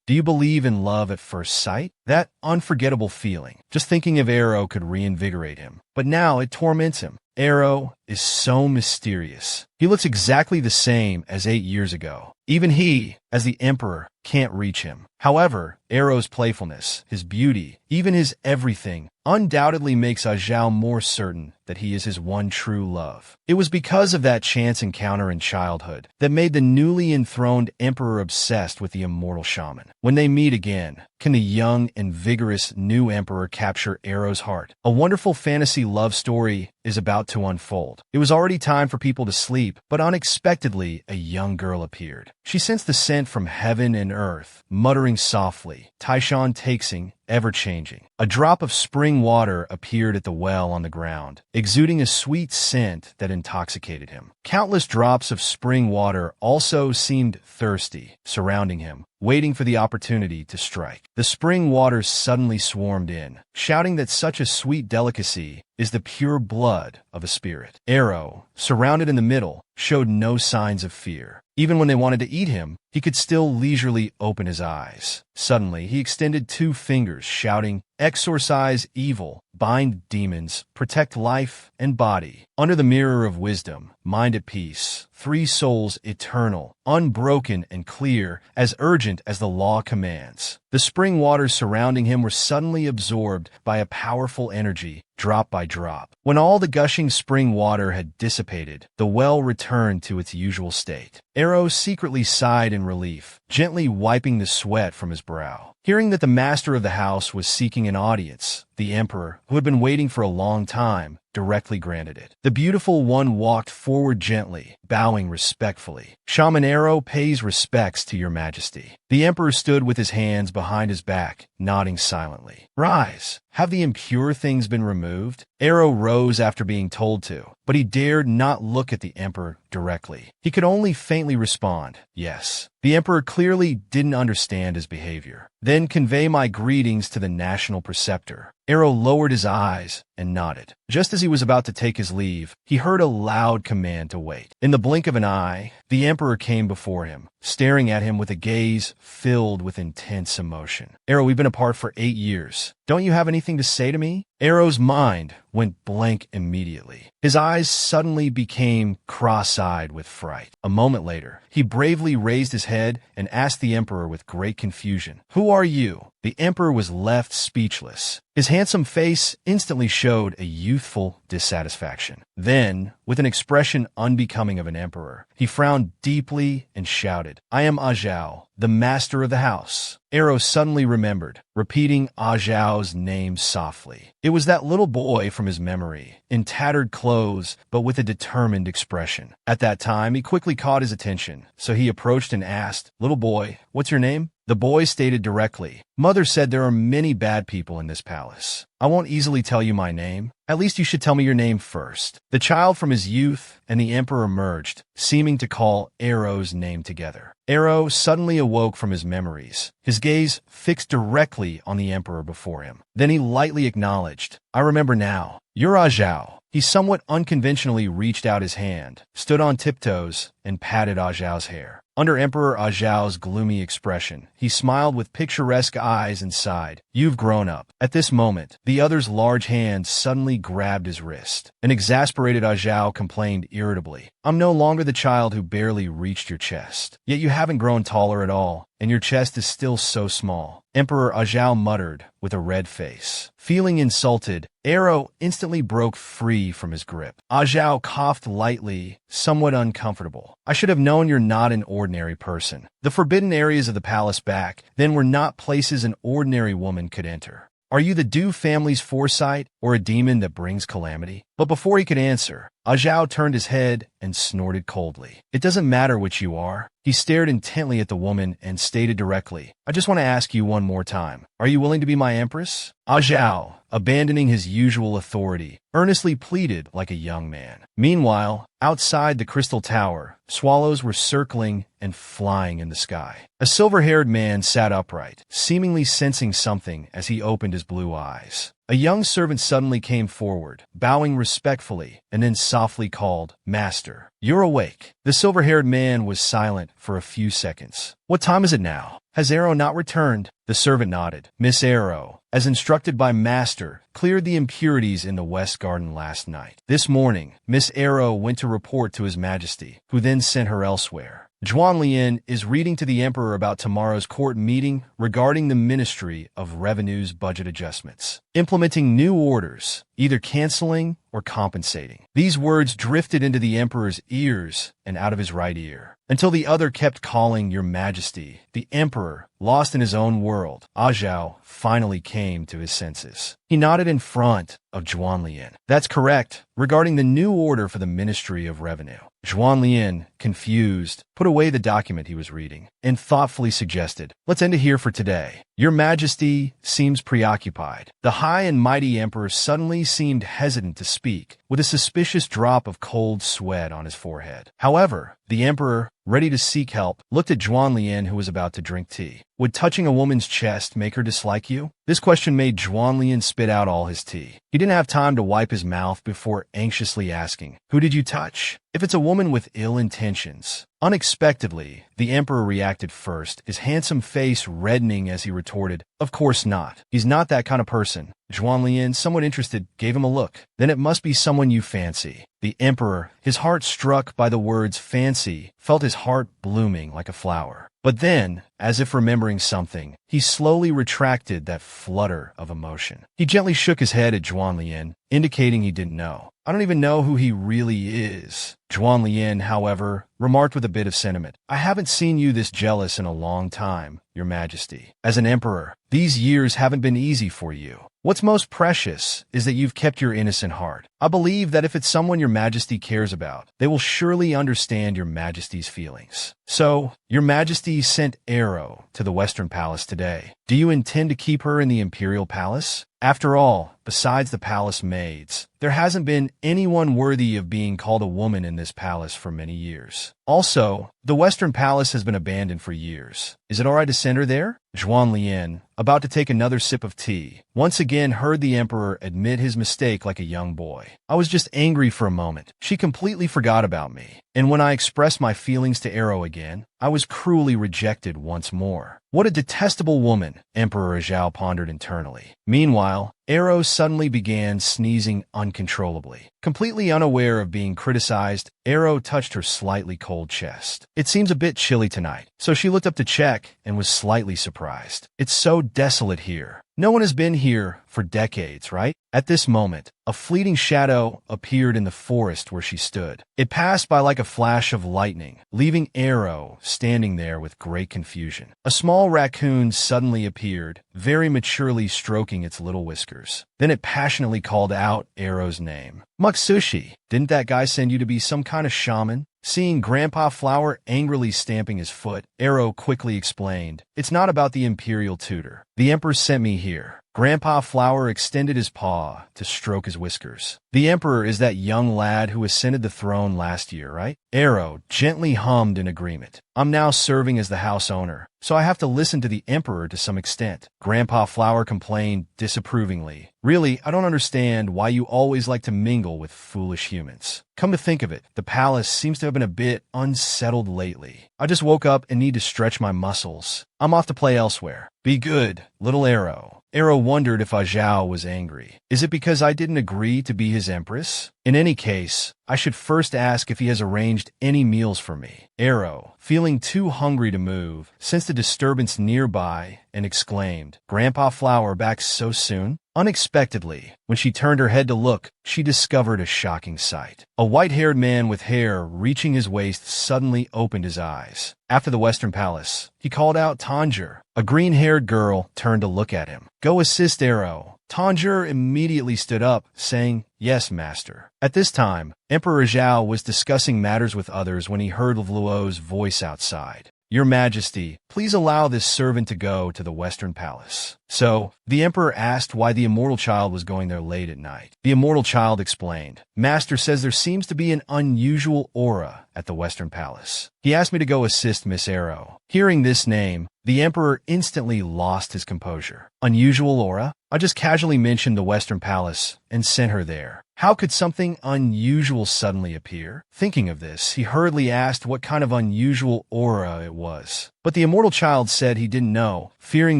Do you believe in love at first sight? That unforgettable feeling. Just thinking of Arrow could reinvigorate him. But now it torments him. Arrow is so mysterious. He looks exactly the same as 8 years ago. Even he, as the Emperor, can't reach him. However, Arrow's playfulness, his beauty, even his everything, undoubtedly makes Zhao more certain that he is his one true love. It was because of that chance encounter in childhood that made the newly enthroned Emperor obsessed with the immortal shaman. When they meet again, can the young and vigorous new Emperor capture Arrow's heart? A wonderful fantasy love story is about to unfold. It was already time for people to sleep, but unexpectedly, a young girl appeared. She sensed the scent from heaven and earth, muttering softly, Taishan Taixing, ever-changing. A drop of spring water appeared at the well on the ground, exuding a sweet scent that intoxicated him. Countless drops of spring water also seemed thirsty, surrounding him, waiting for the opportunity to strike. The spring waters suddenly swarmed in, shouting that such a sweet delicacy is the pure blood of a spirit. Arrow, surrounded in the middle, showed no signs of fear. Even when they wanted to eat him, he could still leisurely open his eyes. Suddenly, he extended 2 fingers, shouting, "Exorcise evil, bind demons, protect life and body." Under the mirror of wisdom, mind at peace, 3 souls eternal, unbroken and clear, as urgent as the law commands. The spring waters surrounding him were suddenly absorbed by a powerful energy, drop by drop. When all the gushing spring water had dissipated, the well returned to its usual state. Arrow secretly sighed in relief, gently wiping the sweat from his brow. Hearing that the master of the house was seeking an audience, the Emperor, who had been waiting for a long time, directly granted it. The beautiful one walked forward gently, bowing respectfully. "Shaman Arrow pays respects to your majesty." The Emperor stood with his hands behind his back, nodding silently. "Rise. Have the impure things been removed?" Arrow rose after being told to, but he dared not look at the Emperor directly. He could only faintly respond, "Yes." The Emperor clearly didn't understand his behavior. "Then convey my greetings to the national preceptor." Arrow lowered his eyes and nodded. Just as he was about to take his leave, he heard a loud command to wait. In the blink of an eye, the Emperor came before him, staring at him with a gaze filled with intense emotion. "Arrow, we've been apart for 8 years. Don't you have anything to say to me?" Arrow's mind went blank immediately. His eyes suddenly became cross-eyed with fright. A moment later, he bravely raised his head and asked the Emperor with great confusion, "Who are you?" The Emperor was left speechless. His handsome face instantly showed a youthful dissatisfaction. Then, with an expression unbecoming of an emperor, he frowned deeply and shouted, "I am Zhao, the master of the house." Arrow suddenly remembered, repeating Zhao's name softly. It was that little boy from his memory, in tattered clothes but with a determined expression. At that time, he quickly caught his attention, so he approached and asked, "Little boy, what's your name?" The boy stated directly, "Mother said there are many bad people in this palace. I won't easily tell you my name. At least you should tell me your name first." The child from his youth and the Emperor merged, seeming to call Arrow's name together. Arrow suddenly awoke from his memories, his gaze fixed directly on the Emperor before him. Then he lightly acknowledged, "I remember now. You're Zhao." He somewhat unconventionally reached out his hand, stood on tiptoes, and patted Zhao's hair. Under Emperor Zhao's gloomy expression, he smiled with picturesque eyes and sighed, "You've grown up." At this moment, the other's large hand suddenly grabbed his wrist. An exasperated Zhao complained irritably, "I'm no longer the child who barely reached your chest. Yet you haven't grown taller at all, and your chest is still so small." Emperor Zhao muttered with a red face. Feeling insulted, Arrow instantly broke free from his grip. Zhao coughed lightly, somewhat uncomfortable. "I should have known you're not an ordinary person. The forbidden areas of the palace back then were not places an ordinary woman could enter. Are you the Du family's foresight, or a demon that brings calamity?" But before he could answer, Zhao turned his head and snorted coldly. "It doesn't matter what you are." He stared intently at the woman and stated directly, "I just want to ask you one more time. Are you willing to be my empress?" Zhao, abandoning his usual authority, earnestly pleaded like a young man. Meanwhile, outside the crystal tower, swallows were circling and flying in the sky. A silver-haired man sat upright, seemingly sensing something as he opened his blue eyes. A young servant suddenly came forward, bowing respectfully, and then softly called, "Master, you're awake." The silver-haired man was silent for a few seconds. "What time is it now? Has Arrow not returned?" The servant nodded. "Miss Arrow, as instructed by Master, cleared the impurities in the West Garden last night. This morning, Miss Arrow went to report to His Majesty, who then sent her elsewhere. Zhuan Lian is reading to the Emperor about tomorrow's court meeting regarding the Ministry of Revenue's budget adjustments, implementing new orders, either canceling or compensating." These words drifted into the Emperor's ears and out of his right ear, until the other kept calling "Your Majesty." The Emperor, lost in his own world, Zhao finally came to his senses. He nodded in front of Zhuan Lian. "That's correct, regarding the new order for the Ministry of Revenue." Zhuan Lian, confused, put away the document he was reading and thoughtfully suggested, "Let's end it here for today. Your Majesty seems preoccupied." The high and mighty Emperor suddenly seemed hesitant to speak, with a suspicious drop of cold sweat on his forehead. However, the Emperor, ready to seek help, looked at Zhuan Lian, who was about to drink tea. "Would touching a woman's chest make her dislike you?" This question made Zhuan Lian spit out all his tea. He didn't have time to wipe his mouth before anxiously asking, "Who did you touch?" "If it's a woman with ill intentions." Unexpectedly, the Emperor reacted first, his handsome face reddening as he retorted, "Of course not. He's not that kind of person." Zhuan Lian, somewhat interested, gave him a look. "Then it must be someone you fancy." The Emperor, his heart struck by the words fancy, felt his heart blooming like a flower. But then, as if remembering something, he slowly retracted that flutter of emotion. He gently shook his head at Zhuan Lian, indicating he didn't know. "I don't even know who he really is." Zhuan Lian, however, remarked with a bit of sentiment, "I haven't seen you this jealous in a long time, Your Majesty. As an emperor, these years haven't been easy for you. What's most precious is that you've kept your innocent heart. I believe that if it's someone Your Majesty cares about, they will surely understand Your Majesty's feelings. So, Your Majesty sent Arrow to the Western Palace today. Do you intend to keep her in the Imperial Palace? After all, besides the palace maids, there hasn't been anyone worthy of being called a woman in this palace for many years. Also, the Western Palace has been abandoned for years. Is it all right to send her there?" Zhuan Lian, about to take another sip of tea, once again heard the Emperor admit his mistake like a young boy. "I was just angry for a moment. She completely forgot about me. And when I expressed my feelings to Arrow again, I was cruelly rejected once more." What a detestable woman, Emperor Zhao pondered internally. Meanwhile, Arrow suddenly began sneezing uncontrollably. Completely unaware of being criticized, Arrow touched her slightly cold chest. "It seems a bit chilly tonight." So she looked up to check and was slightly surprised. "It's so desolate here. No one has been here for decades, right?" At this moment, a fleeting shadow appeared in the forest where she stood. It passed by like a flash of lightning, leaving Arrow standing there with great confusion. A small raccoon suddenly appeared, very maturely stroking its little whiskers. Then it passionately called out Arrow's name. "Muksushi, didn't that guy send you to be some kind of shaman?" Seeing Grandpa Flower angrily stamping his foot, Arrow quickly explained, "It's not about the Imperial tutor. The Emperor sent me here." Grandpa Flower extended his paw to stroke his whiskers. "The Emperor is that young lad who ascended the throne last year, right?" Arrow gently hummed in agreement. "I'm now serving as the house owner, so I have to listen to the Emperor to some extent." Grandpa Flower complained disapprovingly. "Really, I don't understand why you always like to mingle with foolish humans. Come to think of it, the palace seems to have been a bit unsettled lately. I just woke up and need to stretch my muscles. I'm off to play elsewhere." "Be good, little Arrow." Arrow wondered if Zhao was angry. Is it because I didn't agree to be his empress? In any case, I should first ask if he has arranged any meals for me. Arrow, feeling too hungry to move, sensed a disturbance nearby and exclaimed, "Grandpa Flower back so soon?" Unexpectedly, when she turned her head to look, she discovered a shocking sight. A white-haired man with hair reaching his waist suddenly opened his eyes. After the Western Palace, he called out Tanger. A green-haired girl turned to look at him. "Go assist Arrow." Tanger immediately stood up, saying, "Yes, master." At this time, Emperor Zhao was discussing matters with others when he heard Luo's voice outside. "Your Majesty, please allow this servant to go to the Western Palace." So, the Emperor asked why the immortal child was going there late at night. The immortal child explained, "Master says there seems to be an unusual aura at the Western Palace. He asked me to go assist Miss Arrow." Hearing this name, the Emperor instantly lost his composure. Unusual aura? I just casually mentioned the Western Palace and sent her there. How could something unusual suddenly appear? Thinking of this, he hurriedly asked what kind of unusual aura it was. But the immortal child said he didn't know, fearing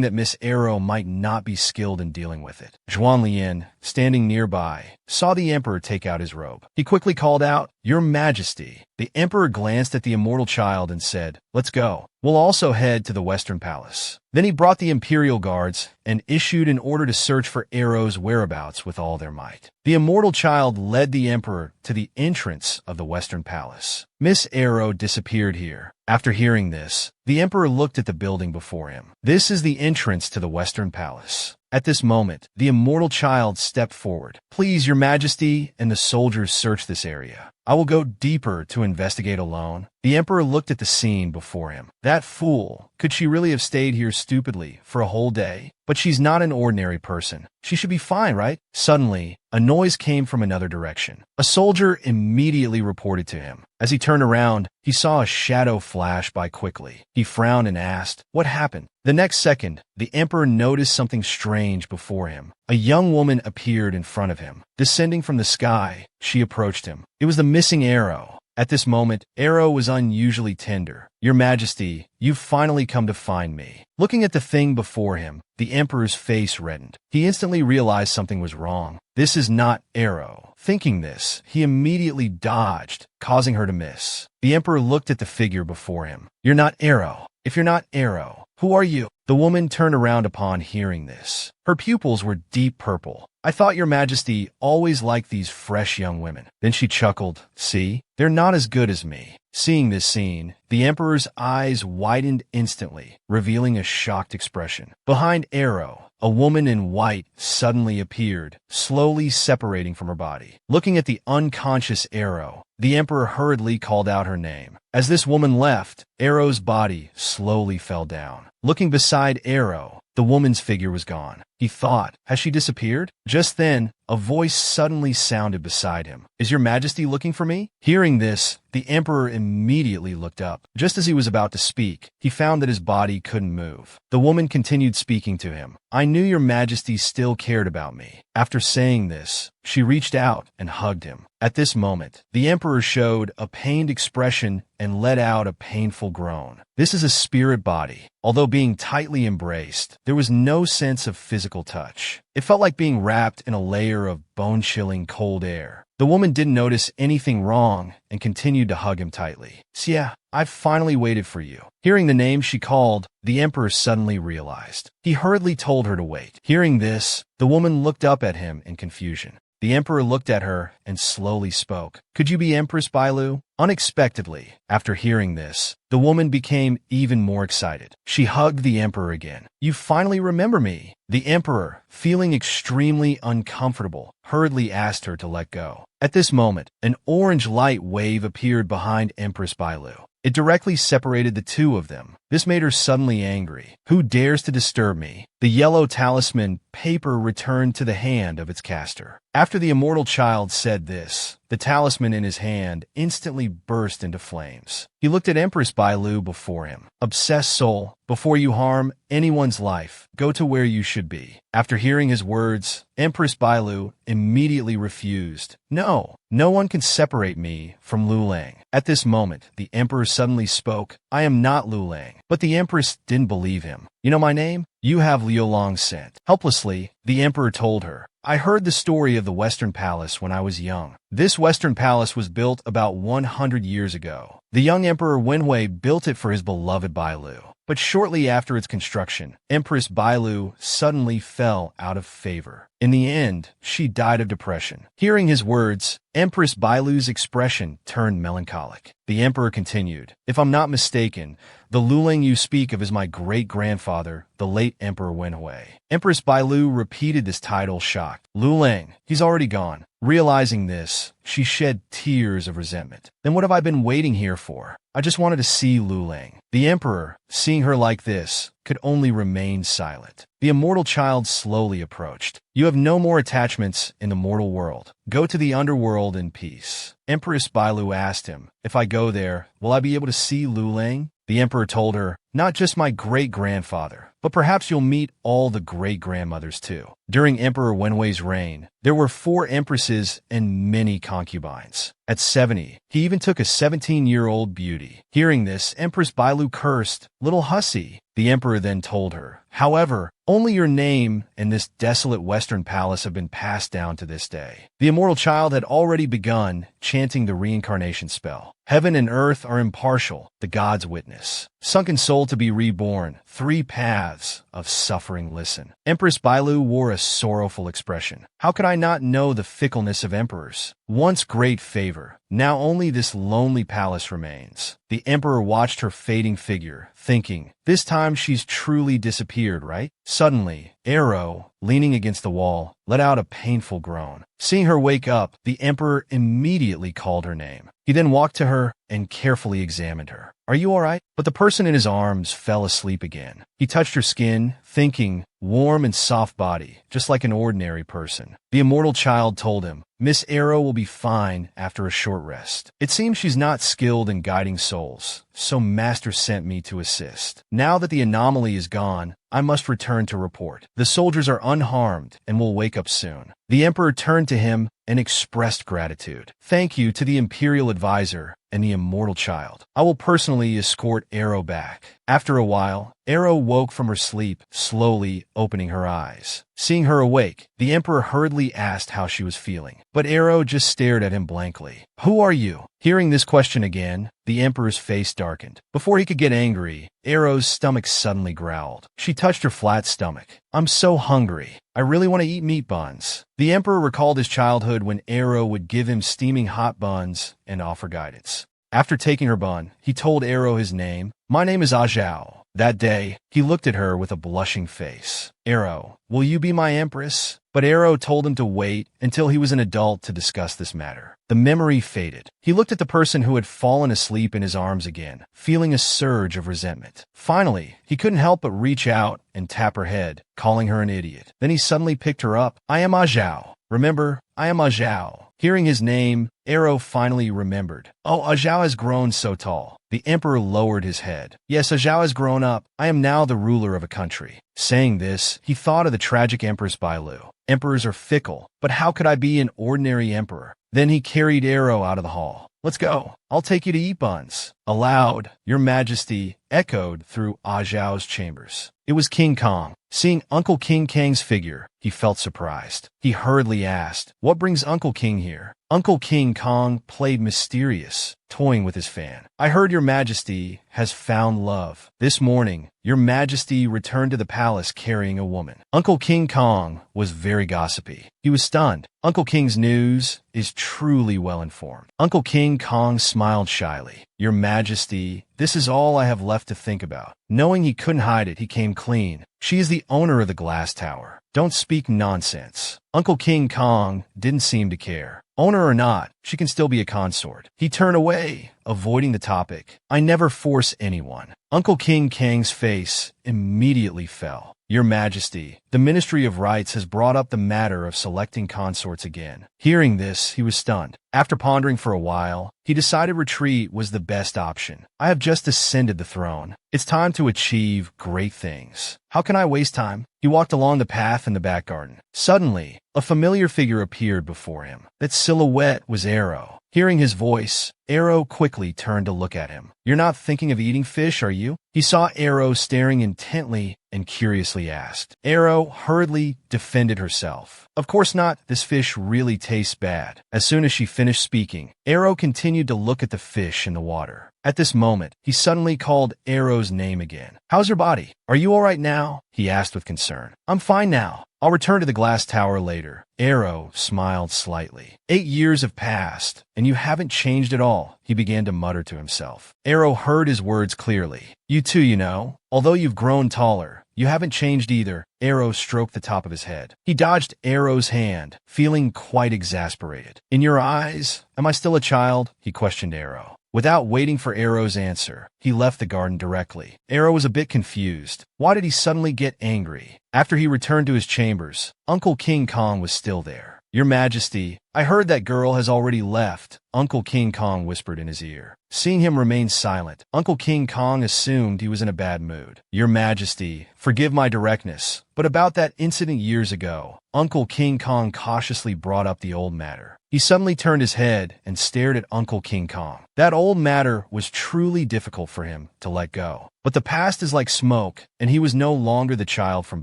that Miss Arrow might not be skilled in dealing with it. Zhuan Lian, standing nearby, saw the emperor take out his robe. He quickly called out, "Your Majesty." The emperor glanced at the immortal child and said, "Let's go. We'll also head to the Western Palace." Then he brought the imperial guards and issued an order to search for Arrow's whereabouts with all their might. The immortal child led the emperor to the entrance of the Western Palace. Miss Arrow disappeared here. After hearing this, the emperor looked at the building before him. This is the entrance to the Western Palace. At this moment, the immortal child stepped forward. "Please, Your Majesty, and the soldiers search this area. I will go deeper to investigate alone." The emperor looked at the scene before him. That fool! Could she really have stayed here stupidly for a whole day? But she's not an ordinary person. She should be fine, right? Suddenly, a noise came from another direction. A soldier immediately reported to him. As he turned around, he saw a shadow flash by quickly. He frowned and asked, "What happened?" The next second, the emperor noticed something strange before him. A young woman appeared in front of him. Descending from the sky, she approached him. It was the missing Arrow. At this moment, Arrow was unusually tender. "Your Majesty, you've finally come to find me." Looking at the thing before him, the emperor's face reddened. He instantly realized something was wrong. This is not Arrow. Thinking this, he immediately dodged, causing her to miss. The emperor looked at the figure before him. "You're not Arrow. If you're not Arrow, who are you?" The woman turned around upon hearing this. Her pupils were deep purple. "I thought Your Majesty always liked these fresh young women." Then she chuckled. "See? They're not as good as me." Seeing this scene, the emperor's eyes widened instantly, revealing a shocked expression. Behind Arrow, a woman in white suddenly appeared, slowly separating from her body. Looking at the unconscious Arrow, the emperor hurriedly called out her name. As this woman left, Arrow's body slowly fell down. Looking beside Arrow, the woman's figure was gone. He thought, has she disappeared? Just then, a voice suddenly sounded beside him. "Is Your Majesty looking for me?" Hearing this, the emperor immediately looked up. Just as he was about to speak, he found that his body couldn't move. The woman continued speaking to him. "I knew Your Majesty still cared about me." After saying this, she reached out and hugged him. At this moment, the emperor showed a pained expression and let out a painful groan. This is a spirit body. Although being tightly embraced, there was no sense of physical touch. It felt like being wrapped in a layer of bone-chilling cold air. The woman didn't notice anything wrong and continued to hug him tightly. "Xia, I've finally waited for you." Hearing the name she called, the emperor suddenly realized. He hurriedly told her to wait. Hearing this, the woman looked up at him in confusion. The emperor looked at her and slowly spoke. "Could you be Empress Bailu?" Unexpectedly, after hearing this, the woman became even more excited. She hugged the emperor again. "You finally remember me." The emperor, feeling extremely uncomfortable, hurriedly asked her to let go. At this moment, an orange light wave appeared behind Empress Bailu. It directly separated the two of them. This made her suddenly angry. "Who dares to disturb me?" The yellow talisman paper returned to the hand of its caster. After the immortal child said this, the talisman in his hand instantly burst into flames. He looked at Empress Bailu before him. "Obsessed soul, before you harm anyone's life, go to where you should be." After hearing his words, Empress Bailu immediately refused. "No, no one can separate me from Lu Lang." At this moment, the emperor suddenly spoke. "I am not Lu Lang." But the empress didn't believe him. "You know my name? You have Liu Long's scent." Helplessly, the emperor told her, "I heard the story of the Western Palace when I was young. This Western Palace was built about 100 years ago. The young Emperor Wenhui built it for his beloved Bailu. But shortly after its construction, Empress Bailu suddenly fell out of favor. In the end, she died of depression." Hearing his words, Empress Bailu's expression turned melancholic. The emperor continued, "If I'm not mistaken, the Luling you speak of is my great-grandfather, the late Emperor Wenhui." Empress Bailu repeated this title shocked. "Luling, he's already gone." Realizing this, she shed tears of resentment. "Then what have I been waiting here for? I just wanted to see Luling." The emperor, seeing her like this, could only remain silent. The immortal child slowly approached. "You have no more attachments in the mortal world. Go to the underworld in peace." Empress Bailu asked him, "If I go there, will I be able to see Luling?" The emperor told her, "Not just my great-grandfather, but perhaps you'll meet all the great-grandmothers too." During Emperor Wenwei's reign, there were 4 empresses and many concubines. At 70, he even took a 17-year-old beauty. Hearing this, Empress Bailu cursed, "Little hussy." The emperor then told her, "However, only your name and this desolate western palace have been passed down to this day." The immortal child had already begun chanting the reincarnation spell. "Heaven and earth are impartial, the gods witness. Sunken soul to be reborn, 3 paths of suffering listen." Empress Bailu wore a sorrowful expression. How could I not know the fickleness of emperors? Once great favor, now only this lonely palace remains. The emperor watched her fading figure, thinking, this time she's truly disappeared, right? Suddenly, Arrow, leaning against the wall, let out a painful groan. Seeing her wake up, the emperor immediately called her name. He then walked to her and carefully examined her. "Are you all right?" But the person in his arms fell asleep again. He touched her skin, thinking, warm and soft body, just like an ordinary person. The immortal child told him, "Miss Arrow will be fine after a short rest. It seems she's not skilled in guiding souls, so Master sent me to assist. Now that the anomaly is gone, I must return to report. The soldiers are unharmed and will wake up soon." The emperor turned to him and expressed gratitude. "Thank you to the imperial advisor and the immortal child. I will personally escort Arrow back." After a while, Arrow woke from her sleep, slowly opening her eyes. Seeing her awake, the emperor hurriedly asked how she was feeling, but Arrow just stared at him blankly. "Who are you?" Hearing this question again, the emperor's face darkened. Before he could get angry, Arrow's stomach suddenly growled. She touched her flat stomach. "I'm so hungry. I really want to eat meat buns." The emperor recalled his childhood when Arrow would give him steaming hot buns and offer guidance. After taking her bun, he told Arrow his name. "My name is Zhao." That day, he looked at her with a blushing face. "Arrow, will you be my empress?" But Arrow told him to wait until he was an adult to discuss this matter. The memory faded. He looked at the person who had fallen asleep in his arms again, feeling a surge of resentment. Finally, he couldn't help but reach out and tap her head, calling her an idiot. Then he suddenly picked her up. "I am Zhao. Remember, I am Zhao." Hearing his name, Arrow finally remembered. "Oh, Zhao has grown so tall." The emperor lowered his head. "Yes, Zhao has grown up. I am now the ruler of a country." Saying this, he thought of the tragic Empress Bailu. Emperors are fickle, but how could I be an ordinary emperor? Then he carried Arrow out of the hall. "Let's go. I'll take you to eat buns." Aloud, "Your Majesty," echoed through Zhao's chambers. It was King Kong. Seeing Uncle King Kang's figure, he felt surprised. He hurriedly asked, "What brings Uncle King here?" Uncle King Kong played mysterious, toying with his fan. "I heard Your Majesty has found love. This morning, Your Majesty returned to the palace carrying a woman." Uncle King Kong was very gossipy. He was stunned. Uncle King's news is truly well-informed. Uncle King Kong smiled shyly. "Your Majesty, this is all I have left to think about." Knowing he couldn't hide it, he came clean. "She is the owner of the glass tower. Don't speak nonsense." Uncle King Kong didn't seem to care. Owner or not, she can still be a consort. He turned away, avoiding the topic. "I never force anyone." Uncle King Kang's face immediately fell. "Your Majesty, the Ministry of Rights has brought up the matter of selecting consorts again." Hearing this, he was stunned. After pondering for a while, he decided retreat was the best option. "I have just ascended the throne. It's time to achieve great things. How can I waste time?" He walked along the path in the back garden. Suddenly, a familiar figure appeared before him. That silhouette was Arrow. Hearing his voice, Arrow quickly turned to look at him. "You're not thinking of eating fish, are you?" He saw Arrow staring intently and curiously asked. Arrow hurriedly defended herself. "Of course not. This fish really tastes bad." As soon as she finished speaking, Arrow continued to look at the fish in the water. At this moment, he suddenly called Arrow's name again. "How's your body? Are you all right now?" he asked with concern. "I'm fine now. I'll return to the glass tower later." Arrow smiled slightly. 8 years have passed, and you haven't changed at all, he began to mutter to himself. Arrow heard his words clearly. "You too, you know. Although you've grown taller, you haven't changed either." Arrow stroked the top of his head. He dodged Arrow's hand, feeling quite exasperated. "In your eyes, am I still a child?" he questioned Arrow. Without waiting for Arrow's answer, he left the garden directly. Arrow was a bit confused. Why did he suddenly get angry? After he returned to his chambers, Uncle King Kong was still there. "Your Majesty, I heard that girl has already left, Uncle King Kong whispered in his ear. Seeing him remain silent, Uncle King Kong assumed he was in a bad mood. Your Majesty, forgive my directness, but about that incident years ago, Uncle King Kong cautiously brought up the old matter. He suddenly turned his head and stared at Uncle King Kong. That old matter was truly difficult for him to let go. But the past is like smoke, and he was no longer the child from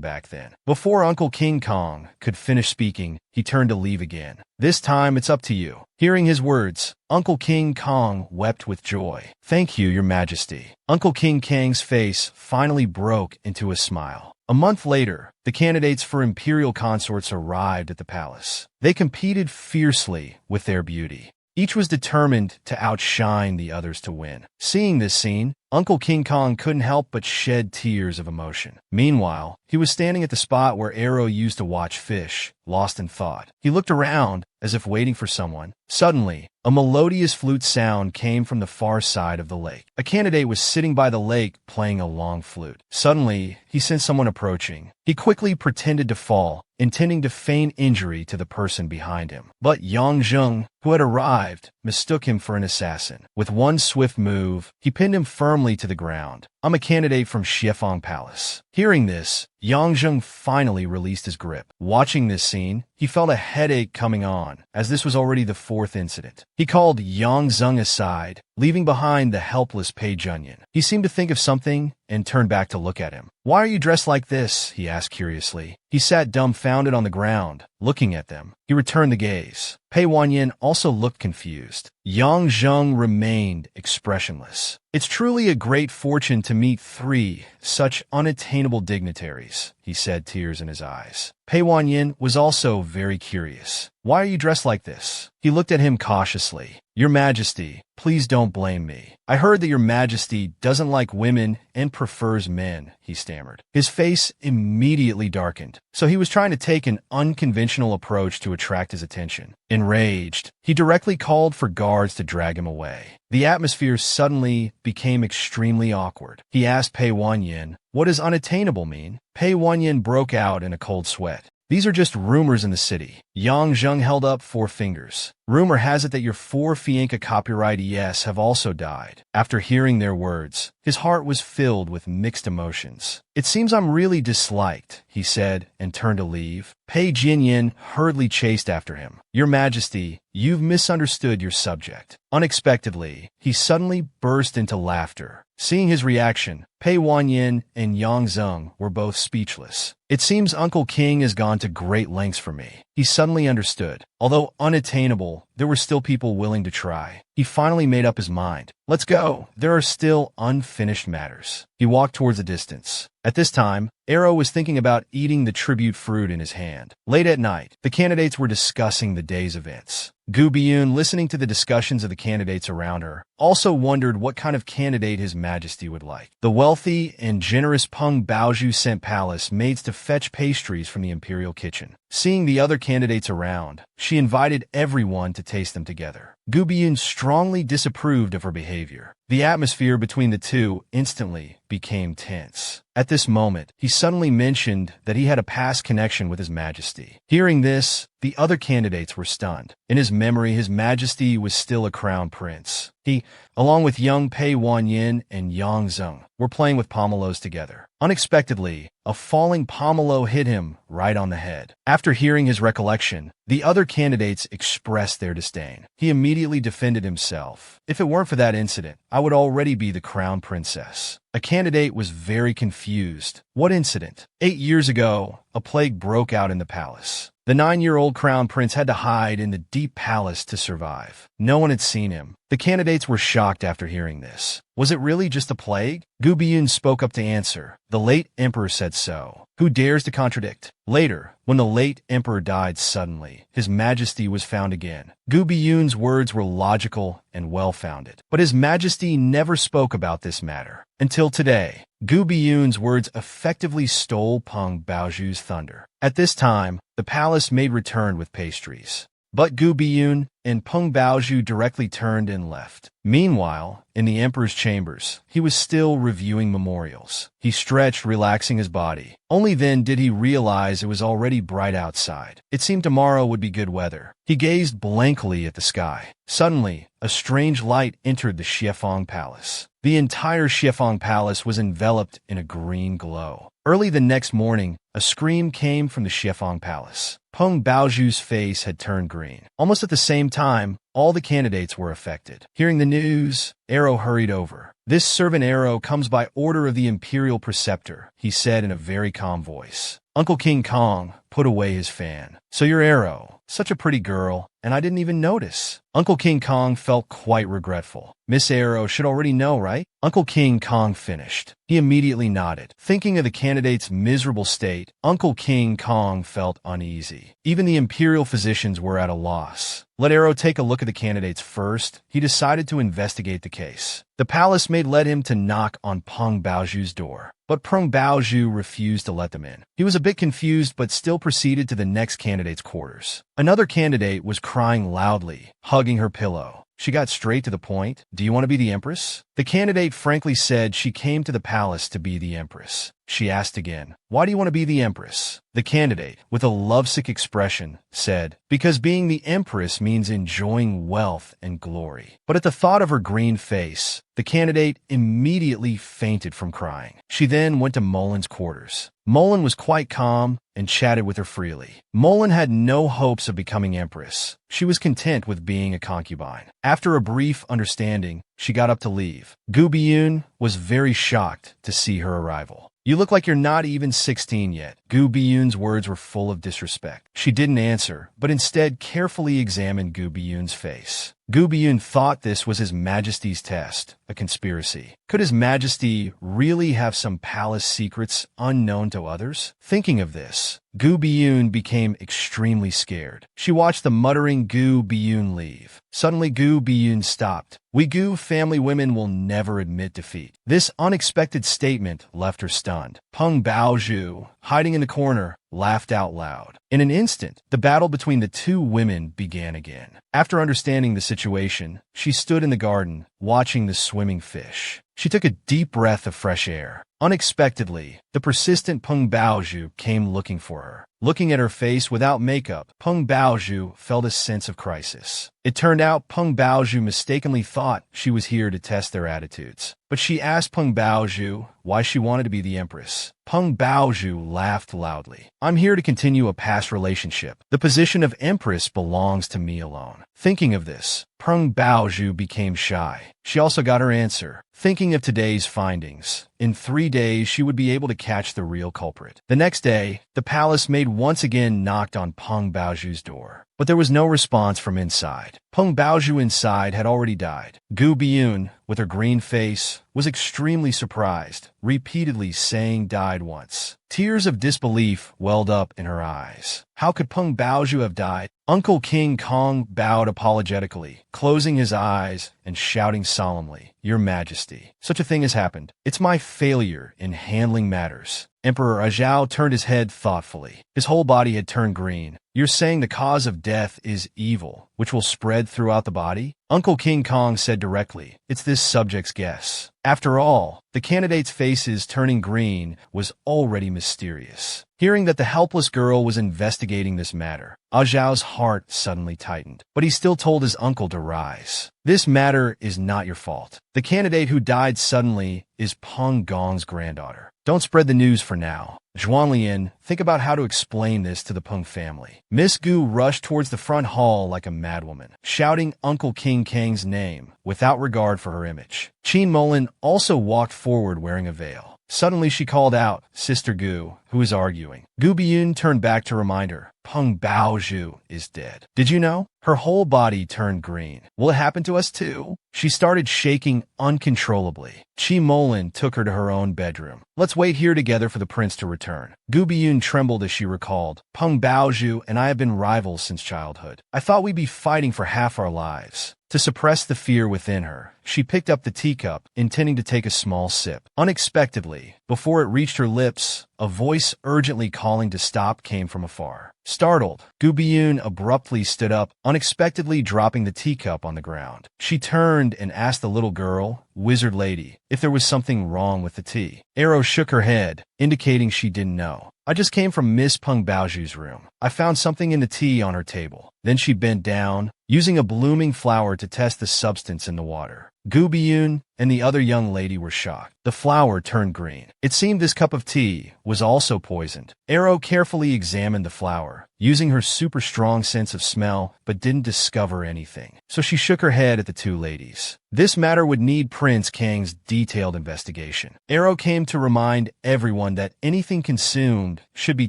back then. Before Uncle King Kong could finish speaking, he turned to leave again. This time, it's up to you. Hearing his words, Uncle King Kong wept with joy. Thank you, Your Majesty. Uncle King Kong's face finally broke into a smile. A month later, the candidates for imperial consorts arrived at the palace. They competed fiercely with their beauty. Each was determined to outshine the others to win. Seeing this scene, Uncle King Kong couldn't help but shed tears of emotion. Meanwhile, he was standing at the spot where Arrow used to watch fish, lost in thought. He looked around, as if waiting for someone. Suddenly, a melodious flute sound came from the far side of the lake. A candidate was sitting by the lake playing a long flute. Suddenly, he sensed someone approaching. He quickly pretended to fall, intending to feign injury to the person behind him. But Yang Zheng, who had arrived, mistook him for an assassin. With one swift move, he pinned him firmly to the ground. I'm a candidate from Xiefang Palace. Hearing this, Yang Zheng finally released his grip. Watching this scene, he felt a headache coming on, as this was already the fourth incident. He called Yang Zheng aside, leaving behind the helpless Pei Junyan. He seemed to think of something and turned back to look at him. Why are you dressed like this? He asked curiously. He sat dumbfounded on the ground, looking at them. He returned the gaze. Pei Wanyan also looked confused. Yang Zheng remained expressionless. It's truly a great fortune to meet three such unattainable dignitaries, he said, tears in his eyes. Pei Wanyan was also very curious. Why are you dressed like this? He looked at him cautiously. Your Majesty, please don't blame me. I heard that Your Majesty doesn't like women and prefers men, he stammered. His face immediately darkened, so he was trying to take an unconventional approach to attract his attention. Enraged, he directly called for guards to drag him away. The atmosphere suddenly became extremely awkward. He asked Pei Wanyan, what does unattainable mean? Pei Wanyan broke out in a cold sweat. These are just rumors in the city. Yang Zheng held up 4 fingers. Rumor has it that your 4 Fianca copyrightees have also died. After hearing their words, his heart was filled with mixed emotions. It seems I'm really disliked, he said, and turned to leave. Pei Jinyan hurriedly chased after him. Your Majesty, you've misunderstood your subject. Unexpectedly, he suddenly burst into laughter. Seeing his reaction, Pei Wanyan and Yang Zheng were both speechless. It seems Uncle King has gone to great lengths for me. He suddenly understood. Although unattainable, there were still people willing to try. He finally made up his mind. Let's go. There are still unfinished matters. He walked towards the distance. At this time, Arrow was thinking about eating the tribute fruit in his hand. Late at night, the candidates were discussing the day's events. Gu Biyun, listening to the discussions of the candidates around her, also wondered what kind of candidate His Majesty would like. The wealthy and generous Peng Baozhu sent palace maids to fetch pastries from the imperial kitchen. Seeing the other candidates around, she invited everyone to taste them together. Gu Biyun strongly disapproved of her behavior. The atmosphere between the two instantly became tense. At this moment, he suddenly mentioned that he had a past connection with His Majesty. Hearing this, the other candidates were stunned. In his memory, His Majesty was still a crown prince. He, along with young Pei Wanyan and Yang Zheng, were playing with pomelos together. Unexpectedly, a falling pomelo hit him right on the head. After hearing his recollection, the other candidates expressed their disdain. He immediately defended himself. If it weren't for that incident, I would already be the crown princess. A candidate was very confused. What incident? 8 years ago, a plague broke out in the palace. The 9-year-old crown prince had to hide in the deep palace to survive. No one had seen him. The candidates were shocked after hearing this. Was it really just a plague? Gu Biyun spoke up to answer. The late emperor said so. Who dares to contradict? Later, when the late emperor died suddenly, His Majesty was found again. Gu Biyun's words were logical and well-founded. But His Majesty never spoke about this matter. Until today, Gu Biyun's words effectively stole Peng Baozhu's thunder. At this time, the palace maid returned with pastries. But Gu Biyun and Peng Baozhu directly turned and left. Meanwhile, in the emperor's chambers, he was still reviewing memorials. He stretched, relaxing his body. Only then did he realize it was already bright outside. It seemed tomorrow would be good weather. He gazed blankly at the sky. Suddenly, a strange light entered the Xiefeng Palace. The entire Xiefeng Palace was enveloped in a green glow. Early the next morning, a scream came from the Xiefeng Palace. Peng Baozhu's face had turned green. Almost at the same time, all the candidates were affected. Hearing the news, Arrow hurried over. "This servant Arrow comes by order of the imperial preceptor," he said in a very calm voice. Uncle King Kong put away his fan. "So you're Arrow. Such a pretty girl, and I didn't even notice." Uncle King Kong felt quite regretful. "Miss Arrow should already know, right?" Uncle King Kong finished. He immediately nodded. Thinking of the candidate's miserable state, Uncle King Kong felt uneasy. Even the imperial physicians were at a loss. Let Arrow take a look at the candidates first. He decided to investigate the case. The palace maid led him to knock on Peng Baozhu's door, but Peng Baozhu refused to let them in. He was a bit confused but still proceeded to the next candidate's quarters. Another candidate was crying loudly, hugging her pillow. She got straight to the point. "Do you want to be the empress?" The candidate frankly said she came to the palace to be the empress. She asked again, "Why do you want to be the empress?" The candidate, with a lovesick expression, said, "Because being the empress means enjoying wealth and glory." But at the thought of her green face, the candidate immediately fainted from crying. She then went to Molin's quarters. Molin was quite calm and chatted with her freely. Molin had no hopes of becoming empress. She was content with being a concubine. After a brief understanding, she got up to leave. Gu Biyun was very shocked to see her arrival. "You look like you're not even 16 yet." Gu Biyun's words were full of disrespect. She didn't answer, but instead carefully examined Gu Biyun's face. Gu Biyun thought this was His Majesty's test, a conspiracy. Could His Majesty really have some palace secrets unknown to others? Thinking of this, Gu Biyun became extremely scared. She watched the muttering Gu Biyun leave. Suddenly Gu Biyun stopped. "We Gu family women will never admit defeat." This unexpected statement left her stunned. Peng Baozhu, hiding in the corner, laughed out loud. In an instant, the battle between the two women began again. After understanding the situation, she stood in the garden, watching the swimming fish. She took a deep breath of fresh air. Unexpectedly, the persistent Peng Baozhu came looking for her. Looking at her face without makeup, Peng Baozhu felt a sense of crisis. It turned out Peng Baozhu mistakenly thought she was here to test their attitudes. But she asked Peng Baozhu why she wanted to be the empress. Peng Baozhu laughed loudly. "I'm here to continue a past relationship. The position of empress belongs to me alone." Thinking of this, Peng Baozhu became shy. She also got her answer. Thinking of today's findings, in 3 days she would be able to catch the real culprit. The next day, the palace maid once again knocked on Peng Baozhu's door. But there was no response from inside. Peng Baozhu inside had already died. Gu Biyun, with her green face, was extremely surprised, repeatedly saying "died once." Tears of disbelief welled up in her eyes. How could Peng Baozhu have died? Uncle King Kong bowed apologetically, closing his eyes and shouting solemnly, "Your Majesty, such a thing has happened. It's my failure in handling matters." Emperor Ajao turned his head thoughtfully. His whole body had turned green. "You're saying the cause of death is evil, which will spread throughout the body?" Uncle King Kong said directly, "It's this subject's guess." After all, the candidate's faces turning green was already mysterious. Hearing that the helpless girl was investigating this matter, Ajao's heart suddenly tightened. But he still told his uncle to rise. "This matter is not your fault. The candidate who died suddenly is Peng Gong's granddaughter. Don't spread the news for now. Zhuanglian, think about how to explain this to the Peng family." Miss Gu rushed towards the front hall like a madwoman, shouting Uncle King Kang's name without regard for her image. Qin Molin also walked forward wearing a veil. Suddenly she called out, "Sister Gu, who is arguing?" Gu Biyun turned back to remind her, "Peng Baozhu is dead. Did you know?" Her whole body turned green. "Will it happen to us too?" She started shaking uncontrollably. Qi Molin took her to her own bedroom. "Let's wait here together for the prince to return." Gu Biyun trembled as she recalled, "Peng Baozhu and I have been rivals since childhood. I thought we'd be fighting for half our lives." To suppress the fear within her, she picked up the teacup, intending to take a small sip. Unexpectedly, before it reached her lips, A voice urgently calling to stop came from afar. Startled, Gu Biyun abruptly stood up, unexpectedly dropping the teacup on the ground. She turned and asked the little girl, "Wizard lady," if there was something wrong with the tea. Arrow shook her head, indicating she didn't know. "I just came from Miss Peng Baoju's room. I found something in the tea on her table." Then she bent down, using a blooming flower to test the substance in the water. Gu Biyun and the other young lady were shocked. The flower turned green. It seemed this cup of tea was also poisoned. Arrow carefully examined the flower, using her super strong sense of smell, but didn't discover anything. So she shook her head at the two ladies. This matter would need Prince Kang's detailed investigation. Arrow came to remind everyone that anything consumed should be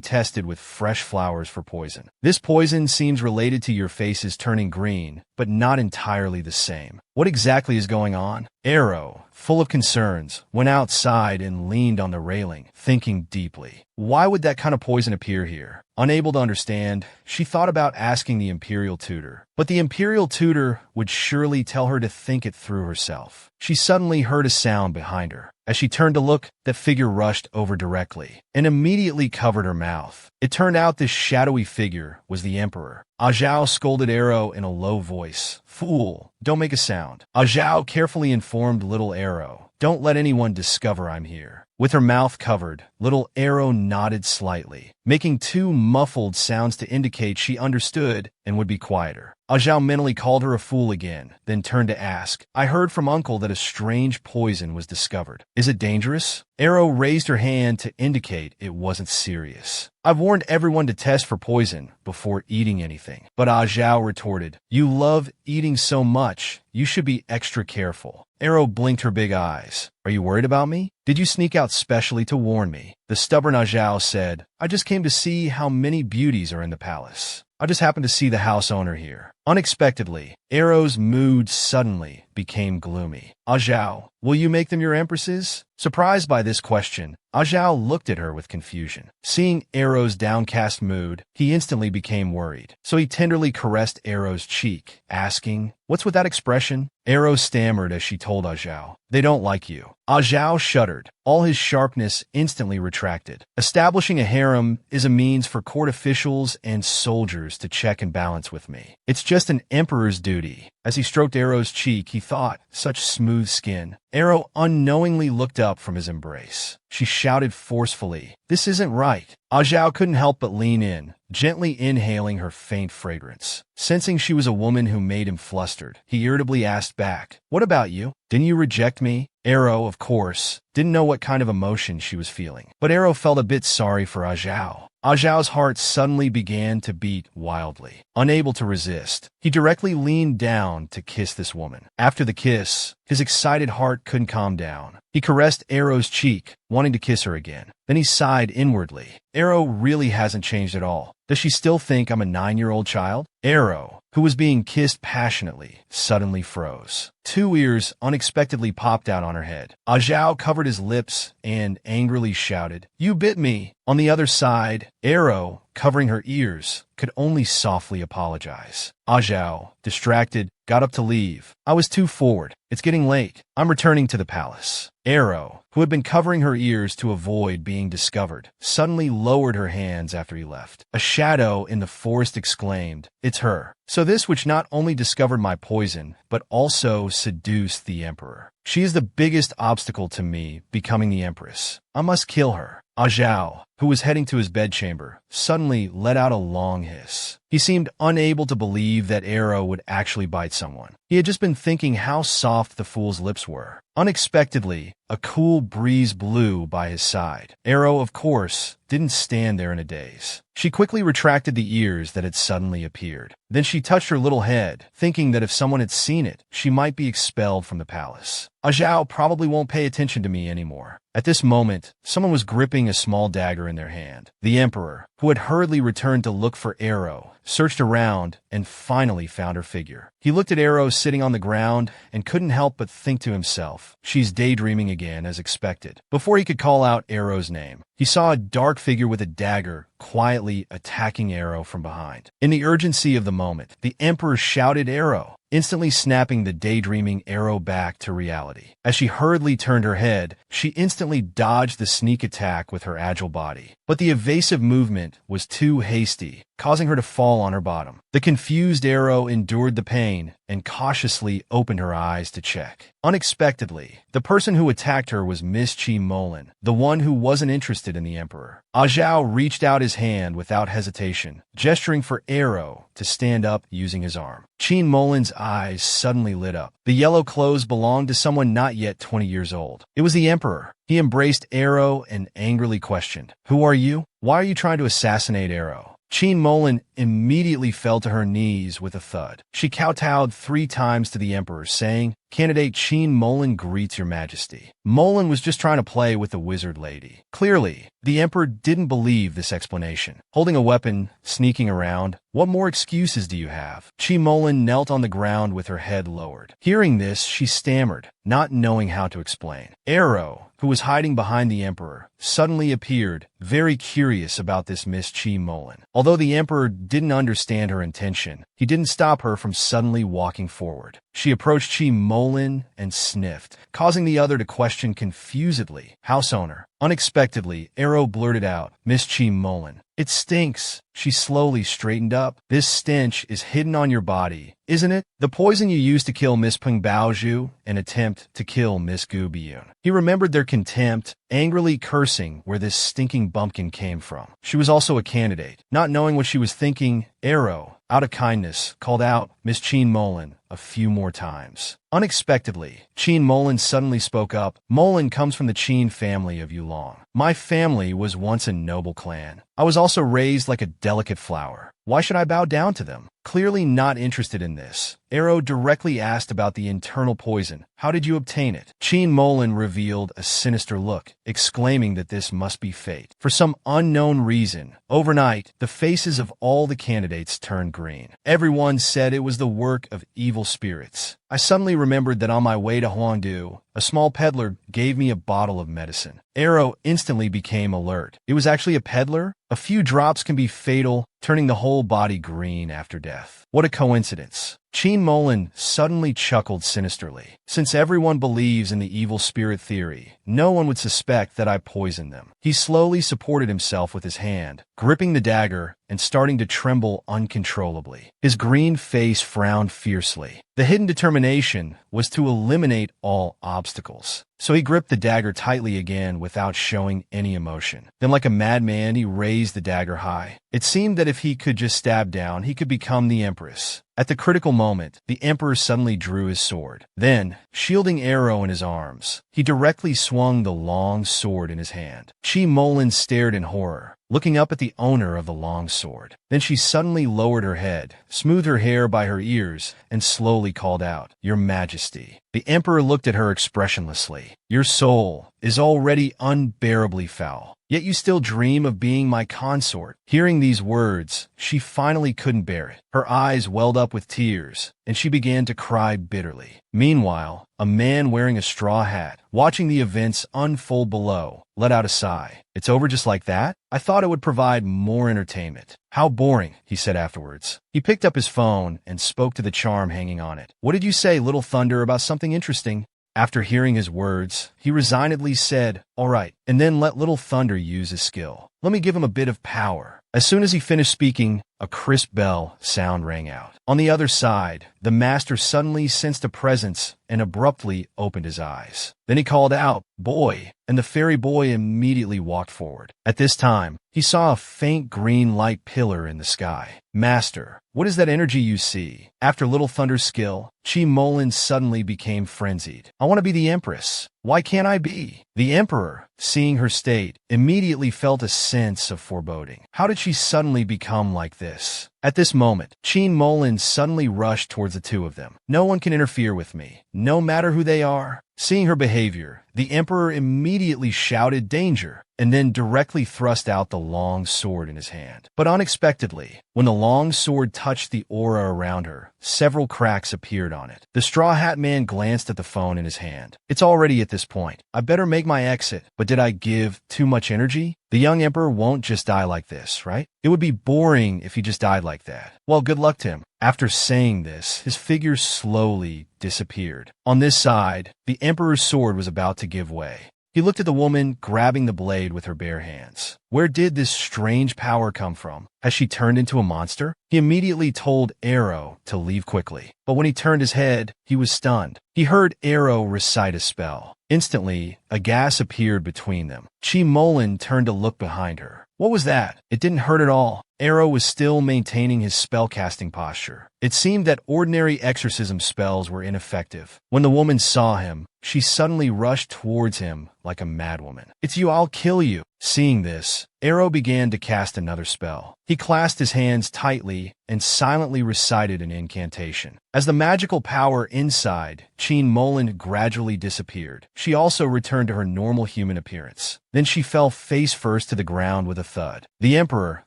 tested with fresh flowers for poison. This poison seems related to your faces turning green, but not entirely the same. What exactly is going on? Arrow, full of concerns, went outside and leaned on the railing, thinking deeply. Why would that kind of poison appear here? Unable to understand, she thought about asking the Imperial Tutor. But the Imperial Tutor would surely tell her to think it through herself. She suddenly heard a sound behind her. As she turned to look, that figure rushed over directly and immediately covered her mouth. It turned out this shadowy figure was the Emperor. Zhao scolded Arrow in a low voice. "Fool, don't make a sound." Zhao carefully informed little Arrow, "Don't let anyone discover I'm here." With her mouth covered, little Arrow nodded slightly, making two muffled sounds to indicate she understood and would be quieter. Zhao mentally called her a fool again, then turned to ask, "I heard from Uncle that a strange poison was discovered. Is it dangerous?" Arrow raised her hand to indicate it wasn't serious. "I've warned everyone to test for poison before eating anything." But Zhao retorted, "You love eating so much, you should be extra careful." Arrow blinked her big eyes. "Are you worried about me? Did you sneak out specially to warn me?" The stubborn Zhao said, "I just came to see how many beauties are in the palace. I just happened to see the house owner here." Unexpectedly, Arrow's mood suddenly became gloomy. "Zhao, will you make them your empresses?" Surprised by this question, Zhao looked at her with confusion. Seeing Arrow's downcast mood, he instantly became worried. So he tenderly caressed Arrow's cheek, asking, "What's with that expression?" Arrow stammered as she told Zhao, "They don't like you." Zhao shuddered. All his sharpness instantly retracted. Establishing a harem is a means for court officials and soldiers to check and balance with me. It's just an emperor's duty. As he stroked Arrow's cheek, he thought, such smooth skin. Arrow unknowingly looked up from his embrace. She shouted forcefully, "This isn't right." Zhao couldn't help but lean in, gently inhaling her faint fragrance. Sensing she was a woman who made him flustered, he irritably asked back, "What about you? Didn't you reject me?" Arrow, of course, didn't know what kind of emotion she was feeling. But Arrow felt a bit sorry for Zhao. Zhao's heart suddenly began to beat wildly. Unable to resist, he directly leaned down to kiss this woman. After the kiss, his excited heart couldn't calm down. He caressed Arrow's cheek, wanting to kiss her again. Then he sighed inwardly. Arrow really hasn't changed at all. Does she still think I'm a 9-year-old child? Arrow, who was being kissed passionately, suddenly froze. Two ears unexpectedly popped out on her head. Zhao covered his lips and angrily shouted, "You bit me!" On the other side, Arrow, covering her ears, could only softly apologize. Zhao, distracted, got up to leave. "I was too forward. It's getting late. I'm returning to the palace." Arrow, who had been covering her ears to avoid being discovered, suddenly lowered her hands after he left. A shadow in the forest exclaimed, "It's her." So this which not only discovered my poison, but also seduced the emperor. She is the biggest obstacle to me becoming the empress. I must kill her. Zhao, who was heading to his bedchamber, suddenly let out a long hiss. He seemed unable to believe that Arrow would actually bite someone. He had just been thinking how soft the fool's lips were. Unexpectedly, a cool breeze blew by his side. Arrow, of course, didn't stand there in a daze. She quickly retracted the ears that had suddenly appeared. Then she touched her little head, thinking that if someone had seen it, she might be expelled from the palace. Zhao probably won't pay attention to me anymore. At this moment, someone was gripping a small dagger in their hand. The emperor, who had hurriedly returned to look for Arrow, searched around and finally found her figure. He looked at Arrow sitting on the ground and couldn't help but think to himself, "She's daydreaming again, as expected." Before he could call out Arrow's name, he saw a dark figure with a dagger quietly attacking Arrow from behind. In the urgency of the moment, the emperor shouted, "Arrow!" instantly snapping the daydreaming arrow back to reality. As she hurriedly turned her head, she instantly dodged the sneak attack with her agile body. But the evasive movement was too hasty, causing her to fall on her bottom. The confused arrow endured the pain and cautiously opened her eyes to check. Unexpectedly, the person who attacked her was Miss Chi Molin, the one who wasn't interested in the Emperor. Zhao reached out his hand without hesitation, gesturing for Arrow to stand up using his arm. Chi Molin's eyes suddenly lit up. The yellow clothes belonged to someone not yet 20 years old. It was the Emperor. He embraced Arrow and angrily questioned, "Who are you? Why are you trying to assassinate Arrow?" Chi Molin immediately fell to her knees with a thud. She kowtowed 3 times to the Emperor, saying, "Candidate Chi Molin greets your majesty." Molin was just trying to play with the wizard lady. Clearly, the Emperor didn't believe this explanation. Holding a weapon, sneaking around, what more excuses do you have? Chi Molin knelt on the ground with her head lowered. Hearing this, she stammered, not knowing how to explain. Arrow, who was hiding behind the Emperor, suddenly appeared, very curious about this Miss Chi Molin. Although the Emperor didn't understand her intention, he didn't stop her from suddenly walking forward. She approached Chi Molin and sniffed, causing the other to question confusedly. "House owner." Unexpectedly, Arrow blurted out, "Miss Chi Molin, it stinks." She slowly straightened up. "This stench is hidden on your body, isn't it? The poison you used to kill Miss Peng Baozhu and attempt to kill Miss Gu Biyun." He remembered their contempt, angrily cursing where this stinking bumpkin came from. She was also a candidate. Not knowing what she was thinking, Arrow, out of kindness, called out Miss Chi Molin a few more times. Unexpectedly, Chi Molin suddenly spoke up. "Molin comes from the Qin family of Yulong. My family was once a noble clan. I was also raised like a delicate flower. Why should I bow down to them?" Clearly not interested in this, Arrow directly asked about the internal poison. "How did you obtain it?" Chi Molin revealed a sinister look, exclaiming that this must be fate. For some unknown reason, overnight, the faces of all the candidates turned green. Everyone said it was the work of evil spirits. I suddenly remembered that on my way to Huangdu, a small peddler gave me a bottle of medicine. Arrow instantly became alert. It was actually a peddler? A few drops can be fatal, turning the whole body green after death. What a coincidence. Chi Molin suddenly chuckled sinisterly. Since everyone believes in the evil spirit theory, no one would suspect that I poisoned them. He slowly supported himself with his hand, gripping the dagger and starting to tremble uncontrollably. His green face frowned fiercely. The hidden determination was to eliminate all obstacles. So he gripped the dagger tightly again without showing any emotion. Then like a madman, he raised the dagger high. It seemed that if he could just stab down, he could become the Empress. At the critical moment, the Emperor suddenly drew his sword. Then, shielding Arrow in his arms, he directly swung the long sword in his hand. Chi Molin stared in horror, looking up at the owner of the long sword. Then she suddenly lowered her head, smoothed her hair by her ears, and slowly called out, "Your Majesty." The Emperor looked at her expressionlessly. "Your soul is already unbearably foul, yet you still dream of being my consort." Hearing these words, she finally couldn't bear it. Her eyes welled up with tears, and she began to cry bitterly. Meanwhile, a man wearing a straw hat, watching the events unfold below, let out a sigh. "It's over just like that? I thought it would provide more entertainment." "How boring," he said afterwards. He picked up his phone and spoke to the charm hanging on it. "What did you say, Little Thunder, about something interesting?" After hearing his words, he resignedly said, "All right," and then let Little Thunder use his skill. "Let me give him a bit of power." As soon as he finished speaking, a crisp bell sound rang out. On the other side, the master suddenly sensed a presence and abruptly opened his eyes. Then he called out, "Boy," and the fairy boy immediately walked forward. At this time, he saw a faint green light pillar in the sky. "Master, what is that energy you see?" After Little Thunder's skill, Chi Molin suddenly became frenzied. "I want to be the Empress. Why can't I be?" The Emperor, seeing her state, immediately felt a sense of foreboding. How did she suddenly become like this? At this moment, Chi Molin suddenly rushed towards the two of them. "No one can interfere with me, no matter who they are." Seeing her behavior, the Emperor immediately shouted danger, and then directly thrust out the long sword in his hand. But unexpectedly, when the long sword touched the aura around her, several cracks appeared on it. The Straw Hat Man glanced at the phone in his hand. "It's already at this point. I better make my exit. But did I give too much energy? The young Emperor won't just die like this, right? It would be boring if he just died like like that. Well, good luck to him. After saying this, his figure slowly disappeared. On this side, the Emperor's sword was about to give way. He looked at the woman, grabbing the blade with her bare hands. Where did this strange power come from? Has she turned into a monster? He immediately told Arrow to leave quickly. But when he turned his head, he was stunned. He heard Arrow recite a spell. Instantly, a gas appeared between them. Chi Molin turned to look behind her. What was that? It didn't hurt at all. Arrow was still maintaining his spellcasting posture. It seemed that ordinary exorcism spells were ineffective. When the woman saw him, she suddenly rushed towards him like a madwoman. "It's you, I'll kill you." Seeing this, Arrow began to cast another spell. He clasped his hands tightly and silently recited an incantation. As the magical power inside Chi Molin gradually disappeared, she also returned to her normal human appearance. Then she fell face first to the ground with a thud. The Emperor,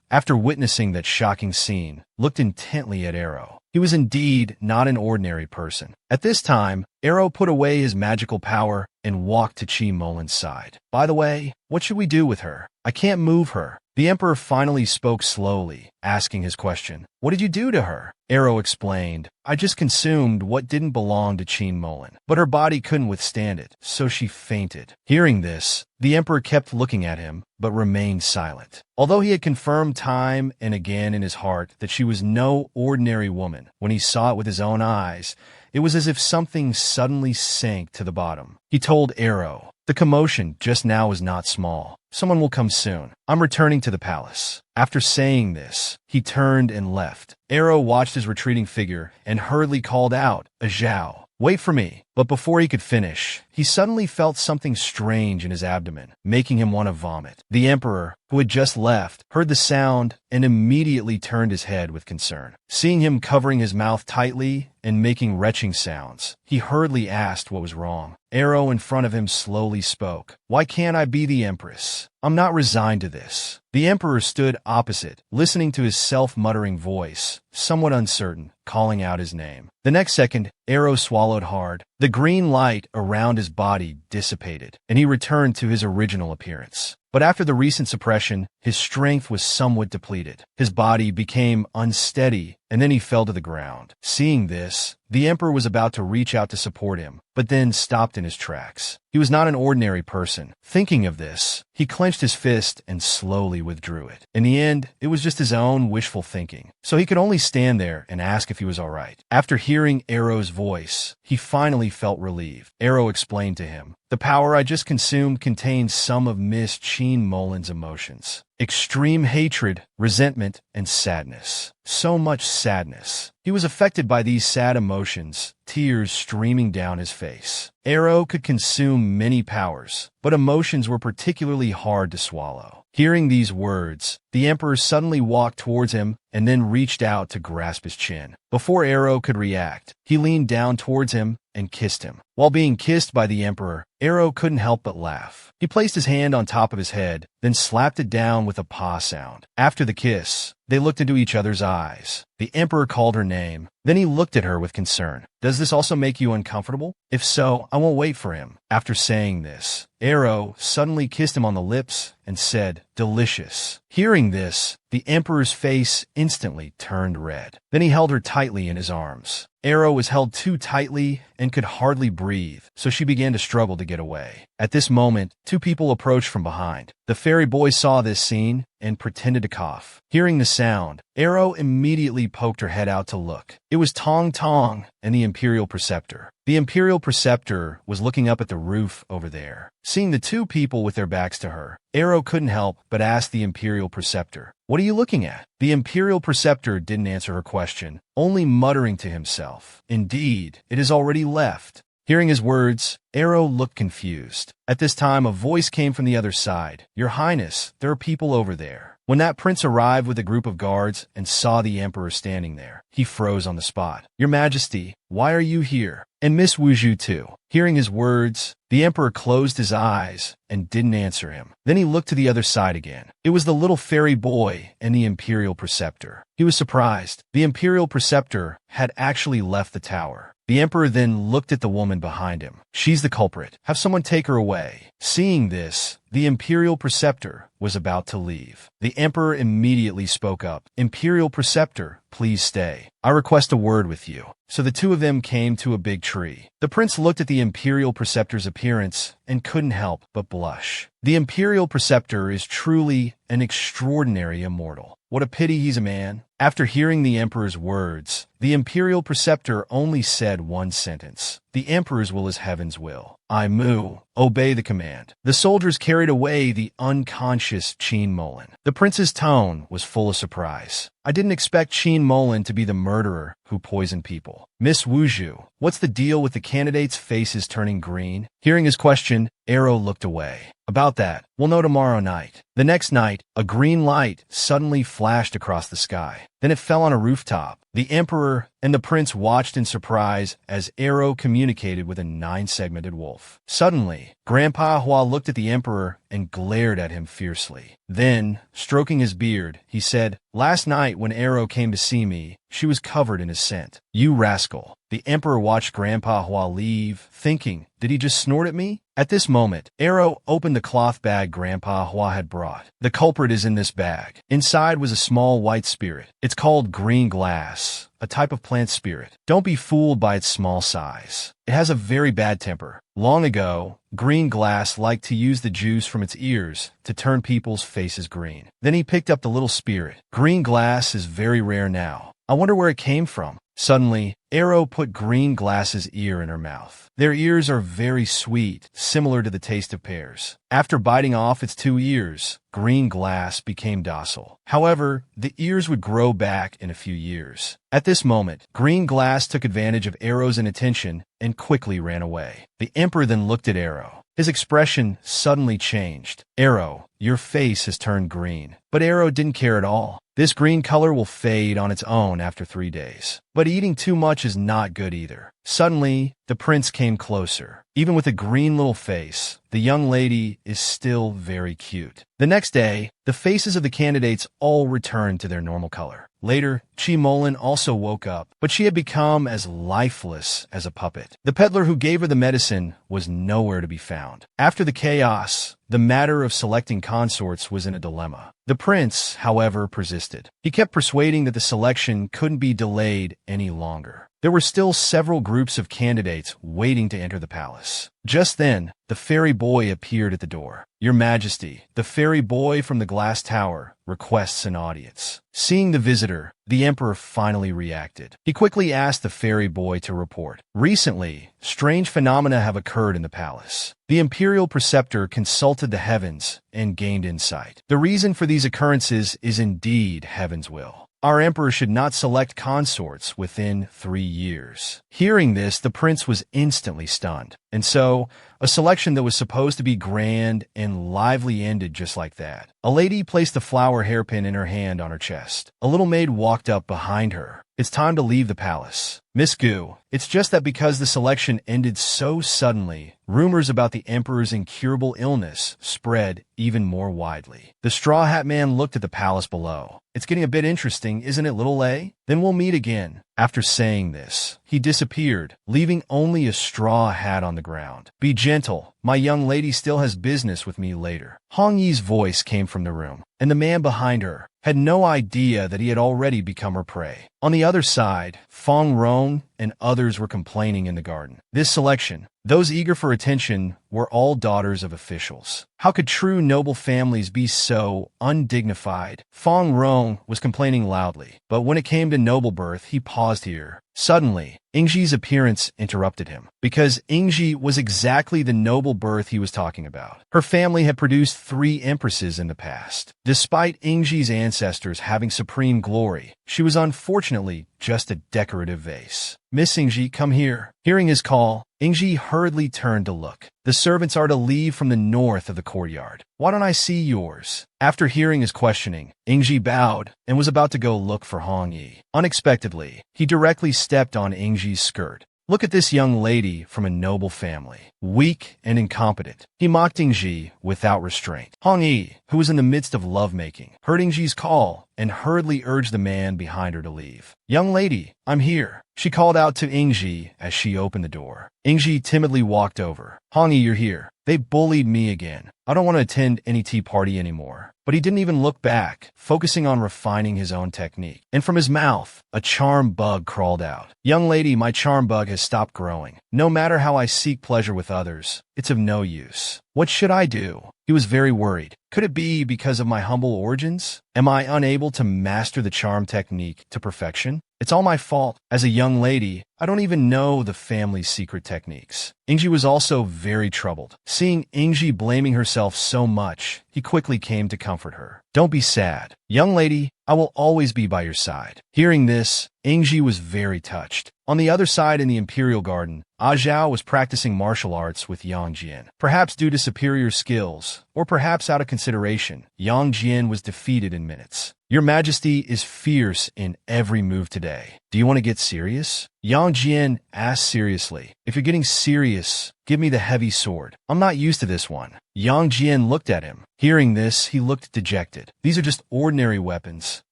after witnessing that shocking scene, looked intently at Arrow. He was indeed not an ordinary person. At this time, Arrow put away his magical power and walked to Chi Molin's side. "By the way, what should we do with her? I can't move her." The Emperor finally spoke slowly, asking his question. "What did you do to her?" Arrow explained, "I just consumed what didn't belong to Chi Molin, but her body couldn't withstand it, so she fainted." Hearing this, the Emperor kept looking at him, but remained silent. Although he had confirmed time and again in his heart that she was no ordinary woman, when he saw it with his own eyes, it was as if something suddenly sank to the bottom. He told Arrow, "The commotion just now was not small. Someone will come soon. I'm returning to the palace." After saying this, he turned and left. Arrow watched his retreating figure and hurriedly called out, "Zhao, wait for me." But before he could finish, he suddenly felt something strange in his abdomen, making him want to vomit. The Emperor, who had just left, heard the sound and immediately turned his head with concern. Seeing him covering his mouth tightly and making retching sounds, he hurriedly asked what was wrong. Arrow in front of him slowly spoke, "Why can't I be the Empress? I'm not resigned to this." The Emperor stood opposite, listening to his self-muttering voice, somewhat uncertain, calling out his name. The next second, Arrow swallowed hard. The green light around his body dissipated, and he returned to his original appearance. But after the recent suppression, his strength was somewhat depleted. His body became unsteady, and then he fell to the ground. Seeing this, the Emperor was about to reach out to support him, but then stopped in his tracks. He was not an ordinary person. Thinking of this, he clenched his fist and slowly withdrew it. In the end, it was just his own wishful thinking, so he could only stand there and ask if he was all right. After hearing Arrow's voice, he finally felt relieved. Arrow explained to him, "The power I just consumed contains some of Miss Chi Molin's emotions. Extreme hatred, resentment, and sadness. So much sadness. He was affected by these sad emotions, tears streaming down his face. Arrow could consume many powers, but emotions were particularly hard to swallow. Hearing these words, the Emperor suddenly walked towards him and then reached out to grasp his chin. Before Arrow could react, he leaned down towards him and kissed him. While being kissed by the Emperor, Arrow couldn't help but laugh. He placed his hand on top of his head, then slapped it down with a paw sound. After the kiss, they looked into each other's eyes. The Emperor called her name. Then he looked at her with concern. "Does this also make you uncomfortable? If so, I won't wait for him." After saying this, Arrow suddenly kissed him on the lips and said, "Delicious." Hearing this, the Emperor's face instantly turned red. Then he held her tightly in his arms. Arrow was held too tightly and could hardly breathe, so she began to struggle to get away. At this moment, two people approached from behind. The fairy boy saw this scene and pretended to cough. Hearing the sound, Arrow immediately poked her head out to look. It was Tong Tong and the Imperial Preceptor. The Imperial Preceptor was looking up at the roof over there. Seeing the two people with their backs to her, Arrow couldn't help but ask the Imperial Preceptor, "What are you looking at?" The Imperial Preceptor didn't answer her question, only muttering to himself, "Indeed, it has already left." Hearing his words, Arrow looked confused. At this time, a voice came from the other side. "Your Highness, there are people over there." When that prince arrived with a group of guards and saw the Emperor standing there, he froze on the spot. "Your Majesty, why are you here? And Miss Wuju too." Hearing his words, the Emperor closed his eyes and didn't answer him. Then he looked to the other side again. It was the little fairy boy and the Imperial Preceptor. He was surprised. The Imperial Preceptor had actually left the tower. The Emperor then looked at the woman behind him. "She's the culprit. Have someone take her away." Seeing this, the imperial preceptor was about to leave. The emperor immediately spoke up. "Imperial preceptor, please stay. I request a word with you." So the two of them came to a big tree. The prince looked at the imperial preceptor's appearance and couldn't help but blush. The imperial preceptor is truly an extraordinary immortal. What a pity he's a man. After hearing the emperor's words, the imperial preceptor only said one sentence. "The emperor's will is heaven's will. I moo. Obey the command." The soldiers carried away the unconscious Qin Molan. The prince's tone was full of surprise. "I didn't expect Qin Molan to be the murderer who poisoned people." "Miss Wuju, what's the deal with the candidates' faces turning green?" Hearing his question, Arrow looked away. "About that, we'll know tomorrow night." The next night, a green light suddenly flashed across the sky. Then it fell on a rooftop. The emperor and the prince watched in surprise as Arrow communicated with a 9-segmented wolf. Suddenly, Grandpa Hua looked at the emperor and glared at him fiercely. Then, stroking his beard, he said, "Last night when Arrow came to see me, she was covered in his scent." "You rascal." The emperor watched Grandpa Hua leave, thinking, did he just snort at me? At this moment, Arrow opened the cloth bag Grandpa Hua had brought. "The culprit is in this bag." Inside was a small white spirit. "It's called green glass, a type of plant spirit. Don't be fooled by its small size. It has a very bad temper. Long ago, green glass liked to use the juice from its ears to turn people's faces green." Then he picked up the little spirit. "Green glass is very rare now. I wonder where it came from." Suddenly, Arrow put Green Glass's ear in her mouth. Their ears are very sweet, similar to the taste of pears. After biting off its 2 ears, Green Glass became docile. However, the ears would grow back in a few years. At this moment, Green Glass took advantage of Arrow's inattention and quickly ran away. The emperor then looked at Arrow. His expression suddenly changed. "Arrow, your face has turned green." But Arrow didn't care at all. "This green color will fade on its own after 3 days. But eating too much is not good either." Suddenly, the prince came closer. Even with a green little face, the young lady is still very cute. The next day, the faces of the candidates all returned to their normal color. Later, Chi Molan also woke up, but she had become as lifeless as a puppet. The peddler who gave her the medicine was nowhere to be found. After the chaos, the matter of selecting consorts was in a dilemma. The prince, however, persisted. He kept persuading that the selection couldn't be delayed any longer. There were still several groups of candidates waiting to enter the palace. Just then, the fairy boy appeared at the door. "Your Majesty, the fairy boy from the glass tower requests an audience." Seeing the visitor, the emperor finally reacted. He quickly asked the fairy boy to report. "Recently, strange phenomena have occurred in the palace." The imperial preceptor consulted the heavens and gained insight. "The reason for these occurrences is indeed heaven's will. Our emperor should not select consorts within 3 years." Hearing this, the prince was instantly stunned. And so, a selection that was supposed to be grand and lively ended just like that. A lady placed a flower hairpin in her hand on her chest. A little maid walked up behind her. "It's time to leave the palace." "Miss Gu, it's just that because the selection ended so suddenly, rumors about the emperor's incurable illness spread even more widely." The Straw Hat Man looked at the palace below. "It's getting a bit interesting, isn't it, little A? Then we'll meet again." After saying this, he disappeared, leaving only a straw hat on the ground. "Be gentle. My young lady still has business with me later." Hong Yi's voice came from the room, and the man behind her had no idea that he had already become her prey. On the other side, Fong Rong and others were complaining in the garden. This selection, those eager for attention, were all daughters of officials. How could true noble families be so undignified? Fong Rong was complaining loudly, but when it came to noble birth, he paused here. Suddenly, Ingji's appearance interrupted him, because Ingji was exactly the noble birth he was talking about. Her family had produced 3 empresses in the past. Despite Ingji's ancestors having supreme glory, she was unfortunately just a decorative vase. "Miss Ingji, come here." Hearing his call, Ingji hurriedly turned to look. "The servants are to leave from the north of the courtyard. Why don't I see yours?" After hearing his questioning, Ingji bowed and was about to go look for Hong Yi. Unexpectedly, he directly stepped on Ingji's skirt. "Look at this young lady from a noble family. Weak and incompetent." He mocked Ingji without restraint. Hong Yi, who was in the midst of lovemaking, heard Ingji's call and hurriedly urged the man behind her to leave. "Young lady, I'm here," she called out to Ingji as she opened the door. Ingji timidly walked over. "Hongi, you're here. They bullied me again. I don't want to attend any tea party anymore." But he didn't even look back, focusing on refining his own technique. And from his mouth, a charm bug crawled out. "Young lady, my charm bug has stopped growing. No matter how I seek pleasure with others, it's of no use. What should I do?" He was very worried. Could it be because of my humble origins? Am I unable to master the charm technique to perfection? It's all my fault. As a young lady, I don't even know the family's secret techniques. Ingji was also very troubled. Seeing Ingji blaming herself so much, he quickly came to comfort her. "Don't be sad. Young lady, I will always be by your side." Hearing this, Ingji was very touched. On the other side in the Imperial Garden, Zhao was practicing martial arts with Yang Jian. Perhaps due to superior skills, or perhaps out of consideration, Yang Jian was defeated in minutes. "Your Majesty is fierce in every move today. Do you want to get serious?" Yang Jian asked seriously. "If you're getting serious, give me the heavy sword. I'm not used to this one." Yang Jian looked at him. Hearing this, he looked dejected. "These are just ordinary weapons."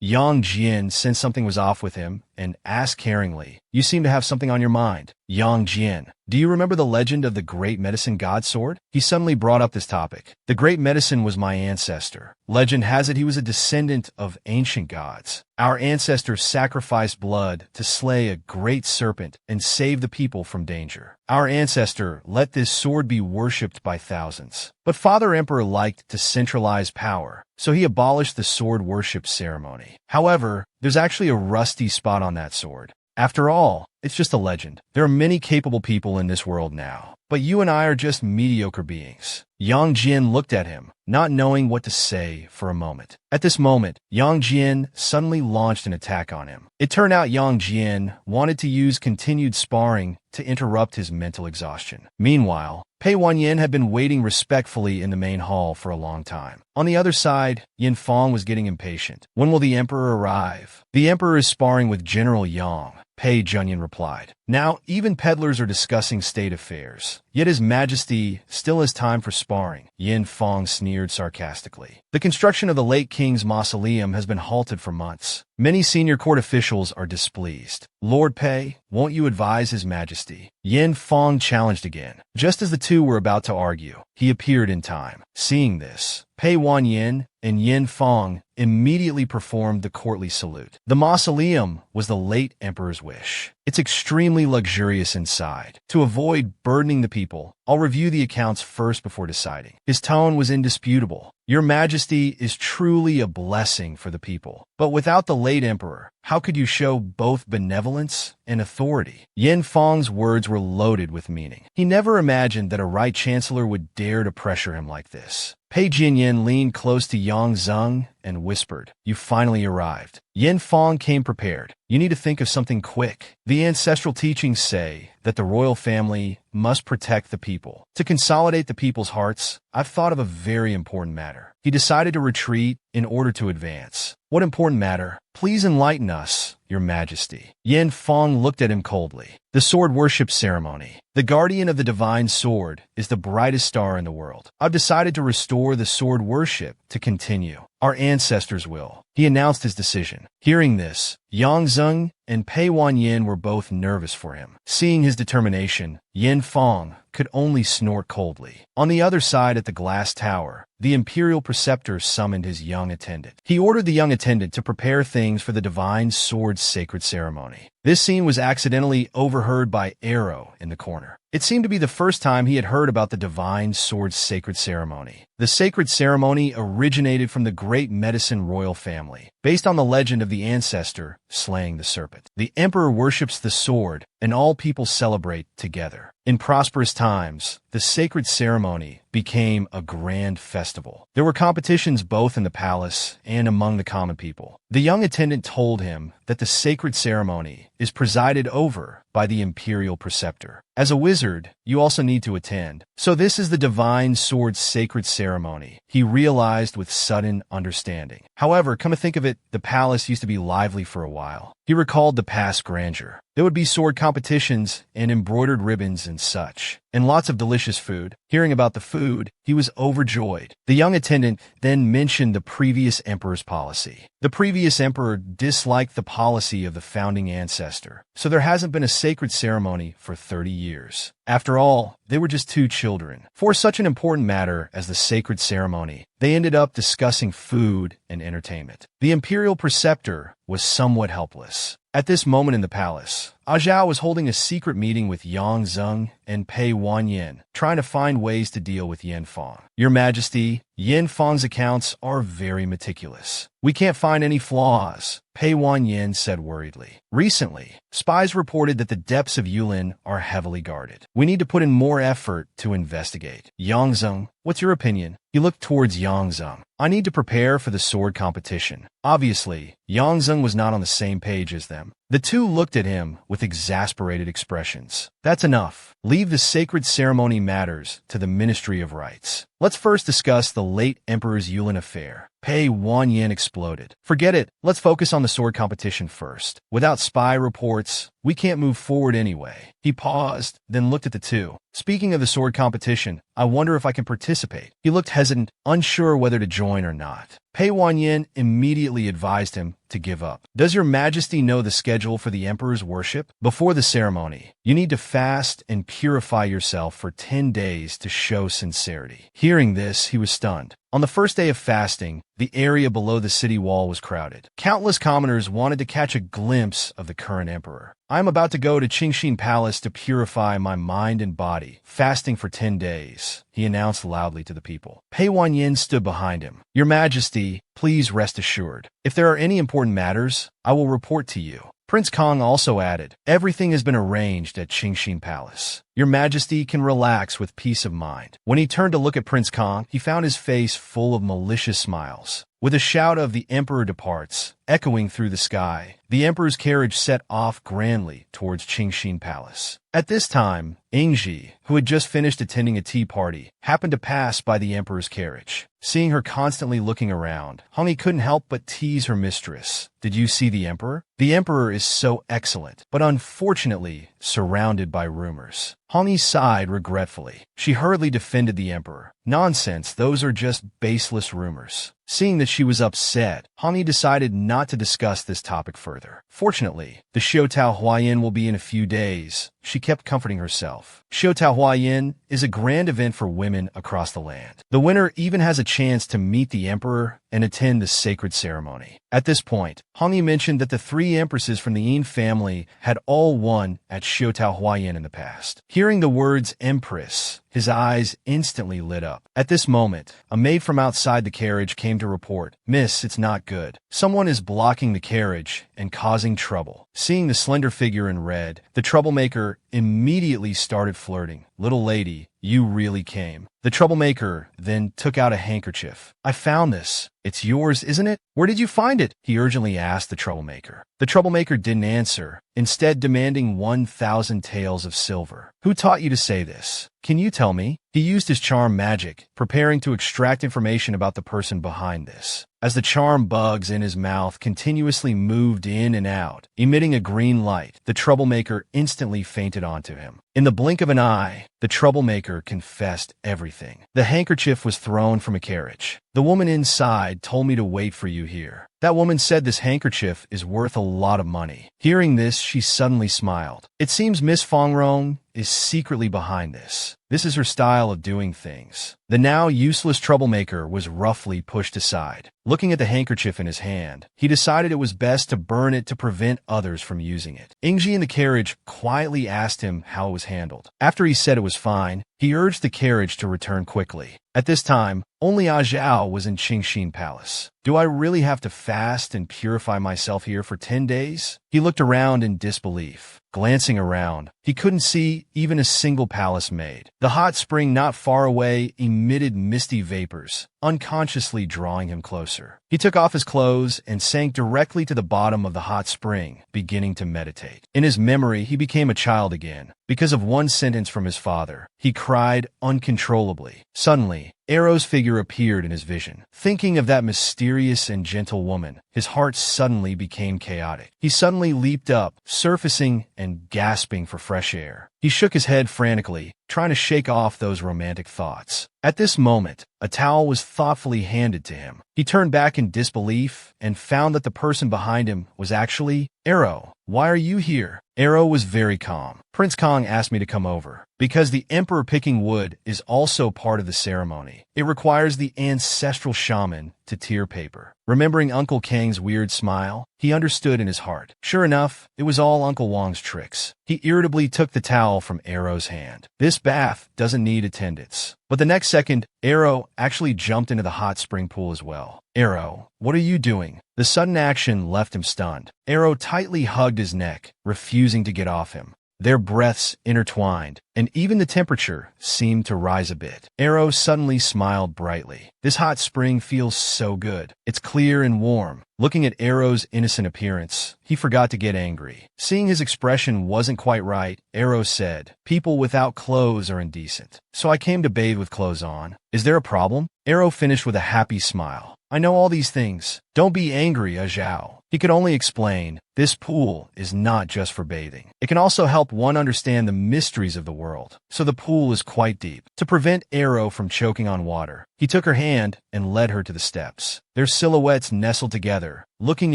Yang Jian sensed something was off with him and asked caringly, "You seem to have something on your mind." "Yang Jian, do you remember the legend of the great medicine god sword?" He suddenly brought up this topic. "The great medicine was my ancestor. Legend has it he was a descendant of ancient gods. Our ancestors sacrificed blood to slay a great serpent and save the people from danger. Our ancestor let this sword be worshipped by thousands. But Father Emperor liked to centralize power, so he abolished the sword worship ceremony. However, there's actually a rusty spot on that sword. After all, it's just a legend. There are many capable people in this world now, but you and I are just mediocre beings." Yang Jian looked at him, not knowing what to say for a moment. At this moment, Yang Jian suddenly launched an attack on him. It turned out Yang Jian wanted to use continued sparring to interrupt his mental exhaustion. Meanwhile, Pei Wanyan had been waiting respectfully in the main hall for a long time. On the other side, Yin Fong was getting impatient. "When will the Emperor arrive?" "The Emperor is sparring with General Yang," Pei Junyan replied. "Now, even peddlers are discussing state affairs. Yet His Majesty still has time for sparring," Yin Fong sneered sarcastically. "The construction of the late king's mausoleum has been halted for months. Many senior court officials are displeased. Lord Pei, won't you advise His Majesty?" Yin Fong challenged again. Just as the two were about to argue, he appeared in time. Seeing this, Pei Wanyan and Yin Fong immediately performed the courtly salute. The mausoleum was the late emperor's wish. It's extremely luxurious inside. To avoid burdening the people, I'll review the accounts first before deciding. His tone was indisputable. "Your Majesty is truly a blessing for the people. But without the late emperor, how could you show both benevolence and authority?" Yin Fong's words were loaded with meaning. He never imagined that a right chancellor would dare to pressure him like this. Pei Jinyan leaned close to Yang Zeng and whispered, "You finally arrived." Yin Fong came prepared. "You need to think of something quick. The ancestral teachings say that the royal family must protect the people. To consolidate the people's hearts, I've thought of a very important matter." He decided to retreat in order to advance. "What important matter? Please enlighten us, Your Majesty." Yin Fong looked at him coldly. "The sword worship ceremony. The guardian of the divine sword is the brightest star in the world. I've decided to restore the sword worship to continue. Our ancestors will." He announced his decision. Hearing this, Yang Zeng and Pei Wanyan were both nervous for him. Seeing his determination, Yin Fong could only snort coldly. On the other side at the glass tower, the imperial preceptor summoned his young attendant. He ordered the young attendant to prepare things for the divine sword's sacred ceremony. This scene was accidentally overheard by Arrow in the corner. It seemed to be the first time he had heard about the divine sword's sacred ceremony. The sacred ceremony originated from the great medicine royal family, based on the legend of the ancestor slaying the serpent. The emperor worships the sword, and all people celebrate together. In prosperous times, the sacred ceremony became a grand festival. There were competitions both in the palace and among the common people. The young attendant told him that the sacred ceremony is presided over by the imperial preceptor. As a wizard, you also need to attend. So this is the divine sword's sacred ceremony, he realized with sudden understanding. However, come to think of it, the palace used to be lively for a while. He recalled the past grandeur. There would be sword competitions and embroidered ribbons and such, and lots of delicious food. Hearing about the food, he was overjoyed. The young attendant then mentioned the previous emperor's policy. The previous emperor disliked the policy of the founding ancestor, so there hasn't been a sacred ceremony for 30 years. After all, they were just two children. For such an important matter as the sacred ceremony, they ended up discussing food and entertainment. The imperial preceptor was somewhat helpless. At this moment in the palace, Zhao was holding a secret meeting with Yang Zeng and Pei Wanyan, trying to find ways to deal with Yen Fang. Your Majesty, Yen Fang's accounts are very meticulous. We can't find any flaws, Pei Wanyan said worriedly. Recently, spies reported that the depths of Yulin are heavily guarded. We need to put in more effort to investigate. Yang Zeng, what's your opinion? He looked towards Yang Zeng. I need to prepare for the sword competition. Obviously, Yang Zeng was not on the same page as them. The two looked at him with exasperated expressions. That's enough. Leave the sacred ceremony matters to the Ministry of Rites. Let's first discuss the late Emperor's Yulin affair. Pei Wanyan exploded. Forget it. Let's focus on the sword competition first. Without spy reports, we can't move forward anyway. He paused, then looked at the two. Speaking of the sword competition, I wonder if I can participate. He looked hesitant, unsure whether to join or not. Pei Wanyan immediately advised him to give up. Does your Majesty know the schedule for the Emperor's worship? Before the ceremony, you need to fast and purify yourself for 10 days to show sincerity. Hearing this, he was stunned. On the first day of fasting, the area below the city wall was crowded. Countless commoners wanted to catch a glimpse of the current emperor. I am about to go to Qingxin Palace to purify my mind and body, fasting for 10 days, he announced loudly to the people. Pei Wanyan stood behind him. Your Majesty, please rest assured. If there are any important matters, I will report to you. Prince Kong also added, everything has been arranged at Qingxin Palace. Your Majesty can relax with peace of mind. When he turned to look at Prince Kong, he found his face full of malicious smiles. With a shout of "The Emperor departs" echoing through the sky, the Emperor's carriage set off grandly towards Qingxin Palace. At this time, Ingji, who had just finished attending a tea party, happened to pass by the Emperor's carriage. Seeing her constantly looking around, Hongi couldn't help but tease her mistress. Did you see the Emperor? The Emperor is so excellent, but unfortunately surrounded by rumors. Hongi sighed regretfully. She hurriedly defended the Emperor. Nonsense, those are just baseless rumors. Seeing that she was upset, Hongi decided not to discuss this topic further. Fortunately, the Shotao Huayan will be in a few days. She kept comforting herself. Shotao Huayan is a grand event for women across the land. The winner even has a chance to meet the Emperor and attend the sacred ceremony. At this point, Hongi mentioned that the 3 empresses from the Yin family had all won at Shotao Huayan in the past. Hearing the words Empress, his eyes instantly lit up. At this moment, a maid from outside the carriage came to report, Miss, it's not good. Someone is blocking the carriage and causing trouble. Seeing the slender figure in red, the troublemaker immediately started flirting. Little lady, you really came. The troublemaker then took out a handkerchief. I found this. It's yours, isn't it? Where did you find it? He urgently asked the troublemaker. The troublemaker didn't answer, instead demanding 1,000 taels of silver. Who taught you to say this? Can you tell me? He used his charm magic, preparing to extract information about the person behind this. As the charm bugs in his mouth continuously moved in and out, emitting a green light, the troublemaker instantly fainted onto him. In the blink of an eye, the troublemaker confessed everything. The handkerchief was thrown from a carriage. The woman inside told me to wait for you here. That woman said this handkerchief is worth a lot of money. Hearing this, she suddenly smiled. It seems Miss Fangrong is secretly behind this. This is her style of doing things. The now useless troublemaker was roughly pushed aside. Looking at the handkerchief in his hand, he decided it was best to burn it to prevent others from using it. Ingji in the carriage quietly asked him how it was handled. After he said it was fine, he urged the carriage to return quickly. At this time, only Zhao was in Qingxin Palace. Do I really have to fast and purify myself here for 10 days? He looked around in disbelief. Glancing around, he couldn't see even a single palace maid. The hot spring not far away emitted misty vapors, unconsciously drawing him closer. He took off his clothes and sank directly to the bottom of the hot spring, beginning to meditate. In his memory, he became a child again. Because of one sentence from his father, he cried uncontrollably. Suddenly, Arrow's figure appeared in his vision. Thinking of that mysterious and gentle woman, his heart suddenly became chaotic. He suddenly leaped up, surfacing and gasping for fresh air. He shook his head frantically, trying to shake off those romantic thoughts. At this moment, a towel was thoughtfully handed to him. He turned back in disbelief and found that the person behind him was actually Arrow. "Why are you here?" Arrow was very calm. "Prince Kong asked me to come over, because the Emperor picking wood is also part of the ceremony. It requires the ancestral shaman to tear paper." Remembering Uncle Kang's weird smile, he understood in his heart. Sure enough, it was all Uncle Wong's tricks. He irritably took the towel from Arrow's hand. "This bath doesn't need attendants." But the next second, Arrow actually jumped into the hot spring pool as well. "Arrow, what are you doing?" The sudden action left him stunned. Arrow tightly hugged his neck, refusing to get off him. Their breaths intertwined, and even the temperature seemed to rise a bit. Arrow suddenly smiled brightly. "This hot spring feels so good. It's clear and warm." Looking at Arrow's innocent appearance, he forgot to get angry. Seeing his expression wasn't quite right, Arrow said, "People without clothes are indecent, so I came to bathe with clothes on. Is there a problem?" Arrow finished with a happy smile. "I know all these things. Don't be angry, Zhao." He could only explain, this pool is not just for bathing. It can also help one understand the mysteries of the world. So the pool is quite deep. To prevent Arrow from choking on water, he took her hand and led her to the steps. Their silhouettes nestled together, looking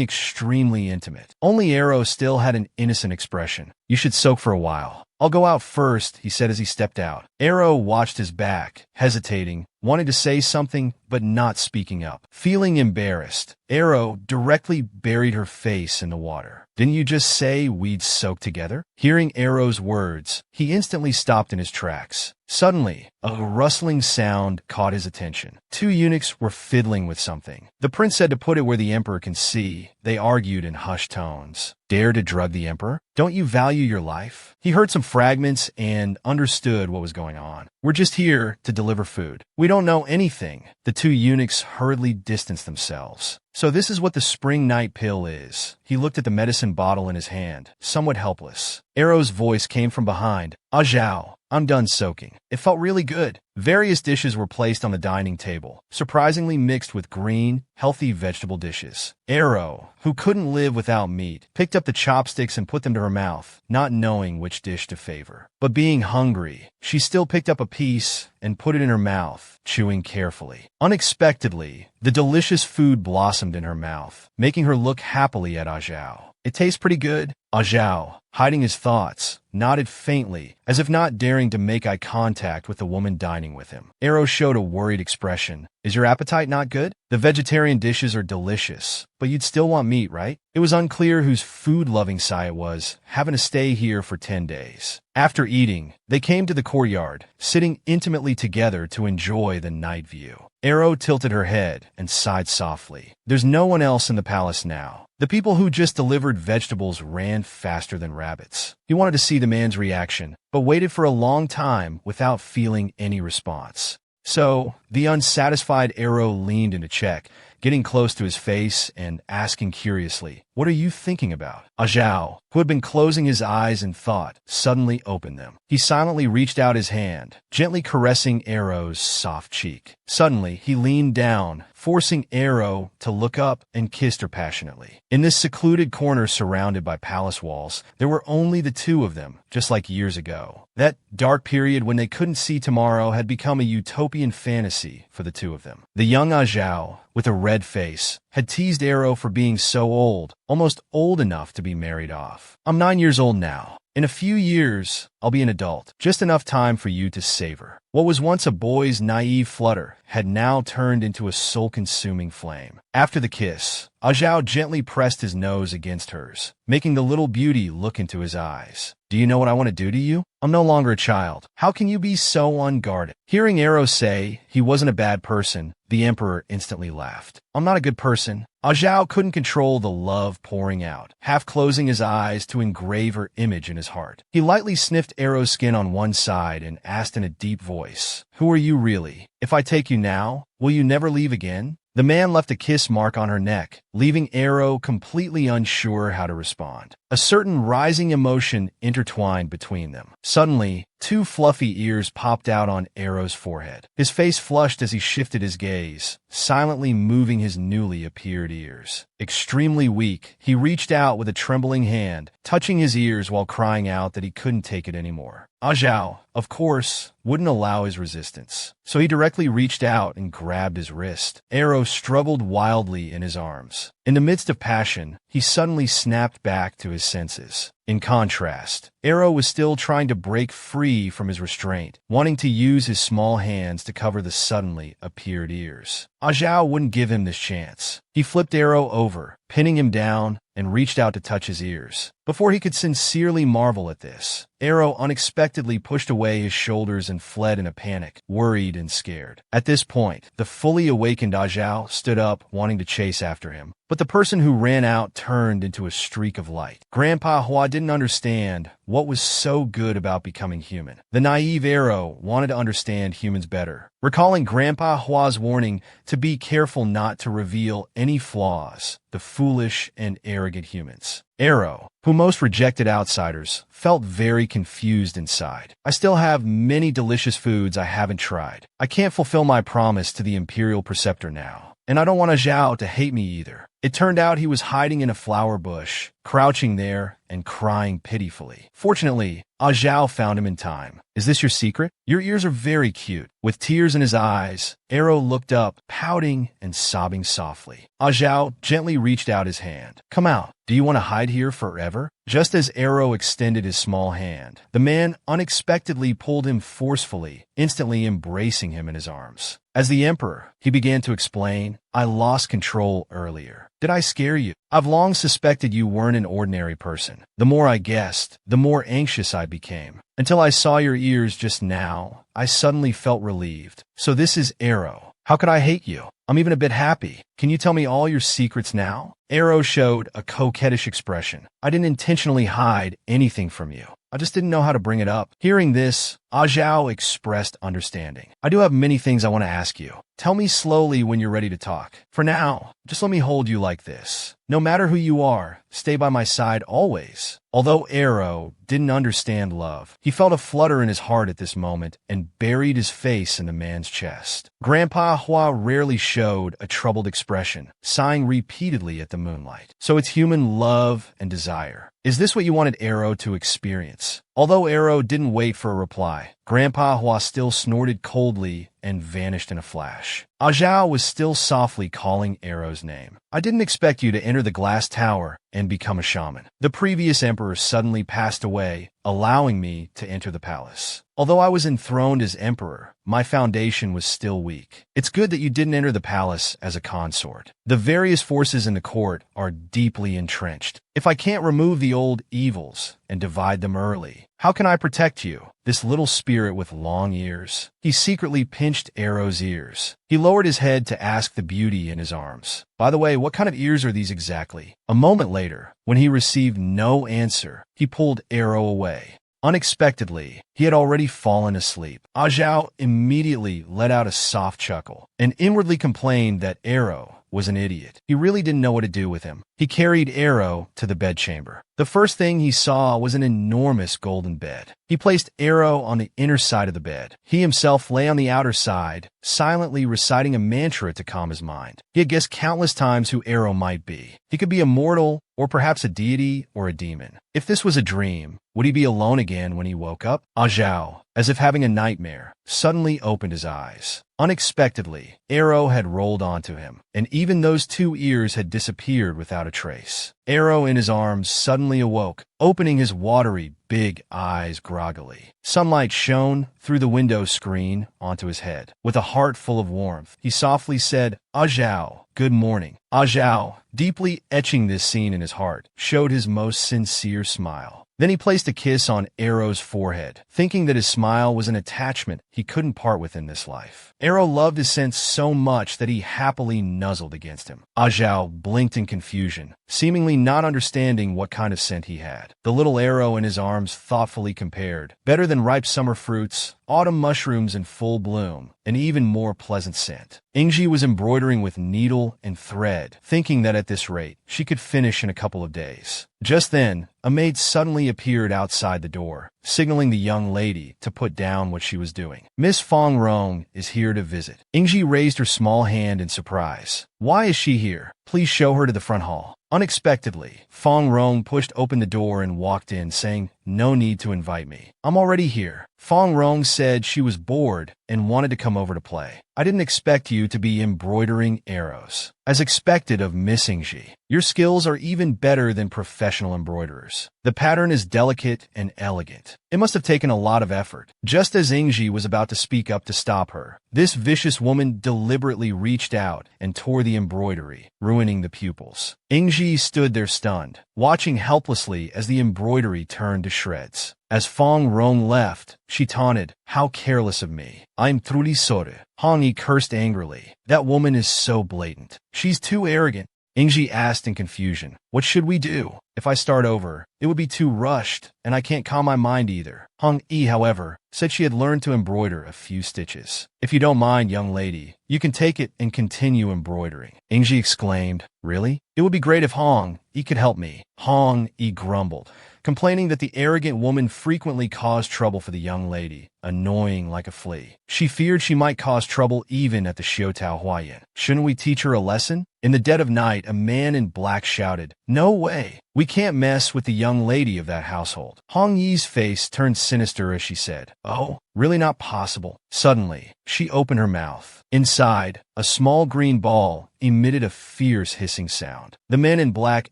extremely intimate. Only Arrow still had an innocent expression. "You should soak for a while. I'll go out first," he said as he stepped out. Arrow watched his back, hesitating, wanting to say something but not speaking up. Feeling embarrassed, Arrow directly buried her face in the water. "Didn't you just say we'd soak together?" Hearing Arrow's words, he instantly stopped in his tracks. Suddenly, a rustling sound caught his attention. Two eunuchs were fiddling with something. The prince said to put it where the emperor can see. They argued in hushed tones. "Dare to drug the emperor? Don't you value your life?" He heard some fragments and understood what was going on. "We're just here to deliver food. We don't know anything." The two eunuchs hurriedly distanced themselves. "So this is what the spring night pill is." He looked at the medicine bottle in his hand, somewhat helpless. Arrow's voice came from behind. "Zhao, I'm done soaking." It felt really good. Various dishes were placed on the dining table, surprisingly mixed with green, healthy vegetable dishes. Arrow, who couldn't live without meat, picked up the chopsticks and put them to her mouth, not knowing which dish to favor. But being hungry, she still picked up a piece and put it in her mouth, chewing carefully. Unexpectedly, the delicious food blossomed in her mouth, making her look happily at Zhao. "It tastes pretty good." Zhao, hiding his thoughts, nodded faintly, as if not daring to make eye contact with the woman dining with him. Arrow showed a worried expression. "Is your appetite not good? The vegetarian dishes are delicious, but you'd still want meat, right?" It was unclear whose food-loving side it was, having to stay here for 10 days. After eating, they came to the courtyard, sitting intimately together to enjoy the night view. Arrow tilted her head and sighed softly. There's no one else in the palace now. The people who just delivered vegetables ran faster than rabbits. He wanted to see the man's reaction, but waited for a long time without feeling any response. So, the unsatisfied Arrow leaned in to check, getting close to his face and asking curiously, "What are you thinking about?" Zhao, who had been closing his eyes in thought, suddenly opened them. He silently reached out his hand, gently caressing Arrow's soft cheek. Suddenly, he leaned down, forcing Arrow to look up and kissed her passionately. In this secluded corner surrounded by palace walls, there were only the two of them, just like years ago. That dark period when they couldn't see tomorrow had become a utopian fantasy for the two of them. The young Zhao, with a red face, had teased Arrow for being so old, almost old enough to be married off. "I'm 9 years old now. In a few years, I'll be an adult. Just enough time for you to savor." What was once a boy's naive flutter had now turned into a soul-consuming flame. After the kiss, Zhao gently pressed his nose against hers, making the little beauty look into his eyes. "Do you know what I want to do to you? I'm no longer a child. How can you be so unguarded?" Hearing Arrow say he wasn't a bad person, the Emperor instantly laughed. "I'm not a good person." Zhao couldn't control the love pouring out, half closing his eyes to engrave her image in his heart. He lightly sniffed Arrow's skin on one side and asked in a deep voice, "Who are you really? If I take you now, will you never leave again?" The man left a kiss mark on her neck, leaving Arrow completely unsure how to respond. A certain rising emotion intertwined between them. Suddenly, two fluffy ears popped out on Arrow's forehead. His face flushed as he shifted his gaze, silently moving his newly appeared ears. Extremely weak, he reached out with a trembling hand, touching his ears while crying out that he couldn't take it anymore. Zhao, of course, wouldn't allow his resistance, so he directly reached out and grabbed his wrist. Arrow struggled wildly in his arms. In the midst of passion, he suddenly snapped back to his senses. In contrast, Arrow was still trying to break free from his restraint, wanting to use his small hands to cover the suddenly appeared ears. Zhao wouldn't give him this chance. He flipped Arrow over, pinning him down, and reached out to touch his ears. Before he could sincerely marvel at this, Arrow unexpectedly pushed away his shoulders and fled in a panic, worried and scared. At this point, the fully awakened Zhao stood up, wanting to chase after him. But the person who ran out turned into a streak of light. Grandpa Hua didn't understand what was so good about becoming human. The naive Arrow wanted to understand humans better, recalling Grandpa Hua's warning to be careful not to reveal any flaws, the foolish and arrogant humans. Arrow, who most rejected outsiders, felt very confused inside. I still have many delicious foods I haven't tried. I can't fulfill my promise to the Imperial Preceptor now. And I don't want Zhao to hate me either. It turned out he was hiding in a flower bush, crouching there and crying pitifully. Fortunately, Zhao found him in time. Is this your secret? Your ears are very cute. With tears in his eyes, Arrow looked up, pouting and sobbing softly. Zhao gently reached out his hand. Come out. Do you want to hide here forever? Just as Arrow extended his small hand, the man unexpectedly pulled him forcefully, instantly embracing him in his arms. As the Emperor, he began to explain, I lost control earlier. Did I scare you? I've long suspected you weren't an ordinary person. The more I guessed, the more anxious I became. Until I saw your ears just now, I suddenly felt relieved. So this is Arrow. How could I hate you? I'm even a bit happy. Can you tell me all your secrets now? Arrow showed a coquettish expression. I didn't intentionally hide anything from you. I just didn't know how to bring it up. Hearing this, Zhao expressed understanding. I do have many things I want to ask you. Tell me slowly when you're ready to talk. For now, just let me hold you like this. No matter who you are, stay by my side always. Although Arrow didn't understand love, he felt a flutter in his heart at this moment and buried his face in the man's chest. Grandpa Hua rarely showed a troubled expression, sighing repeatedly at the moonlight. So it's human love and desire. Is this what you wanted Arrow to experience? Although Arrow didn't wait for a reply, Grandpa Hua still snorted coldly and vanished in a flash. Zhao was still softly calling Arrow's name. I didn't expect you to enter the glass tower and become a shaman. The previous emperor suddenly passed away, allowing me to enter the palace. Although I was enthroned as emperor, my foundation was still weak. It's good that you didn't enter the palace as a consort. The various forces in the court are deeply entrenched. If I can't remove the old evils and divide them early, how can I protect you, this little spirit with long ears? He secretly pinched Arrow's ears. He lowered his head to ask the beauty in his arms. By the way, what kind of ears are these exactly? A moment later, when he received no answer, he pulled Arrow away. Unexpectedly, he had already fallen asleep. Zhao immediately let out a soft chuckle and inwardly complained that Arrow was an idiot. He really didn't know what to do with him. He carried Arrow to the bedchamber. The first thing he saw was an enormous golden bed. He placed Arrow on the inner side of the bed. He himself lay on the outer side, silently reciting a mantra to calm his mind. He had guessed countless times who Arrow might be. He could be a mortal, or perhaps a deity or a demon. If this was a dream, would he be alone again when he woke up? Zhao, as if having a nightmare, suddenly opened his eyes. Unexpectedly, Arrow had rolled onto him, and even those two ears had disappeared without a trace. Arrow in his arms suddenly awoke, opening his watery, big eyes groggily. Sunlight shone through the window screen onto his head. With a heart full of warmth, he softly said, Zhao, good morning. Zhao, deeply etching this scene in his heart, showed his most sincere smile. Then he placed a kiss on Arrow's forehead, thinking that his smile was an attachment he couldn't part with in this life. Arrow loved his scent so much that he happily nuzzled against him. Zhao blinked in confusion, seemingly not understanding what kind of scent he had. The little arrow in his arms thoughtfully compared. Better than ripe summer fruits, autumn mushrooms in full bloom, an even more pleasant scent. Ingji was embroidering with needle and thread, thinking that at this rate, she could finish in a couple of days. Just then, a maid suddenly appeared outside the door, signaling the young lady to put down what she was doing. Miss Fong Rong is here to visit. Ingji raised her small hand in surprise. Why is she here? Please show her to the front hall. Unexpectedly, Fong Rong pushed open the door and walked in, saying, "No need to invite me. I'm already here." Fong Rong said she was bored and wanted to come over to play. "I didn't expect you to be embroidering arrows." As expected of Miss Ingji, your skills are even better than professional embroiderers. The pattern is delicate and elegant. It must have taken a lot of effort. Just as Ingji was about to speak up to stop her, this vicious woman deliberately reached out and tore the embroidery, ruining the pupils. Ingji stood there stunned, watching helplessly as the embroidery turned to shreds. As Fong Rong left, she taunted, "How careless of me. I'm truly sorry." Hong Yi cursed angrily. "That woman is so blatant. She's too arrogant." Ingji asked in confusion, "What should we do? If I start over, it would be too rushed, and I can't calm my mind either." Hong Yi, however, said she had learned to embroider a few stitches. "If you don't mind, young lady, you can take it and continue embroidering." Ingji exclaimed, "Really? It would be great if Hong Yi could help me." Hong Yi grumbled, complaining that the arrogant woman frequently caused trouble for the young lady, annoying like a flea. She feared she might cause trouble even at the Xiutao Huayan. "Shouldn't we teach her a lesson?" In the dead of night, a man in black shouted, "No way! We can't mess with the young lady of that household." Hong Yi's face turned sinister as she said, "Oh, really not possible." Suddenly, she opened her mouth. Inside, a small green ball emitted a fierce hissing sound. The man in black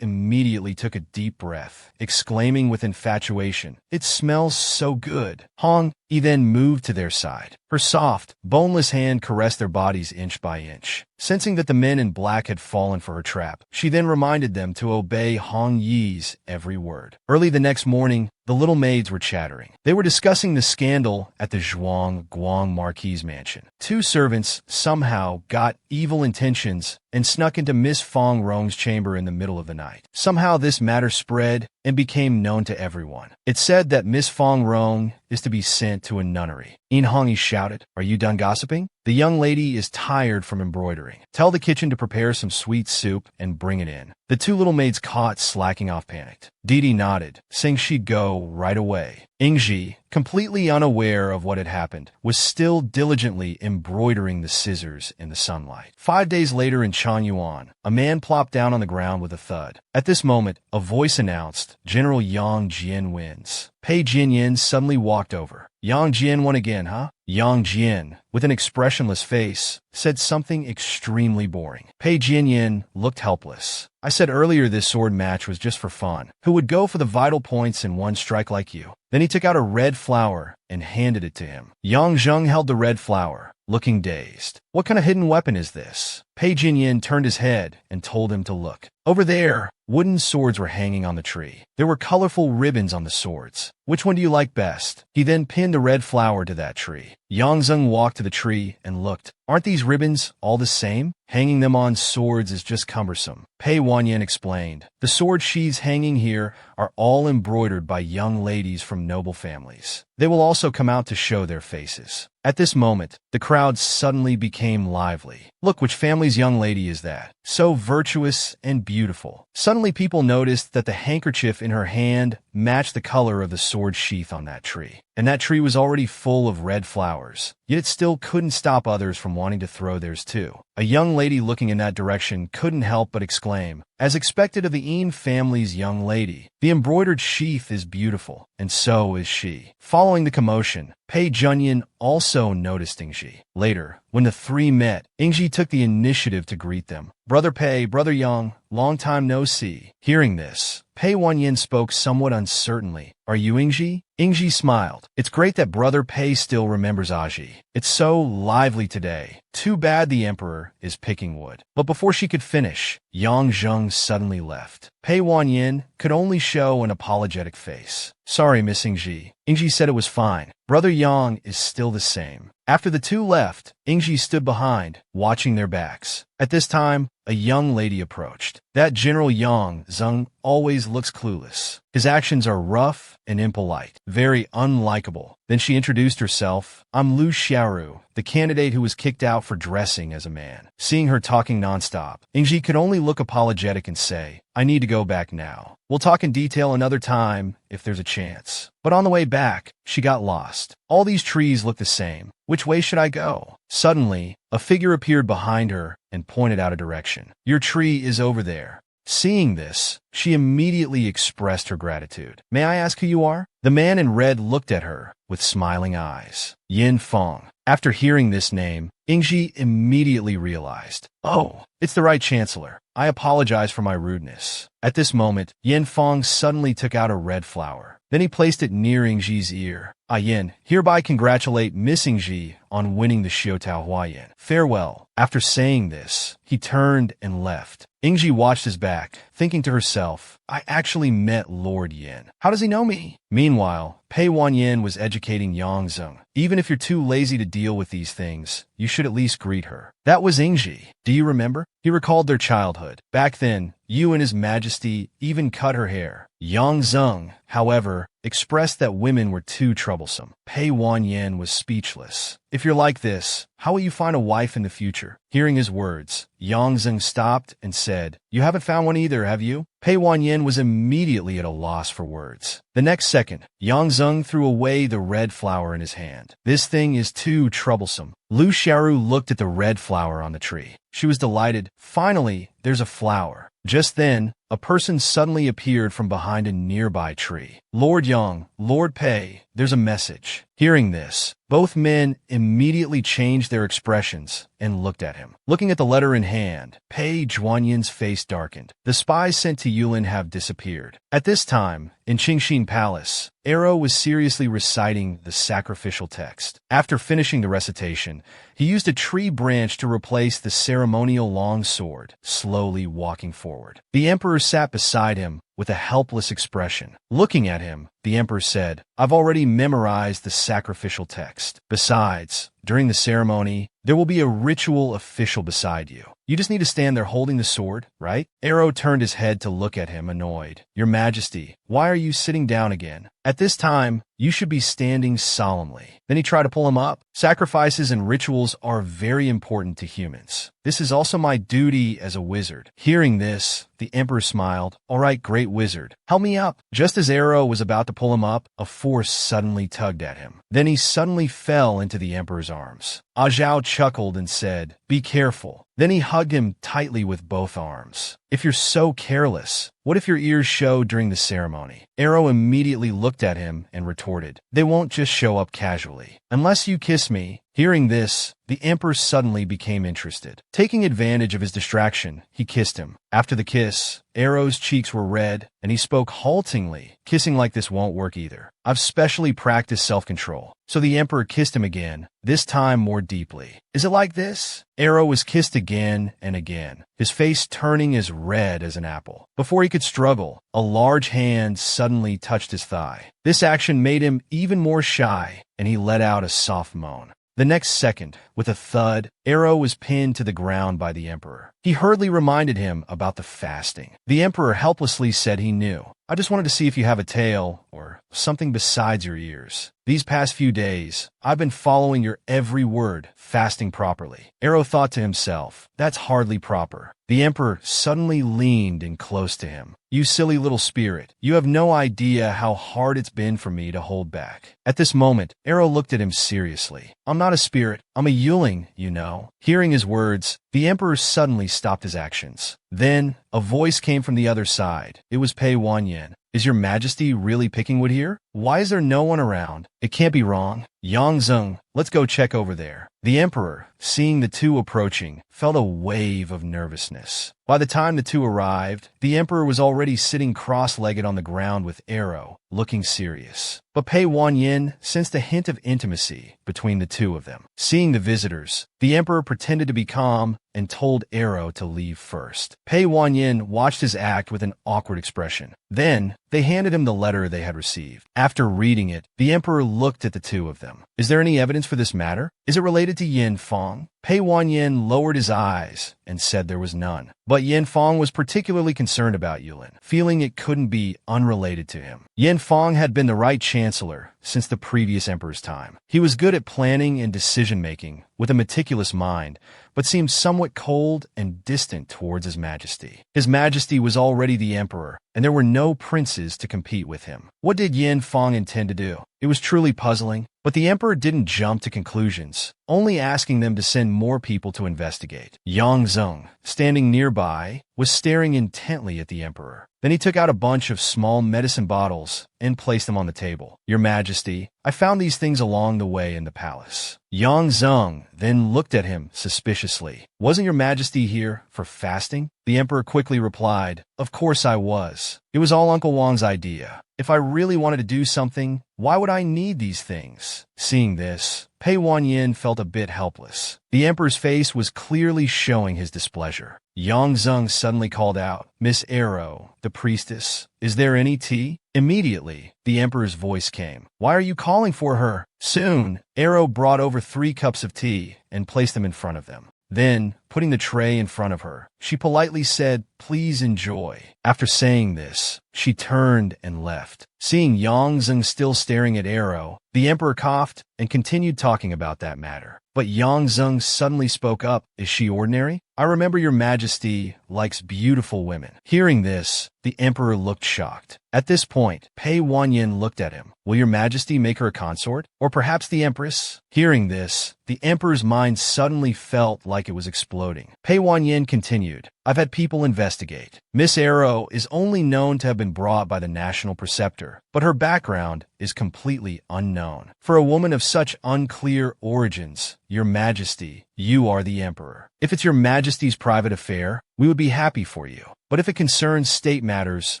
immediately took a deep breath, exclaiming with infatuation, "It smells so good." Hong Yi then moved to their side. Her soft, boneless hand caressed their bodies inch by inch. Sensing that the men in black had fallen for her trap, she then reminded them to obey Hong Yi's every word. Early the next morning, the little maids were chattering. They were discussing the scandal at the Zhuang Guang Marquis mansion. Two servants somehow got evil intentions and snuck into Miss Fong Rong's chamber in the middle of the night. Somehow this matter spread and became known to everyone. It said that Miss Fong Rong is to be sent to a nunnery. In Hong Yi shouted, "Are you done gossiping? The young lady is tired from embroidering. Tell the kitchen to prepare some sweet soup and bring it in." The two little maids caught slacking off panicked. Didi nodded, saying she'd go right away. Ingji, completely unaware of what had happened, was still diligently embroidering the scissors in the sunlight. 5 days later in Changyuan, a man plopped down on the ground with a thud. At this moment, a voice announced, "General Yang Jian wins." Pei Jinyan suddenly walked over. "Yang Jian won again, huh?" Yang Jian, with an expressionless face, said something extremely boring. Pei Jinyan looked helpless. "I said earlier this sword match was just for fun. Who would go for the vital points in one strike like you?" Then he took out a red flower and handed it to him. Yang Zheng held the red flower, looking dazed. "What kind of hidden weapon is this?" Pei Jinyan turned his head and told him to look. Over there, wooden swords were hanging on the tree. There were colorful ribbons on the swords. "Which one do you like best?" He then pinned the red flower to that tree. Yang Zheng walked to the tree and looked. "Aren't these ribbons all the same? Hanging them on swords is just cumbersome." Pei Wanyan explained, "The sword sheaths hanging here are all embroidered by young ladies from noble families. They will also come out to show their faces." At this moment, the crowd suddenly became lively. "Look, which family's young lady is that? So virtuous and beautiful." Suddenly people noticed that the handkerchief in her hand matched the color of the sword sheath on that tree. And that tree was already full of red flowers. Yet it still couldn't stop others from wanting to throw theirs too. A young lady looking in that direction couldn't help but exclaim, as expected of the Yin family's young lady, "The embroidered sheath is beautiful, and so is she." Following the commotion, Pei Junyan also noticed Ingji. Later, when the three met, Ingji took the initiative to greet them. "Brother Pei, Brother Yang, long time no see." Hearing this, Pei Wanyan spoke somewhat uncertainly. "Are you Ingji?" Ingji smiled. "It's great that Brother Pei still remembers Aji. It's so lively today. Too bad the Emperor is picking wood." But before she could finish, Yang Zheng suddenly left. Pei Wanyan could only show an apologetic face. "Sorry, Miss Ingji." Ingji said it was fine. "Brother Yang is still the same." After the two left, Ingji stood behind, watching their backs. At this time, a young lady approached. That General Yang Zeng always looks clueless. His actions are rough and impolite, very unlikable. Then she introduced herself. I'm Lu Xiaoru, the candidate who was kicked out for dressing as a man. Seeing her talking nonstop, Ingji could only look apologetic and say, I need to go back now. We'll talk in detail another time if there's a chance. But on the way back, she got lost. All these trees look the same. Which way should I go? Suddenly, a figure appeared behind her and pointed out a direction. Your tree is over there. Seeing this, she immediately expressed her gratitude. May I ask who you are? The man in red looked at her with smiling eyes. Yin Feng. After hearing this name, Ingji immediately realized, oh, it's the right chancellor. I apologize for my rudeness. At this moment, Yin Feng suddenly took out a red flower. Then he placed it near Ingji's ear. I Yin, hereby congratulate Miss Ingji on winning the Xiutao Huayan. Farewell. After saying this, he turned and left. Ingji watched his back, thinking to herself, I actually met Lord Yin. How does he know me? Meanwhile, Pei Wanyin was educating Yang Zeng. Even if you're too lazy to deal with these things, you should at least greet her. That was Ingji. Do you remember? He recalled their childhood. Back then, you and His Majesty even cut her hair. Yang Zeng, however, expressed that women were too troublesome. Pei Wanyin was speechless. If you're like this, how will you find a wife in the future? Hearing his words, Yang Zeng stopped and said, You haven't found one either, have you? Pei Wanyin was immediately at a loss for words. The next second, Yang Zeng threw away the red flower in his hand. This thing is too troublesome. Lu Xiaoru looked at the red flower on the tree. She was delighted. Finally, there's a flower. Just then, a person suddenly appeared from behind a nearby tree. Lord Yang, Lord Pei, there's a message. Hearing this, both men immediately changed their expressions and looked at him. Looking at the letter in hand, Pei Zhuanyin's face darkened. The spies sent to Yulin have disappeared. At this time, in Qingxin Palace, Arrow was seriously reciting the sacrificial text. After finishing the recitation, he used a tree branch to replace the ceremonial long sword, slowly walking forward. The emperor sat beside him with a helpless expression. Looking at him, the emperor said, I've already memorized the sacrificial text. Besides, during the ceremony, there will be a ritual official beside you. You just need to stand there holding the sword, right? Arrow turned his head to look at him, annoyed. Your Majesty, why are you sitting down again? At this time, you should be standing solemnly. Then he tried to pull him up. Sacrifices and rituals are very important to humans. This is also my duty as a wizard. Hearing this, the emperor smiled. All right, great wizard. Help me up. Just as Arrow was about to pull him up, a force suddenly tugged at him. Then he suddenly fell into the emperor's arms. Zhao chuckled and said, Be careful. Then he hugged him tightly with both arms. If you're so careless, what if your ears show during the ceremony? Arrow immediately looked at him and retorted, They won't just show up casually. Unless you kiss me. Hearing this, the emperor suddenly became interested. Taking advantage of his distraction, he kissed him. After the kiss, Arrow's cheeks were red, and he spoke haltingly. Kissing like this won't work either. I've specially practiced self-control. So the emperor kissed him again, this time more deeply. Is it like this? Arrow was kissed again and again, his face turning as red as an apple. Before he could struggle, a large hand suddenly touched his thigh. This action made him even more shy, and he let out a soft moan. The next second, with a thud, Arrow was pinned to the ground by the emperor. He hurriedly reminded him about the fasting. The emperor helplessly said he knew. I just wanted to see if you have a tail or something besides your ears. These past few days, I've been following your every word, fasting properly. Arrow thought to himself, that's hardly proper. The emperor suddenly leaned in close to him. You silly little spirit, you have no idea how hard it's been for me to hold back. At this moment, Arrow looked at him seriously. I'm not a spirit, I'm a Yuling, you know. Hearing his words, the emperor suddenly stopped his actions. Then, a voice came from the other side. It was Pei Wanyin. Is your Majesty really picking wood here? Why is there no one around? It can't be wrong. Yang Zeng, let's go check over there. The emperor, seeing the two approaching, felt a wave of nervousness. By the time the two arrived, the emperor was already sitting cross-legged on the ground with Arrow, looking serious. But Pei Wanyin sensed a hint of intimacy between the two of them. Seeing the visitors, the emperor pretended to be calm, and told Arrow to leave first. Pei Wanyin watched his act with an awkward expression. Then, they handed him the letter they had received. After reading it, the emperor looked at the two of them. Is there any evidence for this matter? Is it related to Yin Fang? Pei Wanyin lowered his eyes and said there was none. But Yin Fang was particularly concerned about Yulin, feeling it couldn't be unrelated to him. Yin Fang had been the right chancellor since the previous emperor's time. He was good at planning and decision-making with a meticulous mind, but seemed somewhat cold and distant towards His Majesty. His Majesty was already the emperor, and there were no princes to compete with him. What did Yin Fang intend to do? It was truly puzzling, but the emperor didn't jump to conclusions, only asking them to send more people to investigate. Yang Zeng, standing nearby, was staring intently at the emperor. Then he took out a bunch of small medicine bottles and placed them on the table. Your Majesty, I found these things along the way in the palace. Yang Zeng then looked at him suspiciously. Wasn't Your Majesty here for fasting? The emperor quickly replied, Of course I was. It was all Uncle Wang's idea. If I really wanted to do something, why would I need these things? Seeing this, Pei Wanyin felt a bit helpless. The emperor's face was clearly showing his displeasure. Yang Zeng suddenly called out, Miss Arrow, the priestess, is there any tea? Immediately, the emperor's voice came. Why are you calling for her? Soon, Arrow brought over 3 cups of tea and placed them in front of them. Then, putting the tray in front of her, she politely said, Please enjoy. After saying this, she turned and left. Seeing Yang Zeng still staring at Arrow, the emperor coughed and continued talking about that matter. But Yang Zeng suddenly spoke up, Is she ordinary? I remember Your Majesty likes beautiful women. Hearing this, the emperor looked shocked. At this point, Pei Wanyin looked at him. Will Your Majesty make her a consort? Or perhaps the empress? Hearing this, the emperor's mind suddenly felt like it was exploding. Pei Wanyin continued, I've had people investigate. Miss Arrow is only known to have been brought by the national preceptor, but her background is completely unknown. For a woman of such unclear origins, Your Majesty, you are the emperor. If it's Your Majesty's private affair, we would be happy for you. But if it concerns state matters,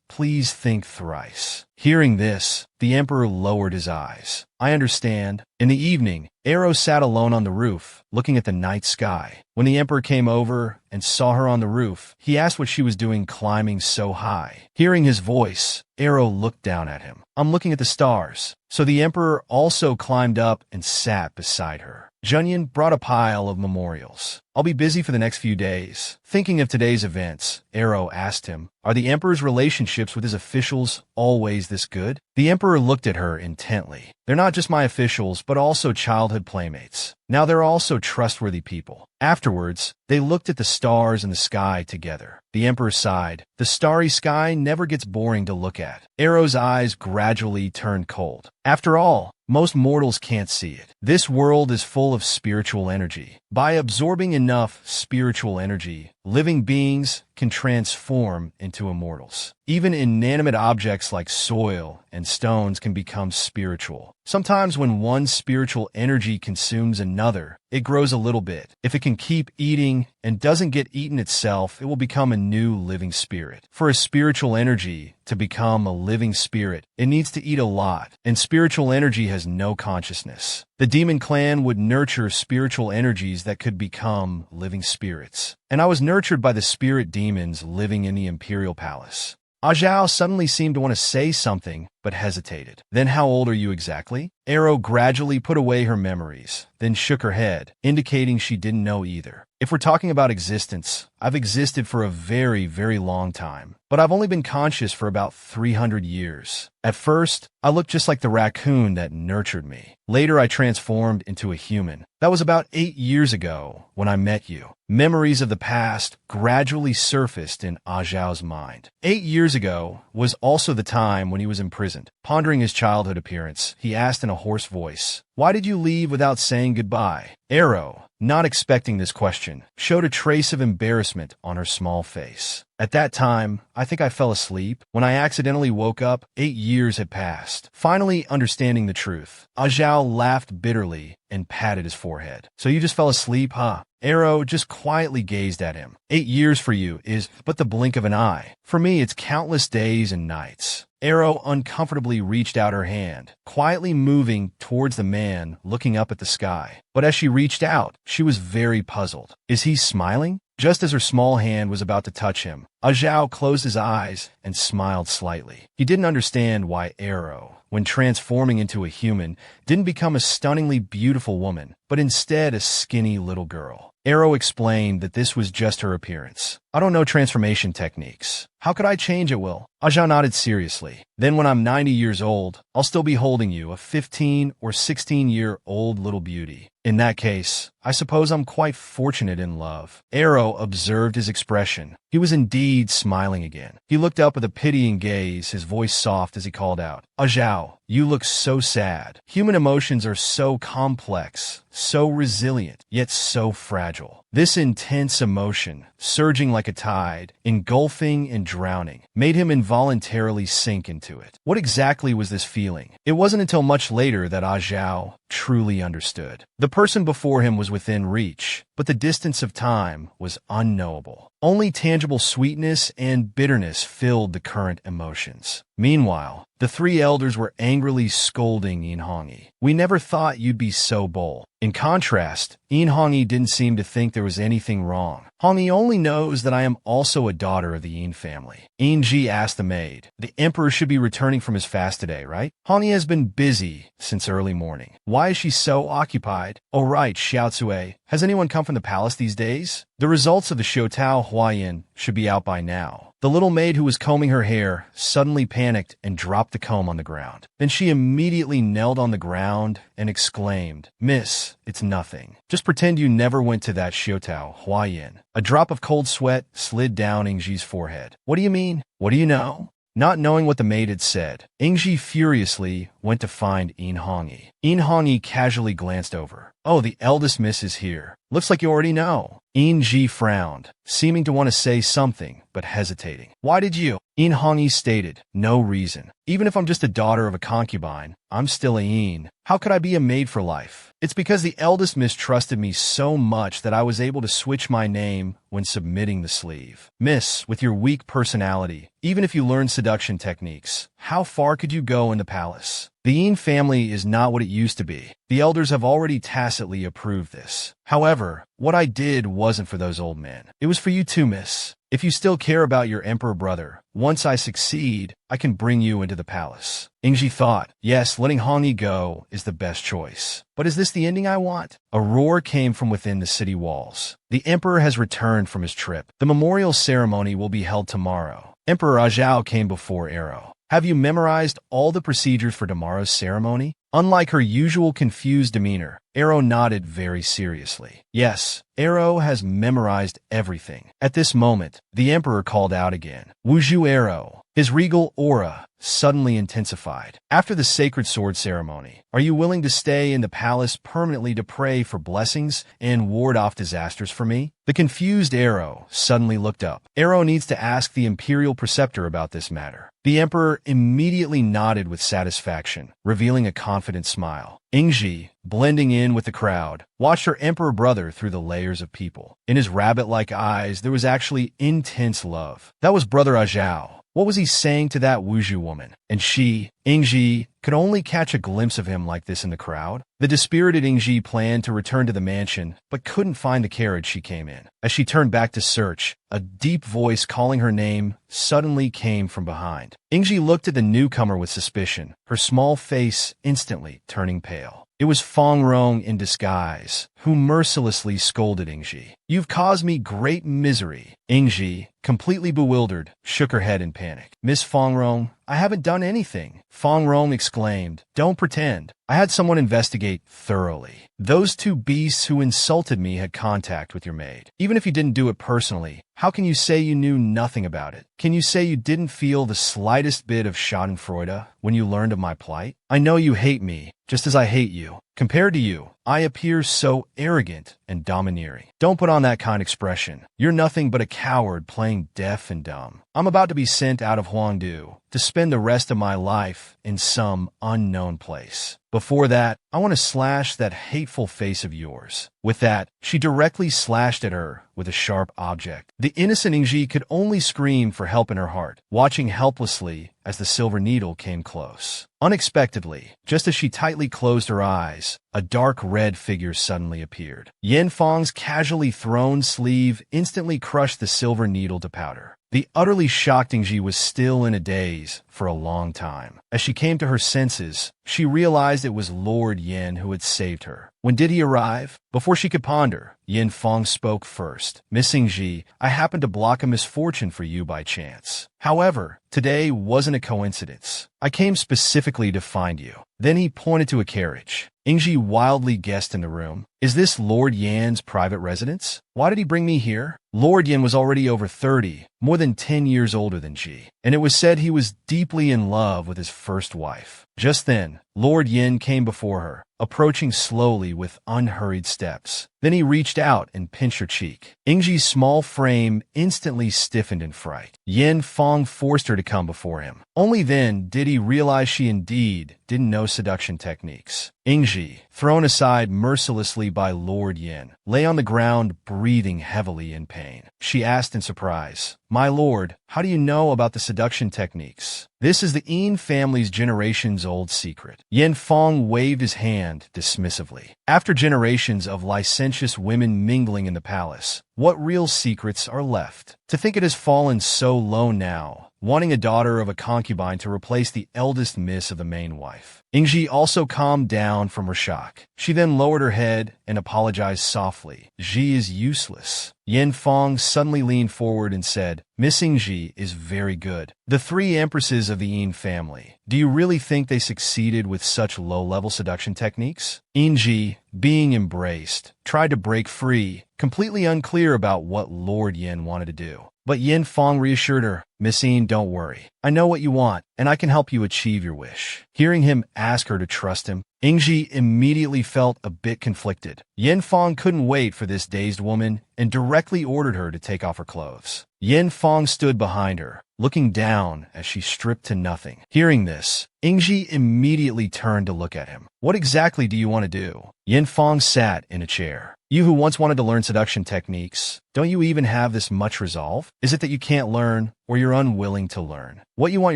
please think thrice. Hearing this, the emperor lowered his eyes. I understand. In the evening, Arrow sat alone on the roof, looking at the night sky. When the emperor came over and saw her on the roof, he asked what she was doing climbing so high. Hearing his voice, Arrow looked down at him. I'm looking at the stars. So the emperor also climbed up and sat beside her. Junyan brought a pile of memorials. I'll be busy for the next few days. Thinking of today's events, Arrow asked him, Are the emperor's relationships with his officials always this good? The emperor looked at her intently. They're not just my officials, but also childhood playmates. Now they're also trustworthy people. Afterwards, they looked at the stars and the sky together. The emperor sighed. The starry sky never gets boring to look at. Arrow's eyes gradually turned cold. After all, most mortals can't see it. This world is full of spiritual energy. By absorbing enough spiritual energy, living beings can transform into immortals. Even inanimate objects like soil and stones can become spiritual. Sometimes when one spiritual energy consumes another, it grows a little bit. If it can keep eating and doesn't get eaten itself, it will become a new living spirit. For a spiritual energy to become a living spirit, it needs to eat a lot, and spiritual energy has no consciousness. The demon clan would nurture spiritual energies that could become living spirits. And I was nurtured by the spirit demons living in the imperial palace. Zhao suddenly seemed to want to say something, but hesitated. Then how old are you exactly? Arrow gradually put away her memories, then shook her head, indicating she didn't know either. If we're talking about existence, I've existed for a very, very long time, but I've only been conscious for about 300 years. At first, I looked just like the raccoon that nurtured me. Later, I transformed into a human. That was about 8 years ago when I met you. Memories of the past gradually surfaced in Zhao's mind. 8 years ago was also the time when he was imprisoned. Pondering his childhood appearance, he asked in a hoarse voice, Why did you leave without saying goodbye? Arrow, not expecting this question, showed a trace of embarrassment on her small face. At that time, I think I fell asleep. When I accidentally woke up, 8 years had passed. Finally understanding the truth, Zhao laughed bitterly and patted his forehead. So you just fell asleep, huh? Arrow just quietly gazed at him. 8 years for you is but the blink of an eye. For me, it's countless days and nights. Arrow uncomfortably reached out her hand, quietly moving towards the man looking up at the sky. But as she reached out, she was very puzzled. Is he smiling? Just as her small hand was about to touch him, Zhao closed his eyes and smiled slightly. He didn't understand why Arrow, when transforming into a human, didn't become a stunningly beautiful woman, but instead a skinny little girl. Arrow explained that this was just her appearance. I don't know transformation techniques. How could I change it, Will? Zhao nodded seriously. Then when I'm 90 years old, I'll still be holding you, a 15 or 16-year-old little beauty. In that case, I suppose I'm quite fortunate in love. Arrow observed his expression. He was indeed smiling again. He looked up with a pitying gaze, his voice soft as he called out, Zhao, you look so sad. Human emotions are so complex, so resilient, yet so fragile. This intense emotion, surging like a tide, engulfing and drowning, made him involuntarily sink into it. What exactly was this feeling? It wasn't until much later that Zhao truly understood. The person before him was within reach, but the distance of time was unknowable. Only tangible sweetness and bitterness filled the current emotions. Meanwhile, the three elders were angrily scolding Yin Hongi. We never thought you'd be so bold. In contrast, Yin Hongi didn't seem to think there was anything wrong. Hongi only knows that I am also a daughter of the Yin family. Yin Ji asked the maid. The emperor should be returning from his fast today, right? Hongi has been busy since early morning. Why is she so occupied? Oh right, Xiao Cui. Has anyone come from the palace these days? The results of the Xiutao Huayan should be out by now. The little maid who was combing her hair suddenly panicked and dropped the comb on the ground. Then she immediately knelt on the ground and exclaimed, Miss, it's nothing. Just pretend you never went to that Xiutao Huayan. A drop of cold sweat slid down Ingji's forehead. What do you mean? What do you know? Not knowing what the maid had said, Ingji furiously went to find Yin Hongi. Yin Hongi casually glanced over. Oh, the eldest miss is here. Looks like you already know. Yin Ji frowned, seeming to want to say something, but hesitating. Why did you? Yin Hongi stated, no reason. Even if I'm just a daughter of a concubine, I'm still a Yin. How could I be a maid for life? It's because the eldest miss trusted me so much that I was able to switch my name when submitting the sleeve. Miss, with your weak personality, even if you learn seduction techniques, how far could you go in the palace? The Yin family is not what it used to be. The elders have already tacitly approved this. However, what I did wasn't for those old men. It was for you too, miss. If you still care about your emperor brother, once I succeed, I can bring you into the palace. Ingji thought, yes, letting Hongi go is the best choice. But is this the ending I want? A roar came from within the city walls. The emperor has returned from his trip. The memorial ceremony will be held tomorrow. Emperor Zhao came before Arrow. Have you memorized all the procedures for tomorrow's ceremony? Unlike her usual confused demeanor, Arrow nodded very seriously. Yes, Arrow has memorized everything. At this moment, the Emperor called out again. Wuju Arrow. His regal aura suddenly intensified. After the sacred sword ceremony, are you willing to stay in the palace permanently to pray for blessings and ward off disasters for me? The confused Arrow suddenly looked up. Arrow needs to ask the imperial preceptor about this matter. The emperor immediately nodded with satisfaction, revealing a confident smile. Ingji, blending in with the crowd, watched her emperor brother through the layers of people. In his rabbit-like eyes, there was actually intense love. That was Brother Zhao. What was he saying to that Wuju woman? And she, Ingji, could only catch a glimpse of him like this in the crowd. The dispirited Ingji planned to return to the mansion, but couldn't find the carriage she came in. As she turned back to search, a deep voice calling her name suddenly came from behind. Ingji looked at the newcomer with suspicion, her small face instantly turning pale. It was Fong Rong in disguise, who mercilessly scolded Ingji. You've caused me great misery. Ingji, completely bewildered, shook her head in panic. Miss Fong Rong, I haven't done anything. Fong Rong exclaimed. Don't pretend. I had someone investigate thoroughly. Those two beasts who insulted me had contact with your maid. Even if you didn't do it personally, how can you say you knew nothing about it? Can you say you didn't feel the slightest bit of schadenfreude when you learned of my plight? I know you hate me, just as I hate you. Compared to you, I appear so arrogant and domineering. Don't put on that kind of expression. You're nothing but a coward playing deaf and dumb. I'm about to be sent out of Huangdu to spend the rest of my life in some unknown place. Before that, I want to slash that hateful face of yours. With that, she directly slashed at her with a sharp object. The innocent Ingji could only scream for help in her heart, watching helplessly as the silver needle came close. Unexpectedly, just as she tightly closed her eyes, a dark red figure suddenly appeared. Yin Fang's casually thrown sleeve instantly crushed the silver needle to powder. The utterly shocked Ingji was still in a daze for a long time. As she came to her senses, she realized it was Lord Yin who had saved her. When did he arrive? Before she could ponder, Yin Fang spoke first. Miss Ingji, I happened to block a misfortune for you by chance. However, today wasn't a coincidence. I came specifically to find you. Then he pointed to a carriage. Ingji wildly guessed in the room. Is this Lord Yan's private residence? Why did he bring me here? Lord Yan was already over 30, more than 10 years older than Ji, and it was said he was deeply in love with his first wife. Just then, Lord Yin came before her, approaching slowly with unhurried steps. Then he reached out and pinched her cheek. Ingji's small frame instantly stiffened in fright. Yin Fang forced her to come before him. Only then did he realize she indeed didn't know seduction techniques. Ingji, thrown aside mercilessly by Lord Yin, lay on the ground breathing heavily in pain. She asked in surprise, My lord, how do you know about the seduction techniques? This is the Yin family's generations-old secret. Yin Fang waved his hand dismissively. After generations of licentious women mingling in the palace, what real secrets are left? To think it has fallen so low now, wanting a daughter of a concubine to replace the eldest miss of the main wife. Ingji also calmed down from her shock. She then lowered her head and apologized softly. Ji is useless. Yin Fang suddenly leaned forward and said, Miss Ingji is very good. The 3 empresses of the Yin family. Do you really think they succeeded with such low-level seduction techniques? Ingji, being embraced, tried to break free, completely unclear about what Lord Yin wanted to do. But Yin Fang reassured her, Miss Yin, don't worry. I know what you want, and I can help you achieve your wish. Hearing him ask her to trust him, Ingji immediately felt a bit conflicted. Yin Fang couldn't wait for this dazed woman and directly ordered her to take off her clothes. Yin Fang stood behind her, looking down as she stripped to nothing. Hearing this, Ingji immediately turned to look at him. What exactly do you want to do? Yin Fang sat in a chair. You who once wanted to learn seduction techniques, don't you even have this much resolve? Is it that you can't learn, or you're unwilling to learn? What you want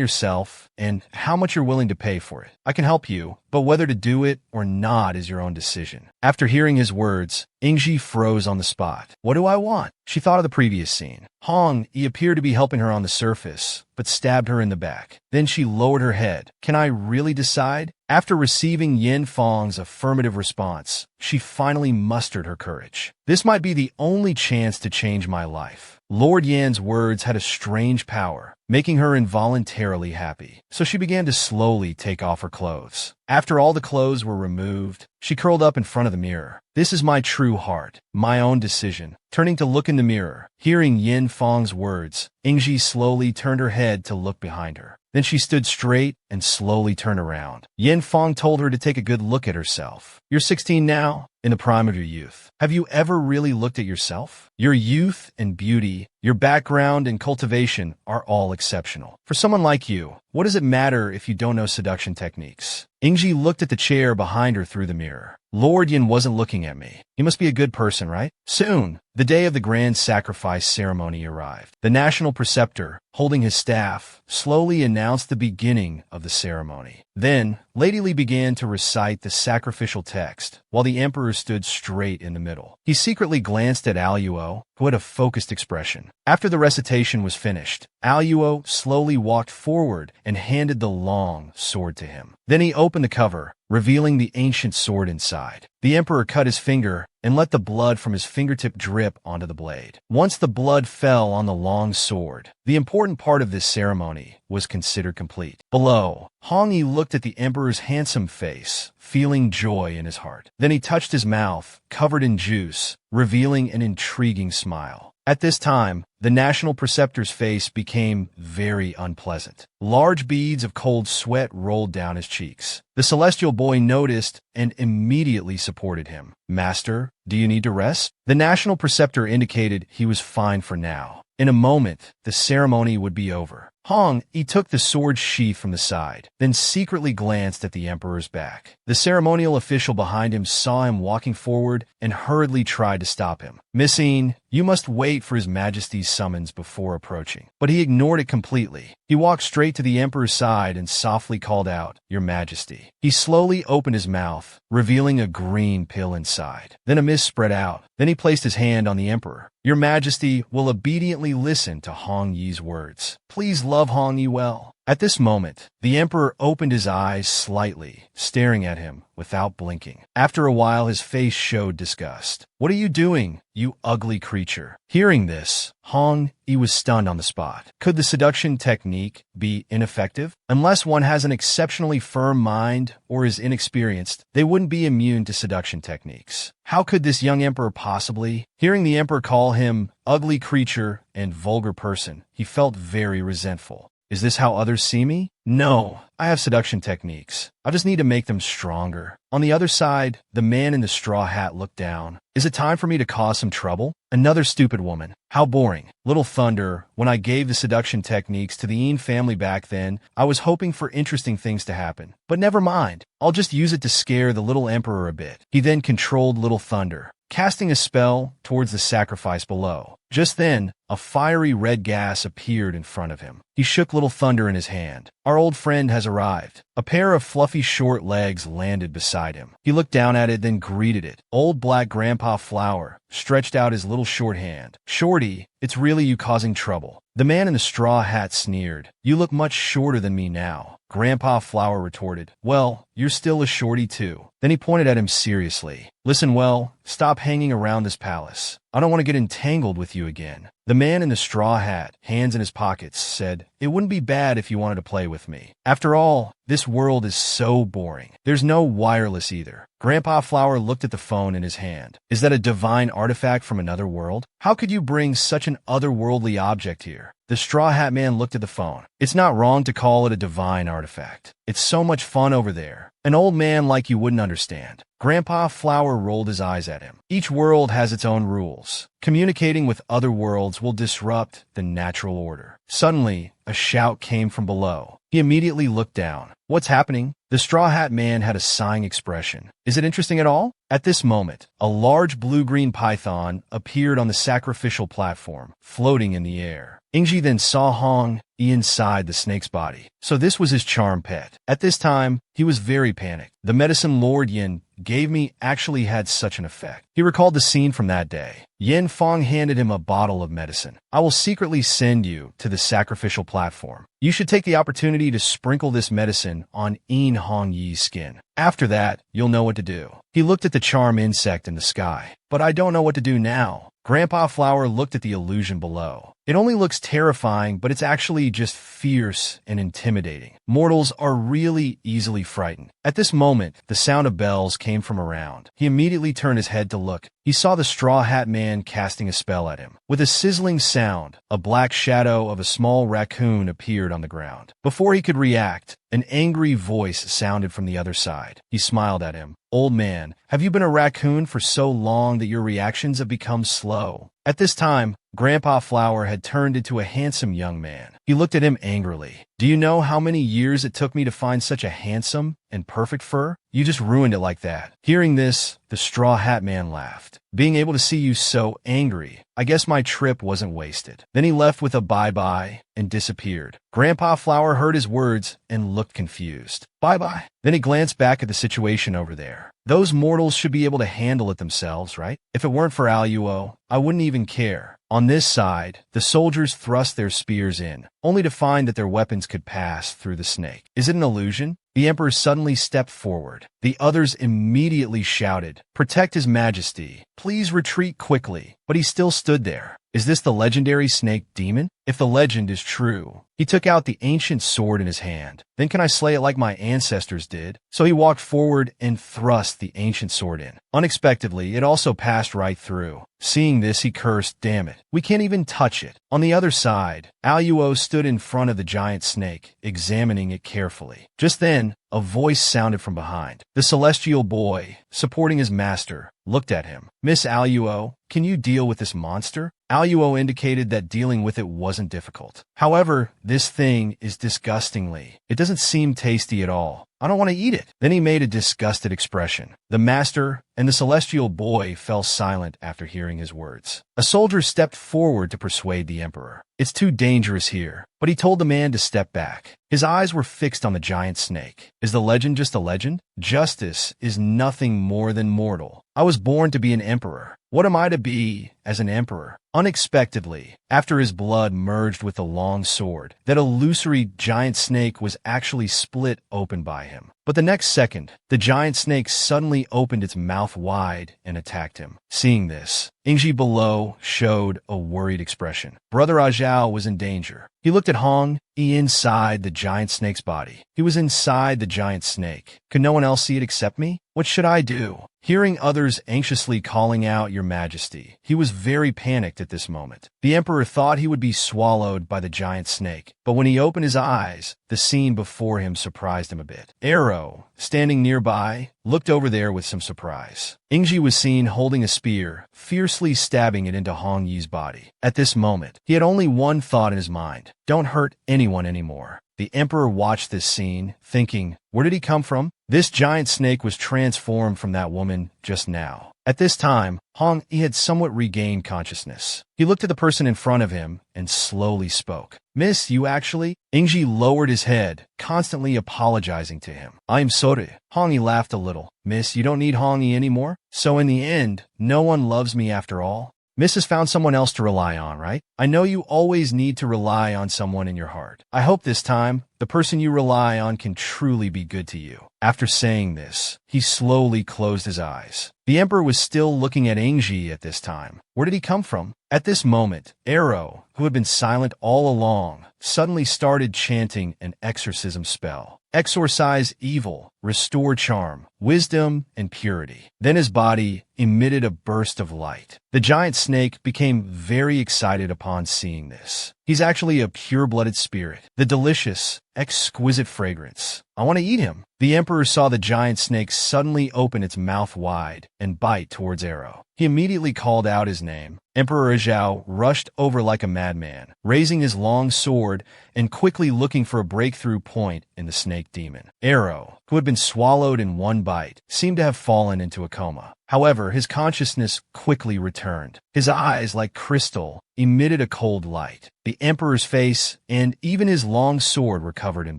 yourself, and how much you're willing to pay for it. I can help you, but whether to do it or not is your own decision. After hearing his words, Ingji froze on the spot. What do I want? She thought of the previous scene. Hong, he appeared to be helping her on the surface, but stabbed her in the back. Then she lowered her head. Can I really decide? After receiving Yin Fang's affirmative response, she finally mustered her courage. This might be the only chance to change my life. Lord Yan's words had a strange power, making her involuntarily happy. So she began to slowly take off her clothes. After all the clothes were removed, she curled up in front of the mirror. This is my true heart, my own decision. Turning to look in the mirror, hearing Yin Fang's words, Ingji slowly turned her head to look behind her. Then she stood straight and slowly turned around. Yin Fang told her to take a good look at herself. You're 16 now, in the prime of your youth. Have you ever really looked at yourself? Your youth and beauty, your background and cultivation are all exceptional. For someone like you, what does it matter if you don't know seduction techniques? Ingji looked at the chair behind her through the mirror. Lord Yin wasn't looking at me. He must be a good person, right? Soon, the day of the grand sacrifice ceremony arrived. The national preceptor, holding his staff, slowly announced the beginning of the ceremony. Then, Lady Li began to recite the sacrificial text, while the emperor stood straight in the middle. He secretly glanced at Aluo, who had a focused expression. After the recitation was finished, Aluo slowly walked forward and handed the long sword to him. Then he opened the cover, revealing the ancient sword inside. The emperor cut his finger and let the blood from his fingertip drip onto the blade. Once the blood fell on the long sword, the important part of this ceremony was considered complete. Below, Hong Yi looked at the emperor's handsome face, feeling joy in his heart. Then he touched his mouth, covered in juice, revealing an intriguing smile. At this time, the national preceptor's face became very unpleasant. Large beads of cold sweat rolled down his cheeks. The celestial boy noticed and immediately supported him. Master, do you need to rest? The national preceptor indicated he was fine for now. In a moment, the ceremony would be over. Hong, he took the sword sheath from the side, then secretly glanced at the emperor's back. The ceremonial official behind him saw him walking forward and hurriedly tried to stop him. Missing, you must wait for His Majesty's summons before approaching. But he ignored it completely. He walked straight to the emperor's side and softly called out, Your Majesty. He slowly opened his mouth, revealing a green pill inside. Then a mist spread out. Then he placed his hand on the emperor. Your Majesty will obediently listen to Hong Yi's words. Please love Hong Yi well. At this moment, the emperor opened his eyes slightly, staring at him without blinking. After a while, his face showed disgust. What are you doing, you ugly creature? Hearing this, Hong Yi was stunned on the spot. Could the seduction technique be ineffective? Unless one has an exceptionally firm mind or is inexperienced, they wouldn't be immune to seduction techniques. How could this young emperor possibly? Hearing the emperor call him ugly creature and vulgar person, he felt very resentful. Is this how others see me? No, I have seduction techniques. I just need to make them stronger. On the other side, the man in the straw hat looked down. Is it time for me to cause some trouble? Another stupid woman. How boring. Little Thunder, when I gave the seduction techniques to the Yin family back then, I was hoping for interesting things to happen. But never mind. I'll just use it to scare the little emperor a bit. He then controlled Little Thunder, casting a spell towards the sacrifice below. Just then, a fiery red gas appeared in front of him. He shook Little Thunder in his hand. Our old friend has arrived. A pair of fluffy short legs landed beside him. He looked down at it, then greeted it. Old Black Grandpa Flower stretched out his little short hand. Shorty, it's really you causing trouble. The man in the straw hat sneered. You look much shorter than me now. Grandpa Flower retorted. Well, you're still a shorty too. Then he pointed at him seriously. Listen well, stop hanging around this palace. I don't want to get entangled with you again. The man in the straw hat, hands in his pockets, said, It wouldn't be bad if you wanted to play with me. After all, this world is so boring. There's no wireless either. Grandpa Flower looked at the phone in his hand. Is that a divine artifact from another world? How could you bring such an otherworldly object here? The Straw Hat Man looked at the phone. It's not wrong to call it a divine artifact. It's so much fun over there. An old man like you wouldn't understand. Grandpa Flower rolled his eyes at him. Each world has its own rules. Communicating with other worlds will disrupt the natural order. Suddenly, a shout came from below. He immediately looked down. What's happening? The Straw Hat Man had a sighing expression. Is it interesting at all? At this moment, a large blue-green python appeared on the sacrificial platform, floating in the air. Ingji then saw Hong Yi inside the snake's body. So this was his charm pet. At this time, he was very panicked. The medicine Lord Yin gave me actually had such an effect. He recalled the scene from that day. Yin Fong handed him a bottle of medicine. I will secretly send you to the sacrificial platform. You should take the opportunity to sprinkle this medicine on Yin Hong Yi's skin. After that, you'll know what to do. He looked at the charm insect in the sky. But I don't know what to do now. Grandpa Flower looked at the illusion below. It only looks terrifying, but it's actually just fierce and intimidating. Mortals are really easily frightened. At this moment, the sound of bells came from around. He immediately turned his head to look. He saw the Straw Hat Man casting a spell at him. With a sizzling sound, a black shadow of a small raccoon appeared on the ground. Before he could react, an angry voice sounded from the other side. He smiled at him. Old man, have you been a raccoon for so long that your reactions have become slow? At this time, Grandpa Flower had turned into a handsome young man. He looked at him angrily. Do you know how many years it took me to find such a handsome and perfect fur? You just ruined it like that. Hearing this, the Straw Hat Man laughed. Being able to see you so angry, I guess my trip wasn't wasted. Then he left with a bye-bye and disappeared. Grandpa Flower heard his words and looked confused. Bye-bye. Then he glanced back at the situation over there. Those mortals should be able to handle it themselves, right? If it weren't for Aluo, I wouldn't even care. On this side, the soldiers thrust their spears in, only to find that their weapons could pass through the snake. Is it an illusion? The emperor suddenly stepped forward. The others immediately shouted, Protect His Majesty. Please retreat quickly. But he still stood there. Is this the legendary snake demon? If the legend is true, he took out the ancient sword in his hand. Then can I slay it like my ancestors did? So he walked forward and thrust the ancient sword in. Unexpectedly, it also passed right through. Seeing this, he cursed, Damn it, we can't even touch it. On the other side, Aluo stood in front of the giant snake, examining it carefully. Just then, a voice sounded from behind. The celestial boy, supporting his master, looked at him. Miss Aluo, can you deal with this monster? Aluo indicated that dealing with it wasn't difficult. However, this thing is disgustingly. It doesn't seem tasty at all. I don't want to eat it. Then he made a disgusted expression. The master and the celestial boy fell silent after hearing his words. A soldier stepped forward to persuade the emperor. It's too dangerous here, but he told the man to step back. His eyes were fixed on the giant snake. Is the legend just a legend? Justice is nothing more than mortal. I was born to be an emperor. What am I to be as an emperor? Unexpectedly, after his blood merged with the long sword, that illusory giant snake was actually split open by him. But the next second, the giant snake suddenly opened its mouth wide and attacked him. Seeing this, Ingji below showed a worried expression. Brother Ajao was in danger. He looked at Hong Yi inside the giant snake's body. He was inside the giant snake. Could no one else see it except me? What should I do? Hearing others anxiously calling out, "Your Majesty," he was very panicked at this moment. The emperor thought he would be swallowed by the giant snake, but when he opened his eyes, the scene before him surprised him a bit. Arrow, standing nearby, looked over there with some surprise. Ingji was seen holding a spear, fiercely stabbing it into Hong Yi's body. At this moment, he had only one thought in his mind: don't hurt anyone anymore. The emperor watched this scene, thinking, where did he come from? This giant snake was transformed from that woman just now. At this time, Hong Yi had somewhat regained consciousness. He looked at the person in front of him and slowly spoke. "Miss, you actually?" Ingji lowered his head, constantly apologizing to him. "I'm sorry." Hong Yi laughed a little. "Miss, you don't need Hong Yi anymore? So in the end, no one loves me after all? Miss has found someone else to rely on, right? I know you always need to rely on someone in your heart. I hope this time, the person you rely on can truly be good to you." After saying this, he slowly closed his eyes. The emperor was still looking at Ingji at this time. Where did he come from? At this moment, Arrow, who had been silent all along, suddenly started chanting an exorcism spell. Exorcise evil, restore charm, wisdom, and purity. Then his body emitted a burst of light. The giant snake became very excited upon seeing this. He's actually a pure-blooded spirit. The delicious, exquisite fragrance. I want to eat him. The emperor saw the giant snake suddenly open its mouth wide and bite towards Arrow. He immediately called out his name. Emperor Zhao rushed over like a madman, raising his long sword and quickly looking for a breakthrough point in the snake demon. Arrow, who had been swallowed in one bite, seemed to have fallen into a coma. However, his consciousness quickly returned. His eyes, like crystal, emitted a cold light. The emperor's face and even his long sword were covered in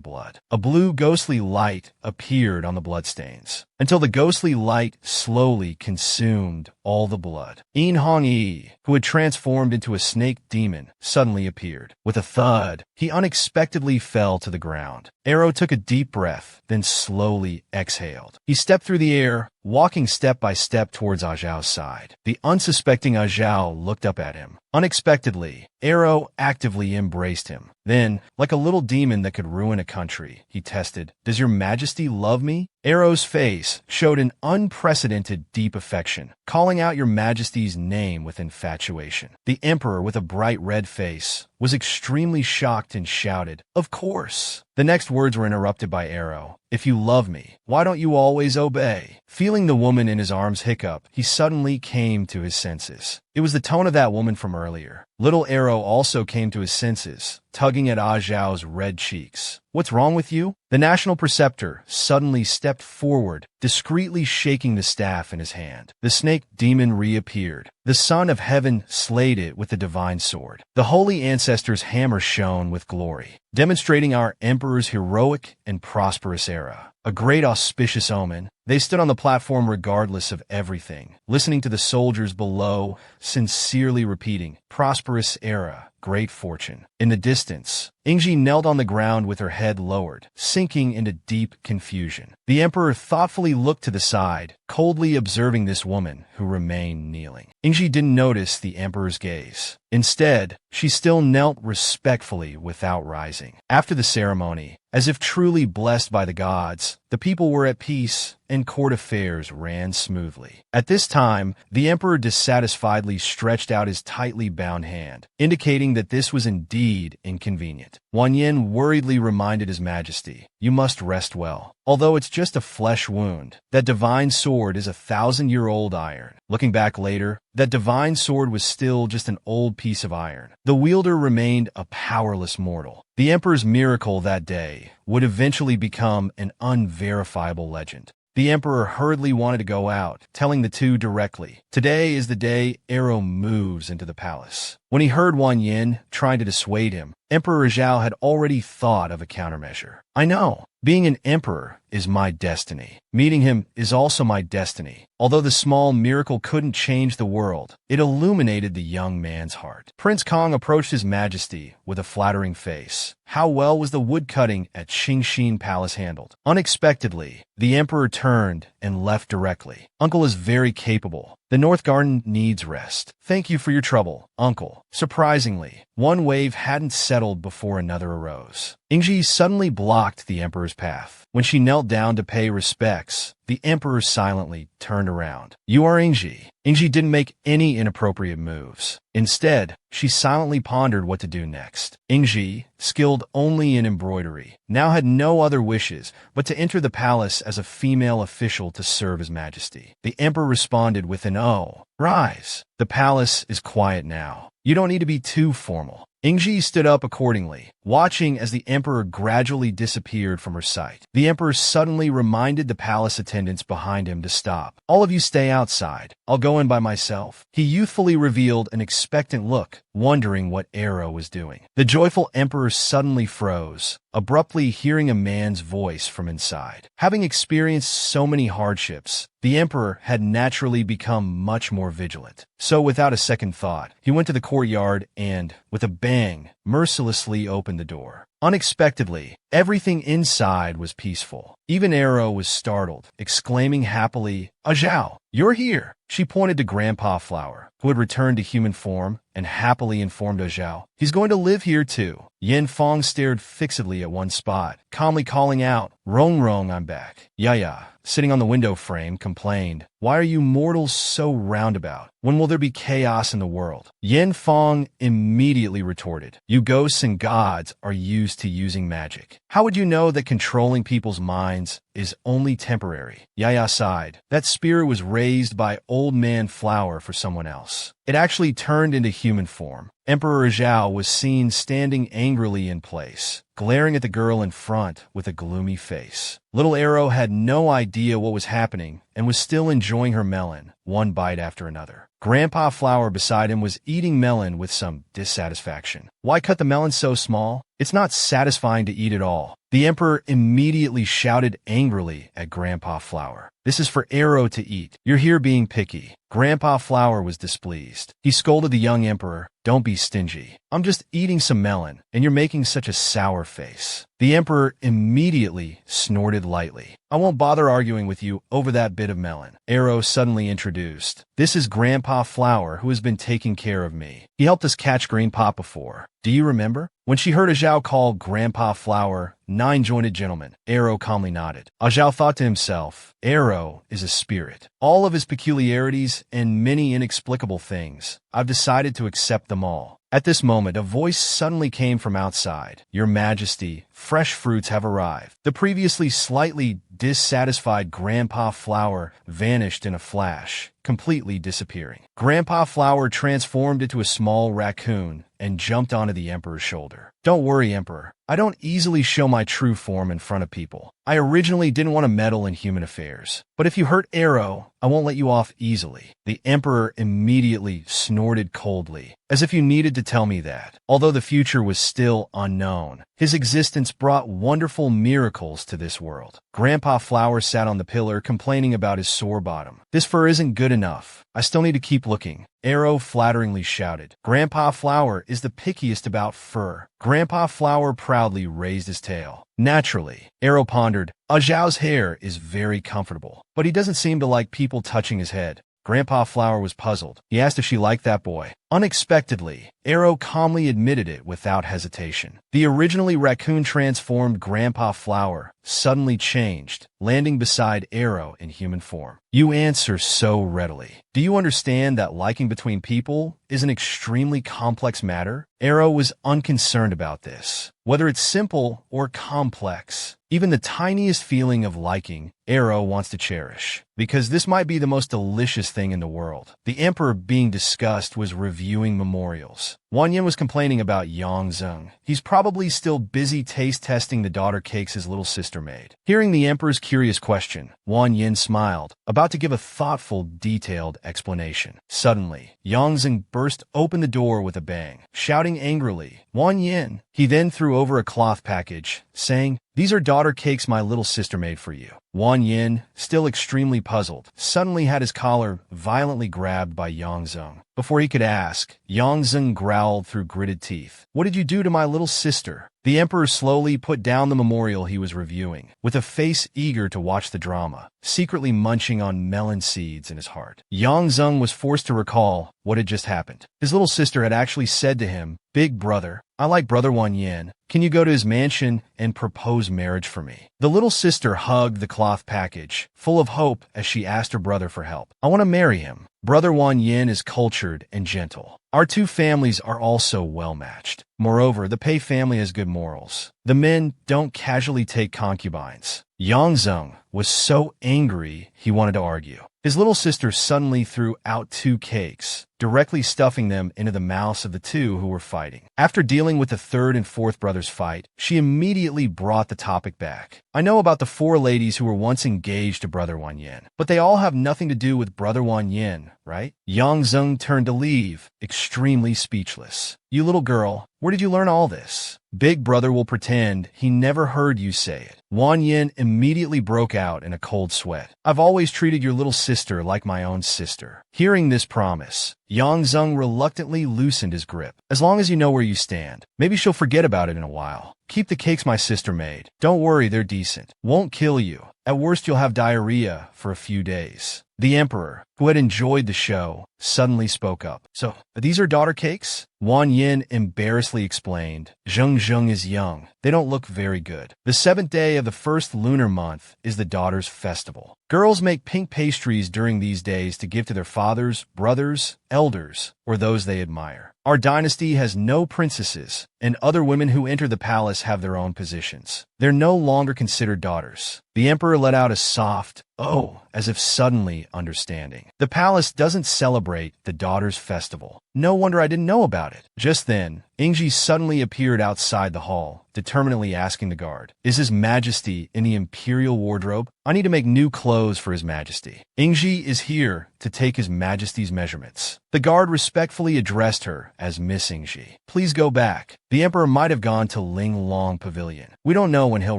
blood. A blue ghostly light appeared on the bloodstains, until the ghostly light slowly consumed all the blood. Hong Yi, who had transformed into a snake demon, suddenly appeared. With a thud, he unexpectedly fell to the ground. Arrow took a deep breath, then slowly exhaled. He stepped through the air, walking step by step towards Ajao's side. The unsuspecting Ajao looked up at him. Unexpectedly, Arrow actively embraced him. Then, like a little demon that could ruin a country, he tested, "Does your majesty love me?" Arrow's face showed an unprecedented deep affection, calling out your majesty's name with infatuation. The emperor, with a bright red face, was extremely shocked and shouted, "Of course." The next words were interrupted by Arrow. "If you love me, why don't you always obey?" Feeling the woman in his arms hiccup, he suddenly came to his senses. It was the tone of that woman from earlier. Little Arrow also came to his senses, tugging at Ajao's red cheeks. "What's wrong with you?" The national preceptor suddenly stepped forward, discreetly shaking the staff in his hand. The snake demon reappeared. The Son of Heaven slayed it with the divine sword. The holy ancestor's hammer shone with glory, demonstrating our emperor's heroic and prosperous era. A great auspicious omen. They stood on the platform regardless of everything, listening to the soldiers below, sincerely repeating, "Prosperous era, great fortune." In the distance, Ingji knelt on the ground with her head lowered, sinking into deep confusion. The emperor thoughtfully looked to the side, coldly observing this woman who remained kneeling. Ingji didn't notice the emperor's gaze. Instead, she still knelt respectfully without rising. After the ceremony, as if truly blessed by the gods, the people were at peace and court affairs ran smoothly. At this time, the emperor dissatisfiedly stretched out his tightly bound hand, indicating that this was indeed inconvenient. it. Wan Yin worriedly reminded His Majesty, "You must rest well. Although it's just a flesh wound, that divine sword is 1,000-year-old iron." Looking back later, that divine sword was still just an old piece of iron. The wielder remained a powerless mortal. The emperor's miracle that day would eventually become an unverifiable legend. The emperor hurriedly wanted to go out, telling the two directly, "Today is the day Arrow moves into the palace." When he heard Wan Yin trying to dissuade him, Emperor Zhao had already thought of a countermeasure. "I know. Being an emperor is my destiny. Meeting him is also my destiny." Although the small miracle couldn't change the world, it illuminated the young man's heart. Prince Kong approached His Majesty with a flattering face. How well was the woodcutting at Qingxin Palace handled? Unexpectedly, the emperor turned and left directly. "Uncle is very capable. The North Garden needs rest. Thank you for your trouble, Uncle." Surprisingly, one wave hadn't settled before another arose. Ingji suddenly blocked the emperor's path. When she knelt down to pay respects, the emperor silently turned around. "You are Ingji." Ingji didn't make any inappropriate moves. Instead, she silently pondered what to do next. Ingji, skilled only in embroidery, now had no other wishes but to enter the palace as a female official to serve His Majesty. The emperor responded with an "Oh, rise. The palace is quiet now. You don't need to be too formal." Ingji stood up accordingly, watching as the emperor gradually disappeared from her sight. The emperor suddenly reminded the palace attendants behind him to stop. "All of you stay outside. I'll go in by myself." He youthfully revealed an expectant look, wondering what Arrow was doing. The joyful emperor suddenly froze, abruptly hearing a man's voice from inside. Having experienced so many hardships, the emperor had naturally become much more vigilant. So without a second thought, he went to the courtyard and, with a bang, mercilessly opened the door. Unexpectedly, everything inside was peaceful. Even Arrow was startled, exclaiming happily, "Zhao, you're here!" She pointed to Grandpa Flower, who had returned to human form, and happily informed Zhao, "He's going to live here too." Yin Fong stared fixedly at one spot, calmly calling out, "Rong Rong, I'm back." Yaya, sitting on the window frame, complained, "Why are you mortals so roundabout? When will there be chaos in the world?" Yin Fong immediately retorted, "You ghosts and gods are used to using magic. How would you know that controlling people's minds is only temporary?" Yaya sighed. That spirit was raised by Old Man Flower for someone else. It actually turned into human form. Emperor Zhao was seen standing angrily in place, glaring at the girl in front with a gloomy face. Little Arrow had no idea what was happening and was still enjoying her melon, one bite after another. Grandpa Flower beside him was eating melon with some dissatisfaction. "Why cut the melon so small? It's not satisfying to eat it all." The emperor immediately shouted angrily at Grandpa Flower, "This is for Arrow to eat. You're here being picky." Grandpa Flower was displeased. He scolded the young emperor, "Don't be stingy. I'm just eating some melon, and you're making such a sour face." The emperor immediately snorted lightly. "I won't bother arguing with you over that bit of melon." Arrow suddenly introduced, "This is Grandpa Flower, who has been taking care of me. He helped us catch Green Pot before. Do you remember?" When she heard Zhao call Grandpa Flower nine-jointed gentleman, Arrow calmly nodded. Zhao thought to himself, Arrow is a spirit. All of his peculiarities and many inexplicable things, I've decided to accept them all. At this moment, a voice suddenly came from outside. "Your Majesty, fresh fruits have arrived." The previously slightly dissatisfied Grandpa Flower vanished in a flash, completely disappearing. Grandpa Flower transformed into a small raccoon and jumped onto the Emperor's shoulder. "Don't worry, Emperor. I don't easily show my true form in front of people. I originally didn't want to meddle in human affairs. But if you hurt Arrow, I won't let you off easily." The Emperor immediately snorted coldly, as if you needed to tell me that. Although the future was still unknown, his existence brought wonderful miracles to this world. Grandpa Flower sat on the pillar complaining about his sore bottom. "This fur isn't good enough. I still need to keep looking." Arrow flatteringly shouted. "Grandpa Flower is the pickiest about fur." Grandpa Flower proudly raised his tail. Naturally, Arrow pondered, Zhao's hair is very comfortable, but he doesn't seem to like people touching his head. Grandpa Flower was puzzled. He asked if she liked that boy. Unexpectedly, Arrow calmly admitted it without hesitation. The originally raccoon-transformed Grandpa Flower suddenly changed, landing beside Arrow in human form. You answer so readily. Do you understand that liking between people is an extremely complex matter? Arrow was unconcerned about this. Whether it's simple or complex, even the tiniest feeling of liking, Arrow wants to cherish. Because this might be the most delicious thing in the world. The emperor being discussed was reviewing memorials. Wang Yin was complaining about Yang Zeng. He's probably still busy taste-testing the daughter cakes his little sister made. Hearing the emperor's curious question, Wang Yin smiled, about to give a thoughtful, detailed explanation. Suddenly, Yang Zeng burst open the door with a bang, shouting angrily, "Wang Yin!" He then threw over a cloth package, saying, "These are daughter cakes my little sister made for you." Wang Yin, still extremely puzzled, suddenly had his collar violently grabbed by Yang Zeng. Before he could ask, Yang Zeng growled through gritted teeth, "What did you do to my little sister?" The emperor slowly put down the memorial he was reviewing, with a face eager to watch the drama, secretly munching on melon seeds in his heart. Yang Zeng was forced to recall what had just happened. His little sister had actually said to him, "Big brother, I like Brother Wang Yin. Can you go to his mansion and propose marriage for me?" The little sister hugged the cloth package, full of hope as she asked her brother for help. "I want to marry him. Brother Wang Yin is cultured and gentle. Our two families are also well-matched. Moreover, the Pei family has good morals. The men don't casually take concubines." Yang Zeng was so angry he wanted to argue. His little sister suddenly threw out 2 cakes, directly stuffing them into the mouths of the 2 who were fighting. After dealing with the 3rd and 4th brothers' fight, she immediately brought the topic back. "I know about the 4 ladies who were once engaged to Brother Wang Yin, but they all have nothing to do with Brother Wang Yin, right?" Yang Zeng turned to leave, extremely speechless. "You little girl, where did you learn all this?" "Big brother will pretend he never heard you say it." Wang Yin immediately broke out in a cold sweat. "I've always treated your little sister like my own sister." Hearing this promise, Yang Zeng reluctantly loosened his grip. "As long as you know where you stand. Maybe she'll forget about it in a while. Keep the cakes my sister made. Don't worry, they're decent. Won't kill you. At worst, you'll have diarrhea for a few days." The emperor, who had enjoyed the show, suddenly spoke up. "So, these are daughter cakes?" Wang Yin embarrassedly explained, "Zheng Zheng is young. They don't look very good. The 7th day of the 1st lunar month is the daughter's festival. Girls make pink pastries during these days to give to their fathers, brothers, elders, or those they admire. Our dynasty has no princesses, and other women who enter the palace have their own positions. They're no longer considered daughters." The emperor let out a soft, "Oh," as if suddenly understanding. "The palace doesn't celebrate the daughter's festival. No wonder I didn't know about it." Just then, Ingji suddenly appeared outside the hall, determinedly asking the guard, "Is His Majesty in the Imperial Wardrobe? I need to make new clothes for His Majesty." "Ingji is here to take His Majesty's measurements." The guard respectfully addressed her as Miss Ingji. "Please go back. The emperor might have gone to Ling Long Pavilion. We don't know when he'll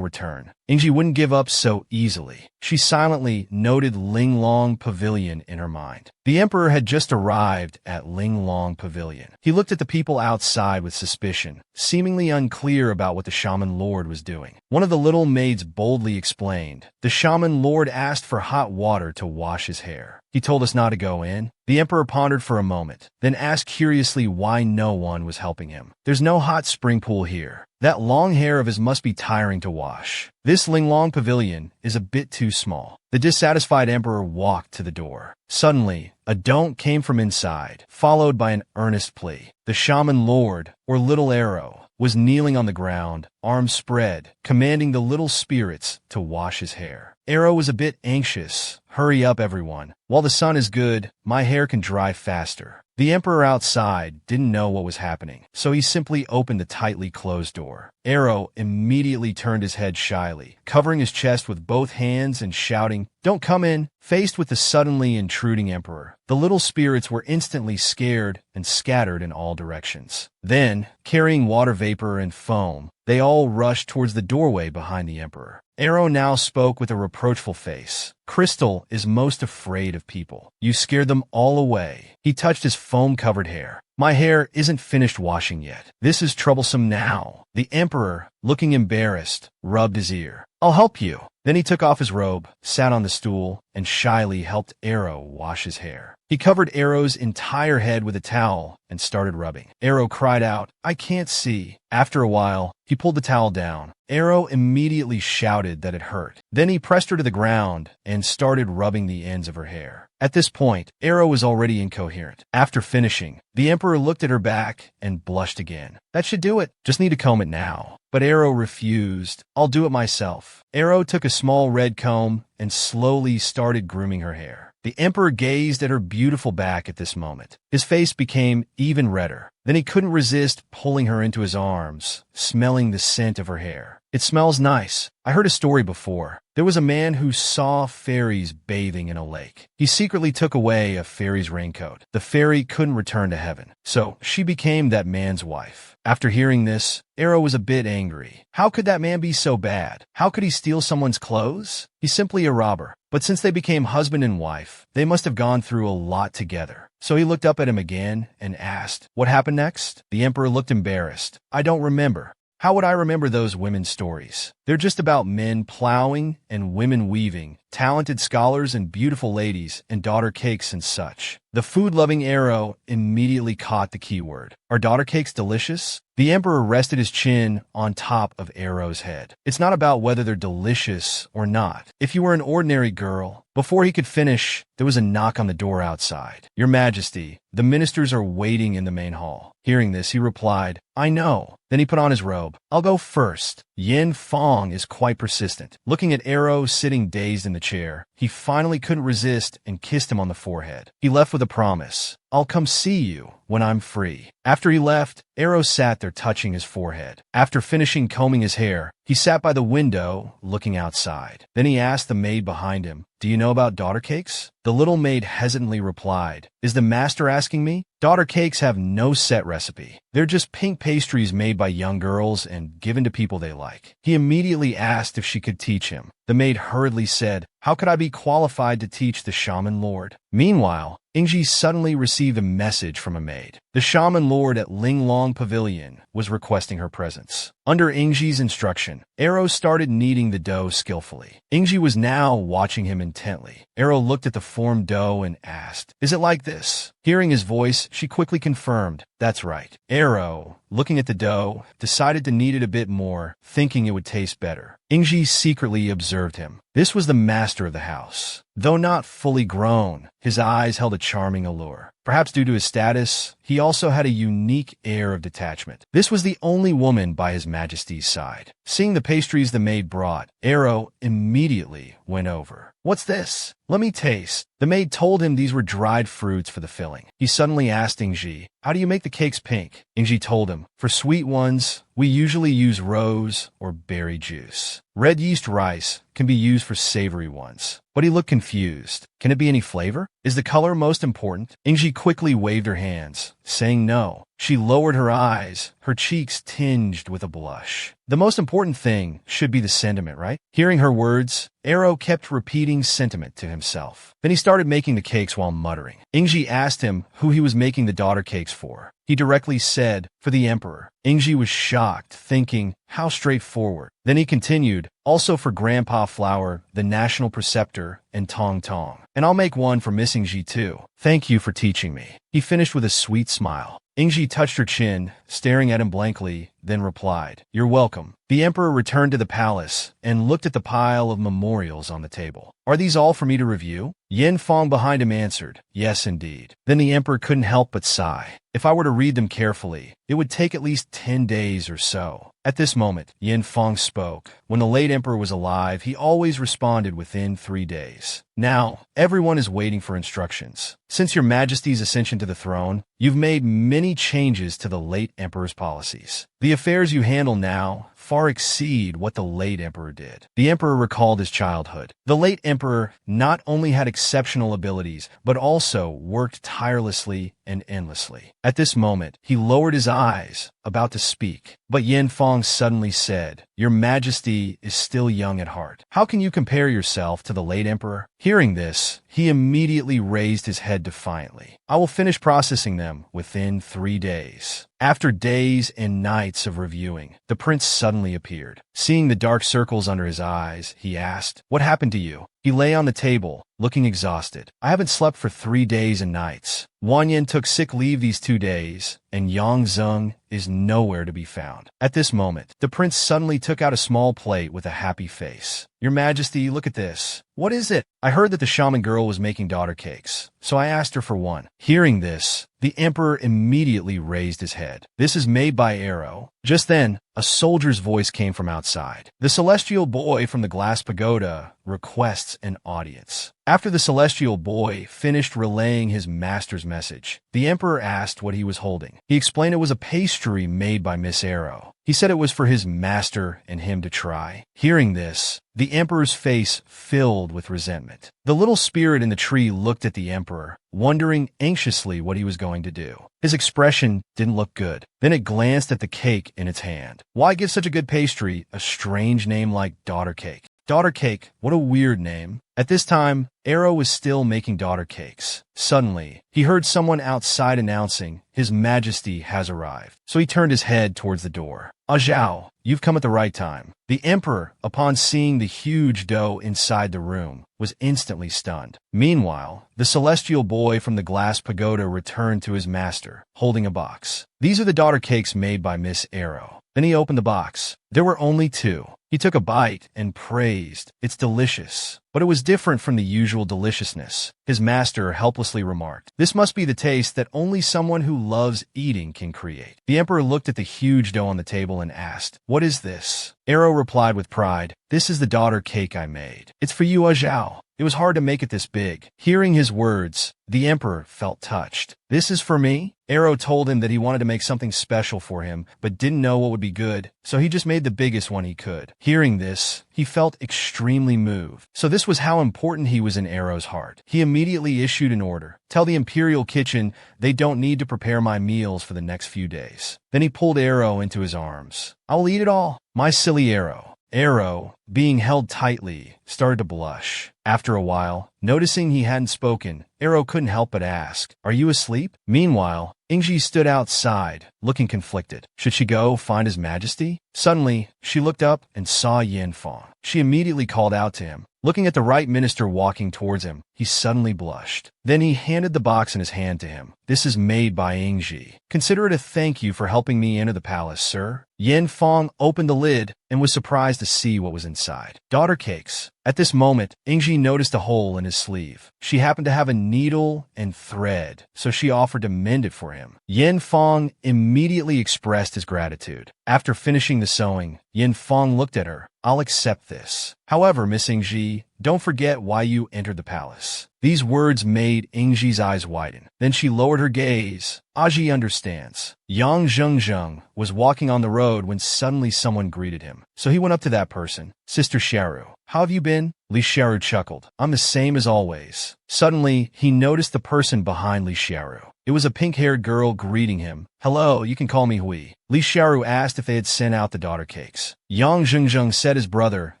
return." Ingji wouldn't give up so easily. She silently noted Ling Long Pavilion in her mind. The emperor had just arrived at Ling Long Pavilion. He looked at the people outside with suspicion, seemingly unclear about what the shaman lord was doing. One of the little maids boldly explained, "The shaman lord asked for hot water to wash his hair. He told us not to go in." The emperor pondered for a moment, then asked curiously why no one was helping him. "There's no hot spring pool here. That long hair of his must be tiring to wash. This Linglong Pavilion is a bit too small." The dissatisfied emperor walked to the door. Suddenly, a don't came from inside, followed by an earnest plea. The shaman lord, or Little Arrow, was kneeling on the ground, arms spread, commanding the little spirits to wash his hair. Arrow was a bit anxious. "Hurry up, everyone. While the sun is good, my hair can dry faster." The emperor outside didn't know what was happening, so he simply opened the tightly closed door. Arrow immediately turned his head shyly, covering his chest with both hands and shouting, "Don't come in!" Faced with the suddenly intruding emperor, the little spirits were instantly scared and scattered in all directions. Then, carrying water vapor and foam, they all rushed towards the doorway behind the emperor. Arrow now spoke with a reproachful face. "Crystal is most afraid of people. You scared them all away." He touched his foam-covered hair. "My hair isn't finished washing yet. This is troublesome now." The emperor, looking embarrassed, rubbed his ear. "I'll help you." Then he took off his robe, sat on the stool, and shyly helped Arrow wash his hair. He covered Arrow's entire head with a towel and started rubbing. Arrow cried out, "I can't see." After a while, He pulled the towel down. Arrow immediately shouted that it hurt. Then he pressed her to the ground and started rubbing the ends of her hair. At this point, Arrow was already incoherent. After finishing, the Emperor looked at her back and blushed again. That should do it. Just need to comb it now. But Arrow refused. I'll do it myself. Arrow took a small red comb and slowly started grooming her hair. The Emperor gazed at her beautiful back at this moment. His face became even redder. Then he couldn't resist pulling her into his arms, smelling the scent of her hair. It smells nice. I heard a story before. There was a man who saw fairies bathing in a lake. He secretly took away a fairy's raincoat. The fairy couldn't return to heaven, so she became that man's wife. After hearing this, Arrow was a bit angry. How could that man be so bad? How could he steal someone's clothes? He's simply a robber. But since they became husband and wife, they must have gone through a lot together. So he looked up at him again and asked, "What happened next?" The Emperor looked embarrassed. "I don't remember. How would I remember those women's stories? They're just about men plowing and women weaving, talented scholars and beautiful ladies, and daughter cakes and such." The food-loving Arrow immediately caught the key word. "Are daughter cakes delicious?" The Emperor rested his chin on top of Arrow's head. "It's not about whether they're delicious or not. If you were an ordinary girl." Before he could finish, there was a knock on the door outside. "Your Majesty, the ministers are waiting in the main hall." Hearing this, he replied, "I know." Then he put on his robe. "I'll go first." Yin Fong is quite persistent. Looking at Arrow sitting dazed in the chair, he finally couldn't resist and kissed him on the forehead. He left with a promise. "I'll come see you when I'm free." After he left, Arrow sat there touching his forehead. After finishing combing his hair, he sat by the window looking outside. Then he asked the maid behind him, "Do you know about daughter cakes?" The little maid hesitantly replied, "Is the master asking me?" Daughter cakes have no set recipe. They're just pink pastries made by young girls and given to people they like. He immediately asked if she could teach him. The maid hurriedly said, "How could I be qualified to teach the shaman lord?" Meanwhile, Ingji suddenly received a message from a maid. The shaman lord at Linglong Pavilion was requesting her presence. Under Ingji's instruction, Arrow started kneading the dough skillfully. Ingji was now watching him intently. Arrow looked at the formed dough and asked, "Is it like this?" Hearing his voice, she quickly confirmed, "That's right." Arrow, looking at the dough, decided to knead it a bit more, thinking it would taste better. Ingji secretly observed him. This was the master of the house. Though not fully grown, his eyes held a charming allure. Perhaps due to his status, he also had a unique air of detachment. This was the only woman by his majesty's side. Seeing the pastries the maid brought, Arrow immediately went over. "What's this? Let me taste." The maid told him these were dried fruits for the filling. He suddenly asked Ingji, "How do you make the cakes pink?" Ingji told him, "For sweet ones, we usually use rose or berry juice. Red yeast rice can be used for savory ones." But he looked confused. "Can it be any flavor? Is the color most important?" Ingji quickly waved her hands, saying no. She lowered her eyes, her cheeks tinged with a blush. "The most important thing should be the sentiment, right?" Hearing her words, Arrow kept repeating sentiment to himself. Then he started making the cakes while muttering. Ingji asked him who he was making the daughter cakes for. He directly said, "For the Emperor." Ingji was shocked, thinking, how straightforward. Then he continued, "Also for Grandpa Flower, the national preceptor, and Tong Tong. And I'll make one for Miss Ingji too. Thank you for teaching me." He finished with a sweet smile. Ingji touched her chin, staring at him blankly, then replied, "You're welcome." The Emperor returned to the palace and looked at the pile of memorials on the table. "Are these all for me to review?" Yin Fong behind him answered, "Yes, indeed." Then the Emperor couldn't help but sigh. "If I were to read them carefully, it would take at least 10 days or so." At this moment, Yin Fong spoke. When the late Emperor was alive, he always responded within 3 days. Now, everyone is waiting for instructions. Since Your Majesty's ascension to the throne, you've made many changes to the late Emperor's policies. The affairs you handle now far exceed what the late Emperor did. The Emperor recalled his childhood. The late Emperor not only had exceptional abilities, but also worked tirelessly and endlessly. At this moment, he lowered his eyes, about to speak. But Yin Fong suddenly said, "Your Majesty is still young at heart. How can you compare yourself to the late Emperor?" Hearing this, he immediately raised his head defiantly. "I will finish processing them within 3 days." After days and nights of reviewing, the prince suddenly appeared. Seeing the dark circles under his eyes, he asked, "What happened to you?" He lay on the table, looking exhausted. I haven't slept for 3 days and nights. Wang Yin took sick leave these 2 days, and Yang Zeng is nowhere to be found. At this moment, the prince suddenly took out a small plate with a happy face. Your Majesty, look at this. What is it? I heard that the shaman girl was making daughter cakes, so I asked her for one. Hearing this, the emperor immediately raised his head. This is made by Arrow. Just then, a soldier's voice came from outside. The celestial boy from the glass pagoda requests an audience. After the celestial boy finished relaying his master's message, the emperor asked what he was holding. He explained it was a pastry made by Miss Arrow. He said it was for his master and him to try. Hearing this, the emperor's face filled with resentment. The little spirit in the tree looked at the emperor, wondering anxiously what he was going to do. His expression didn't look good. Then it glanced at the cake in its hand. Why give such a good pastry a strange name like daughter cake? Daughter cake, what a weird name. At this time, Arrow was still making daughter cakes. Suddenly, he heard someone outside announcing, His Majesty has arrived. So he turned his head towards the door. Ah Zhao, you've come at the right time. The emperor, upon seeing the huge dough inside the room, was instantly stunned. Meanwhile, the celestial boy from the glass pagoda returned to his master, holding a box. These are the daughter cakes made by Miss Arrow. Then he opened the box. There were only 2. He took a bite and praised, It's delicious. But it was different from the usual deliciousness. His master helplessly remarked, This must be the taste that only someone who loves eating can create. The emperor looked at the huge dough on the table and asked, What is this? Arrow replied with pride, This is the daughter cake I made. It's for you, Ah Zhao. It was hard to make it this big. Hearing his words, the emperor felt touched. This is for me? Arrow told him that he wanted to make something special for him, but didn't know what would be good, so he just made the biggest one he could. Hearing this, he felt extremely moved. So this was how important he was in Arrow's heart. He immediately issued an order. Tell the Imperial Kitchen they don't need to prepare my meals for the next few days. Then he pulled Arrow into his arms. I'll eat it all. My silly Arrow. Arrow, being held tightly, started to blush. After a while, noticing he hadn't spoken, Arrow couldn't help but ask, Are you asleep? Meanwhile, Ingji stood outside, looking conflicted. Should she go find His Majesty? Suddenly, she looked up and saw Yin Fang. She immediately called out to him. Looking at the right minister walking towards him, he suddenly blushed. Then he handed the box in his hand to him. This is made by Ingji. Consider it a thank you for helping me enter the palace, sir. Yin Fang opened the lid and was surprised to see what was inside. Daughter cakes. At this moment, Ingji noticed a hole in his sleeve. She happened to have a needle and thread, so she offered to mend it for him. Yin Fang immediately expressed his gratitude. After finishing the sewing, Yin Fang looked at her. I'll accept this. However, Miss Ingji, don't forget why you entered the palace. These words made Ingji's eyes widen. Then she lowered her gaze. Aji understands. Yang Zhengzheng was walking on the road when suddenly someone greeted him. So he went up to that person. Sister Sharu, how have you been? Li Sharu chuckled. I'm the same as always. Suddenly, he noticed the person behind Li Sharu. It was a pink-haired girl greeting him. Hello, you can call me Hui. Li Sharu asked if they had sent out the daughter cakes. Yang Zhengzheng said his brother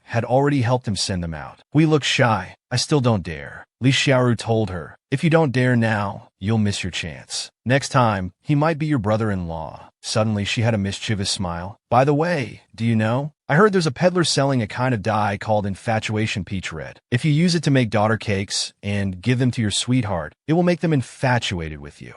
had already helped him send them out. Hui looked shy. I still don't dare. Li Sharu told her, if you don't dare now, you'll miss your chance. Next time, he might be your brother-in-law. Suddenly, she had a mischievous smile. By the way, do you know? I heard there's a peddler selling a kind of dye called Infatuation Peach Red. If you use it to make daughter cakes and give them to your sweetheart, it will make them infatuated with you.